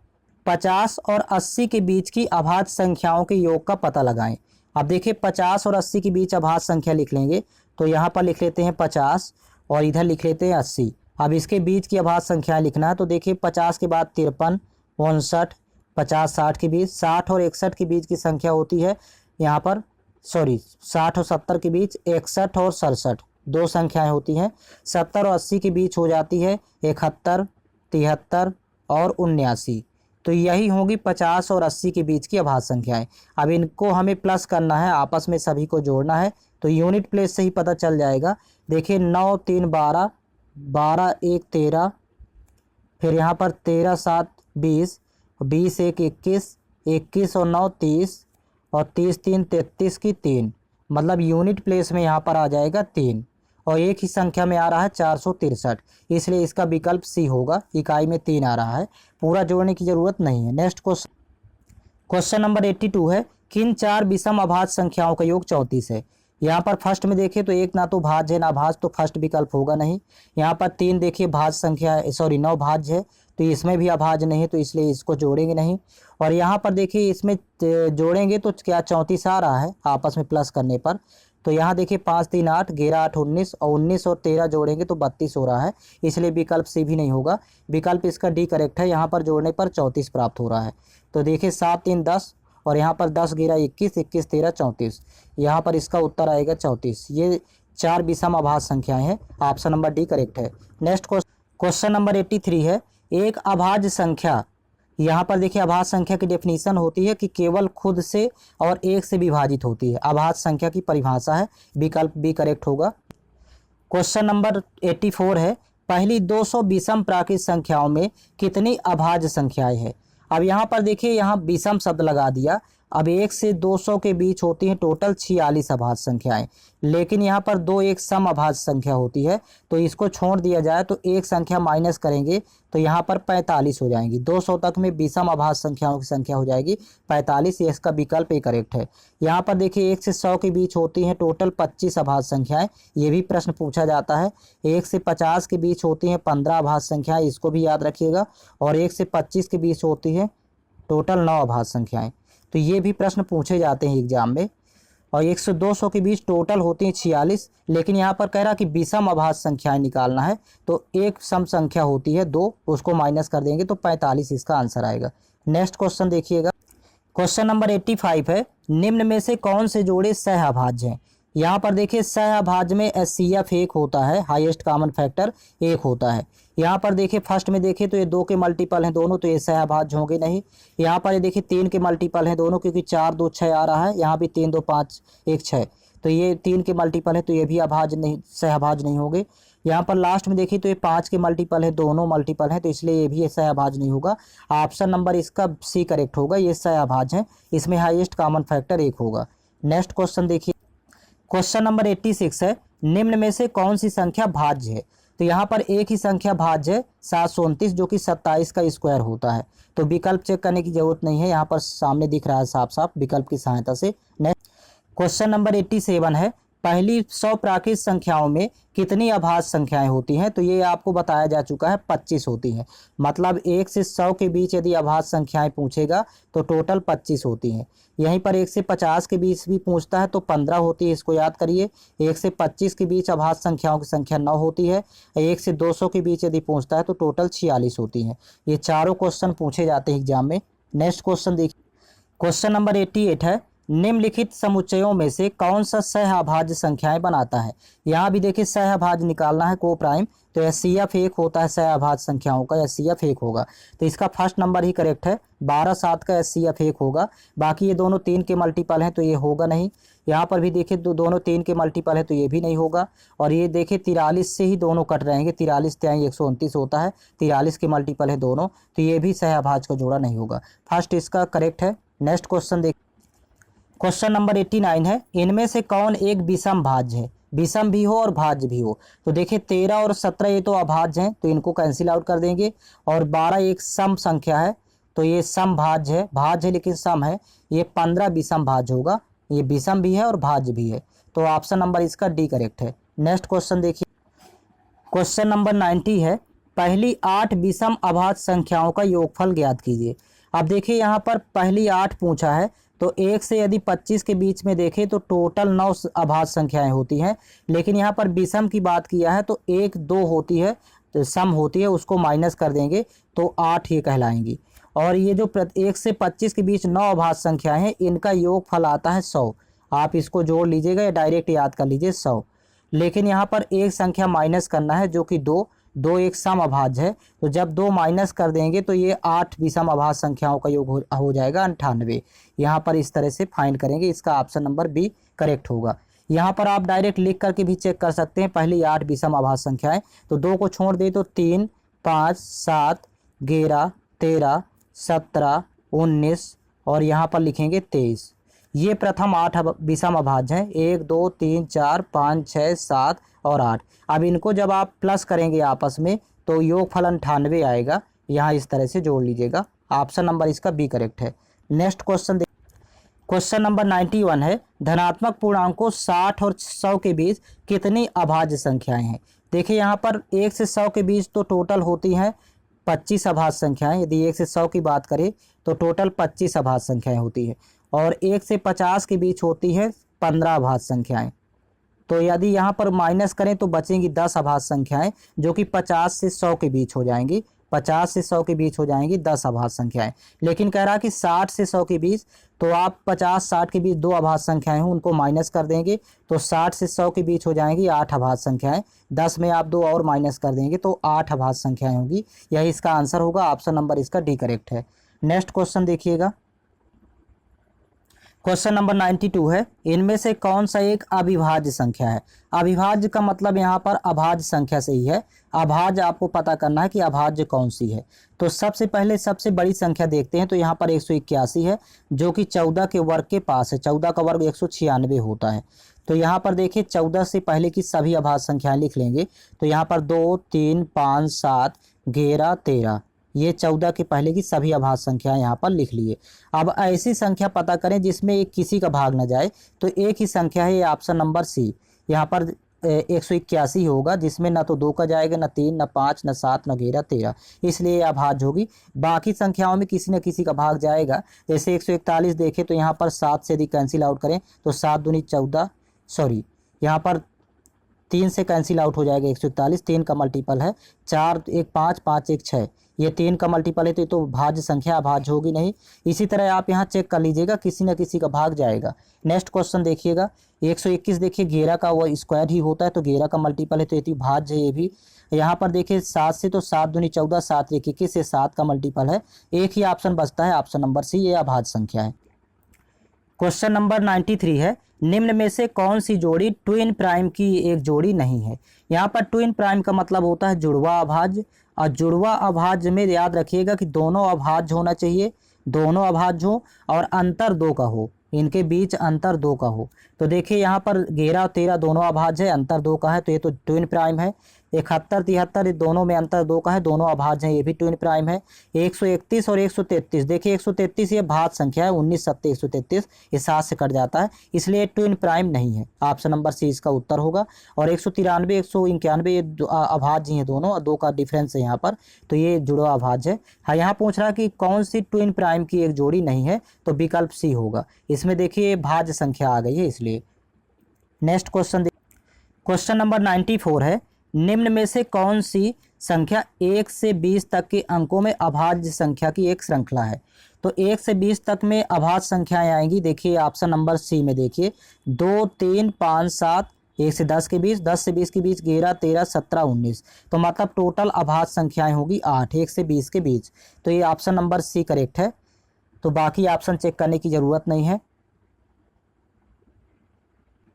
50 और 80 के बीच की अभाज्य संख्याओं के योग का पता लगाएं। अब देखिए 50 और 80 के बीच अभाज्य संख्या लिख लेंगे, तो यहाँ पर लिख लेते हैं 50 और इधर लिख लेते हैं 80। अब इसके बीच की अभाज्य संख्या लिखना है, तो देखिए 50 के बाद 53, 59, 50 60 के बीच, 60 और 61 के बीच की संख्या होती है यहाँ पर, 60 और 70 के बीच 61 और 67 दो संख्याएं होती हैं। 70 और 80 के बीच हो जाती है 71, 73 और 79। तो यही होगी 50 और 80 के बीच की अभाज्य संख्याएं। अब इनको हमें प्लस करना है, आपस में सभी को जोड़ना है, तो यूनिट प्लेस से ही पता चल जाएगा। देखिए 9 3 12, 12 1 13, फिर यहाँ पर 13 7 20, 20 1 21, 21 और 9 30, और 30 3 33 की 3, मतलब यूनिट प्लेस में यहाँ पर आ जाएगा 3, और एक ही संख्या में आ रहा है 463, इसलिए इसका विकल्प सी होगा, इकाई में 3 आ रहा है, पूरा जोड़ने की जरूरत नहीं है। नेक्स्ट क्वेश्चन नंबर 82 है, किन 4 विषम अभाज्य संख्याओं का योग 34 है। यहाँ पर फर्स्ट में देखें तो एक ना तो भाज्य है ना भाज्य, तो फर्स्ट विकल्प होगा नहीं। यहाँ पर 3 देखिए भाज्य संख्या है, 9 भाज्य है, तो इसमें भी अभाज्य नहीं है, तो इसलिए इसको जोड़ेंगे नहीं। और यहाँ पर देखिए इसमें जोड़ेंगे तो क्या 34 आ रहा है आपस में प्लस करने पर, तो यहाँ देखिए 5 3 8, 11 8 19, और 19 और 13 जोड़ेंगे तो 32 हो रहा है, इसलिए विकल्प सी भी नहीं होगा। विकल्प इसका डी करेक्ट है, यहाँ पर जोड़ने पर 34 प्राप्त हो रहा है। तो देखिए 7 3 10, और यहाँ पर 10 11 21, 21 13 34, यहाँ पर इसका उत्तर आएगा 34। ये 4 विषम अभाज्य संख्याएं हैं, ऑप्शन नंबर डी करेक्ट है। नेक्स्ट क्वेश्चन नंबर 83 है, एक अभाज्य संख्या, यहाँ पर देखिए अभाज्य संख्या की डेफिनेशन होती है कि केवल खुद से और एक से विभाजित होती है, अभाज्य संख्या की परिभाषा है, विकल्प बी करेक्ट होगा। क्वेश्चन नंबर 84 है, पहली 200 विषम प्राकृत संख्याओं में कितनी अभाज्य संख्याएं हैं। अब यहाँ पर देखिए यहाँ विषम शब्द लगा दिया। अब 1 से 200 के बीच होती है टोटल 46 अभाज्य संख्याएं, लेकिन यहाँ पर 2 एक सम अभाज्य संख्या होती है, तो इसको छोड़ दिया जाए तो एक संख्या माइनस करेंगे तो यहाँ पर 45 हो जाएंगी। 200 तक में विषम अभाज्य संख्याओं की संख्या हो जाएगी 45, ये इसका विकल्प ए करेक्ट है। यहाँ पर देखिए 1 से 100 के बीच होती हैं टोटल 25 अभाज्य संख्याएं, ये भी प्रश्न पूछा जाता है। 1 से 50 के बीच होती हैं 15 अभाज्य संख्याएं, इसको भी याद रखिएगा, और 1 से 25 के बीच होती है टोटल 9 अभाज्य संख्याएं, तो ये भी प्रश्न पूछे जाते हैं एग्जाम में। और 1 से 200 के बीच टोटल होती हैं 46, लेकिन यहाँ पर कह रहा कि विषम अभाज्य संख्याएं निकालना है, तो एक सम संख्या होती है 2, उसको माइनस कर देंगे तो 45 इसका आंसर आएगा। नेक्स्ट क्वेश्चन देखिएगा, क्वेश्चन नंबर 85 है, निम्न में से कौन से जोड़े सहअभाज्य हैं। यहाँ पर देखिए सहअभाज्य में HCF 1 होता है, हाईएस्ट कॉमन फैक्टर 1 होता है। यहाँ पर देखिए फर्स्ट में देखिए तो ये 2 के मल्टीपल हैं दोनों, तो ये सहअभाज्य होंगे नहीं। यहाँ पर ये देखिए 3 के मल्टीपल हैं दोनों, क्योंकि 4 2 6 आ रहा है, यहाँ भी 3 2 5 1 6, तो ये 3 के मल्टीपल है, तो ये भी अभाज्य नहीं, सहअभाज्य नहीं होंगे। यहाँ पर लास्ट में देखिए तो ये 5 के मल्टीपल है, दोनों मल्टीपल हैं, तो इसलिए ये भी सहअभाज्य नहीं होगा। ऑप्शन नंबर इसका सी करेक्ट होगा, ये सहअभाज्य है, इसमें हाईएस्ट कॉमन फैक्टर 1 होगा। नेक्स्ट क्वेश्चन देखिए, क्वेश्चन नंबर 86 है, निम्न में से कौन सी संख्या भाज्य है। तो यहाँ पर एक ही संख्या भाज्य है 729, जो कि 27 का स्क्वायर होता है, तो विकल्प चेक करने की जरूरत नहीं है, यहाँ पर सामने दिख रहा है साफ साफ विकल्प की सहायता से। नेक्स्ट क्वेश्चन नंबर 87 है, पहली 100 प्राकृत संख्याओं में कितनी अभाज्य संख्याएं होती हैं। तो ये आपको बताया जा चुका है 25 होती हैं, मतलब 1 से 100 के बीच यदि अभाज्य संख्याएं पूछेगा तो टोटल 25 होती हैं। यहीं पर 1 से 50 के बीच भी पूछता है तो 15 होती है, इसको याद करिए। 1 से 25 के बीच अभाज्य संख्याओं की संख्या 9 होती है। 1 से 200 के बीच यदि पूछता है तो टोटल 46 होती हैं। ये चारों क्वेश्चन पूछे जाते हैं एग्जाम में। नेक्स्ट क्वेश्चन देखिए, क्वेश्चन नंबर 88 है, निम्नलिखित समुच्चयों में से कौन सा सहअभाज्य संख्याएं बनाता है। यहाँ भी देखिए सहअभाज्य निकालना है, को प्राइम, तो एचसीएफ 1 होता है सहअभाज्य संख्याओं का, एचसीएफ 1 होगा। तो इसका फर्स्ट नंबर ही करेक्ट है, 12 7 का एचसीएफ 1 होगा। बाकी ये दोनों 3 के मल्टीपल हैं तो ये होगा नहीं। यहाँ पर भी देखिए दोनों 3 के मल्टीपल है तो ये भी नहीं होगा। और ये देखिए 43 से ही दोनों कट रहेंगे, 43 त्याई 129 होता है, 43 के मल्टीपल है दोनों, तो ये भी सहअभाज्य का जोड़ा नहीं होगा। फर्स्ट इसका करेक्ट है। नेक्स्ट क्वेश्चन देख, क्वेश्चन नंबर 89 है, इनमें से कौन एक विषम भाज्य है? विषम भी हो और भाज्य भी हो। तो देखिए 13 और 17 ये तो अभाज्य हैं तो इनको कैंसिल आउट कर देंगे, और 12 एक सम संख्या है तो ये सम भाज्य है, भाज्य है लेकिन सम है। ये 15 विषम भाज्य होगा, ये विषम भी है और भाज्य भी है, तो ऑप्शन नंबर इसका डी करेक्ट है। नेक्स्ट क्वेश्चन देखिए, क्वेश्चन नंबर 90 है, पहली 8 विषम अभाज्य संख्याओं का योगफल ज्ञात कीजिए। अब देखिए यहाँ पर पहली 8 पूछा है, तो 1 से यदि 25 के बीच में देखें तो टोटल 9 अभाज्य संख्याएं होती हैं, लेकिन यहाँ पर विषम की बात किया है तो 1 2 होती है, तो सम होती है, उसको माइनस कर देंगे तो 8 ये कहलाएंगी। और ये जो 1 से 25 के बीच 9 अभाज्य संख्याएं हैं, इनका योगफल आता है 100। आप इसको जोड़ लीजिएगा या डायरेक्ट याद कर लीजिए 100। लेकिन यहाँ पर एक संख्या माइनस करना है जो कि 2 एक सम अभाज्य है, तो जब 2 माइनस कर देंगे तो ये 8 विषम अभाज्य संख्याओं का योग हो जाएगा 98। यहाँ पर इस तरह से फाइंड करेंगे, इसका ऑप्शन नंबर बी करेक्ट होगा। यहाँ पर आप डायरेक्ट लिख करके भी चेक कर सकते हैं, पहली 8 विषम अभाज्य संख्याएं, तो 2 को छोड़ दे तो 3 5 7 11 13 17 19 और यहाँ पर लिखेंगे 23। ये प्रथम 8 विषम अभाज्य हैं, 1 2 3 4 5 6 7 और 8। अब इनको जब आप प्लस करेंगे आपस में तो योगफल 98 आएगा, यहाँ इस तरह से जोड़ लीजिएगा। ऑप्शन नंबर इसका बी करेक्ट है। नेक्स्ट क्वेश्चन क्वेश्चन नंबर 91 है, धनात्मक पूर्णांकों 60 और 100 के बीच कितनी अभाज्य संख्याएं हैं? देखिए यहाँ पर 1 से 100 के बीच तो टोटल होती हैं 25 अभाज्य संख्याएं। यदि 1 से 100 की बात करें तो टोटल 25 अभाज्य संख्याएं होती है, और 1 से 50 के बीच होती है 15 अभाज्य संख्याएं। तो यदि यहाँ पर माइनस करें तो बचेंगी 10 अभाज्य संख्याएं, जो कि 50 से 100 के बीच हो जाएंगी, 50 से 100 के बीच हो जाएंगी 10 अभाज्य संख्याएं। लेकिन कह रहा कि 60 से 100 के बीच, तो आप 50-60 के बीच 2 अभाज्य संख्याएं हों, उनको माइनस कर देंगे तो 60 से 100 के बीच हो जाएंगी 8 अभाज्य संख्याएं। 10 में आप 2 और माइनस कर देंगे तो 8 अभाज्य संख्याएं होगी। यही इसका आंसर होगा, ऑप्शन नंबर इसका डी करेक्ट है। नेक्स्ट क्वेश्चन देखिएगा, क्वेश्चन नंबर 92 है, इनमें से कौन सा एक अविभाज्य संख्या है? अविभाज्य का मतलब यहाँ पर अभाज्य संख्या से ही है। अभाज्य आपको पता करना है कि अभाज्य कौन सी है। तो सबसे पहले सबसे बड़ी संख्या देखते हैं, तो यहाँ पर 181 है, जो कि 14 के वर्ग के पास है। 14 का वर्ग 196 होता है। तो यहाँ पर देखिए 14 से पहले की सभी अभाज्य संख्याएं लिख लेंगे, तो यहाँ पर 2 3 5 7 11 13, ये 14 के पहले की सभी अभाज्य संख्याएं यहाँ पर लिख लिए। अब ऐसी संख्या पता करें जिसमें एक किसी का भाग न जाए, तो एक ही संख्या है, ये ऑप्शन नंबर सी। यहाँ पर 181 होगा, जिसमें न तो 2 का जाएगा, न 3, न 5, न 7, न 11 13, इसलिए ये अभाज्य होगी। बाकी संख्याओं में किसी न किसी का भाग जाएगा। जैसे 141 देखें तो यहाँ पर 7 से यदि कैंसिल आउट करें तो 7 दूनी 14, सॉरी यहाँ पर 3 से कैंसिल आउट हो जाएगा 141, 3 का मल्टीपल है 4 1 5 5 1 6, ये 3 का मल्टीपल है, तो ये तो भाज्य संख्या अभाज्य होगी नहीं। इसी तरह आप यहाँ चेक कर लीजिएगा, किसी न किसी का भाग जाएगा। नेक्स्ट क्वेश्चन देखिएगा, 121 देखिए 11 का वो स्क्वायर ही होता है, तो 11 का मल्टीपल है, तो ये भाज्य है ये भी। यहाँ पर देखिए 7 से, तो 7 दूनी 14, 7 1 21, से 7 का मल्टीपल है। एक ही ऑप्शन बचता है, ऑप्शन नंबर सी, ये अभाज्य संख्या है। क्वेश्चन नंबर 93 है, निम्न में से कौन सी जोड़ी ट्विन प्राइम की एक जोड़ी नहीं है? यहाँ पर ट्विन प्राइम का मतलब होता है जुड़वा अभाज्य, और जुड़वा अभाज्य में याद रखिएगा कि दोनों अभाज्य होना चाहिए, दोनोों अभाज्य हो और अंतर 2 का हो, इनके बीच अंतर 2 का हो। तो देखिए यहाँ पर 11 और 13 दोनों अभाज्य है, अंतर 2 का है, तो ये तो ट्विन प्राइम है। 71 73 दोनों में अंतर 2 का है, दोनों अभाज्य हैं, ये भी ट्विन प्राइम है। 131 और 133 देखिए 133 ये भाज्य संख्या है, 19 7 133, ये 7 से कट जाता है, इसलिए ट्विन प्राइम नहीं है। ऑप्शन नंबर सी इसका उत्तर होगा। और 193 191 ये अभाज्य हैं दोनों, और 2 का डिफरेंस है यहाँ पर, तो ये जुड़वा अभाज्य है। हाँ, यहाँ पूछ रहा है कि कौन सी ट्विन प्राइम की एक जोड़ी नहीं है, तो विकल्प सी होगा। इसमें देखिए भाज्य संख्या आ गई है इसलिए। नेक्स्ट क्वेश्चन, क्वेश्चन नंबर 94 है, निम्न में से कौन सी संख्या 1 से 20 तक के अंकों में अभाज्य संख्या की एक श्रृंखला है? तो 1 से 20 तक में अभाज्य संख्याएं आएंगी, देखिए ऑप्शन नंबर सी में देखिए 2 3 5 7, 1 से 10 के बीच, 10 से 20 के बीच 11, 13, 17, 19। तो मतलब टोटल अभाज्य संख्याएं होगी 8, 1 से 20 के बीच। तो ये ऑप्शन नंबर सी करेक्ट है। तो बाकी ऑप्शन चेक करने की ज़रूरत नहीं है।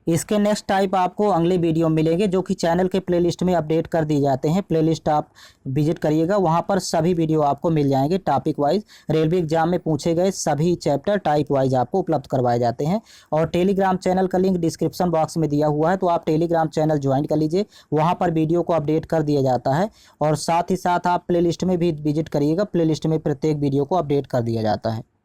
इसके नेक्स्ट टाइप आपको अगले वीडियो मिलेंगे जो कि चैनल के प्लेलिस्ट में अपडेट कर दिए जाते हैं। प्लेलिस्ट आप विजिट करिएगा, वहां पर सभी वीडियो आपको मिल जाएंगे टॉपिक वाइज। रेलवे एग्जाम में पूछे गए सभी चैप्टर टाइप वाइज आपको उपलब्ध करवाए जाते हैं। और टेलीग्राम चैनल का लिंक डिस्क्रिप्शन बॉक्स में दिया हुआ है, तो आप टेलीग्राम चैनल ज्वाइन कर लीजिए, वहाँ पर वीडियो को अपडेट कर दिया जाता है। और साथ ही साथ आप प्ले में भी विजिट करिएगा, प्ले में प्रत्येक वीडियो को अपडेट कर दिया जाता है।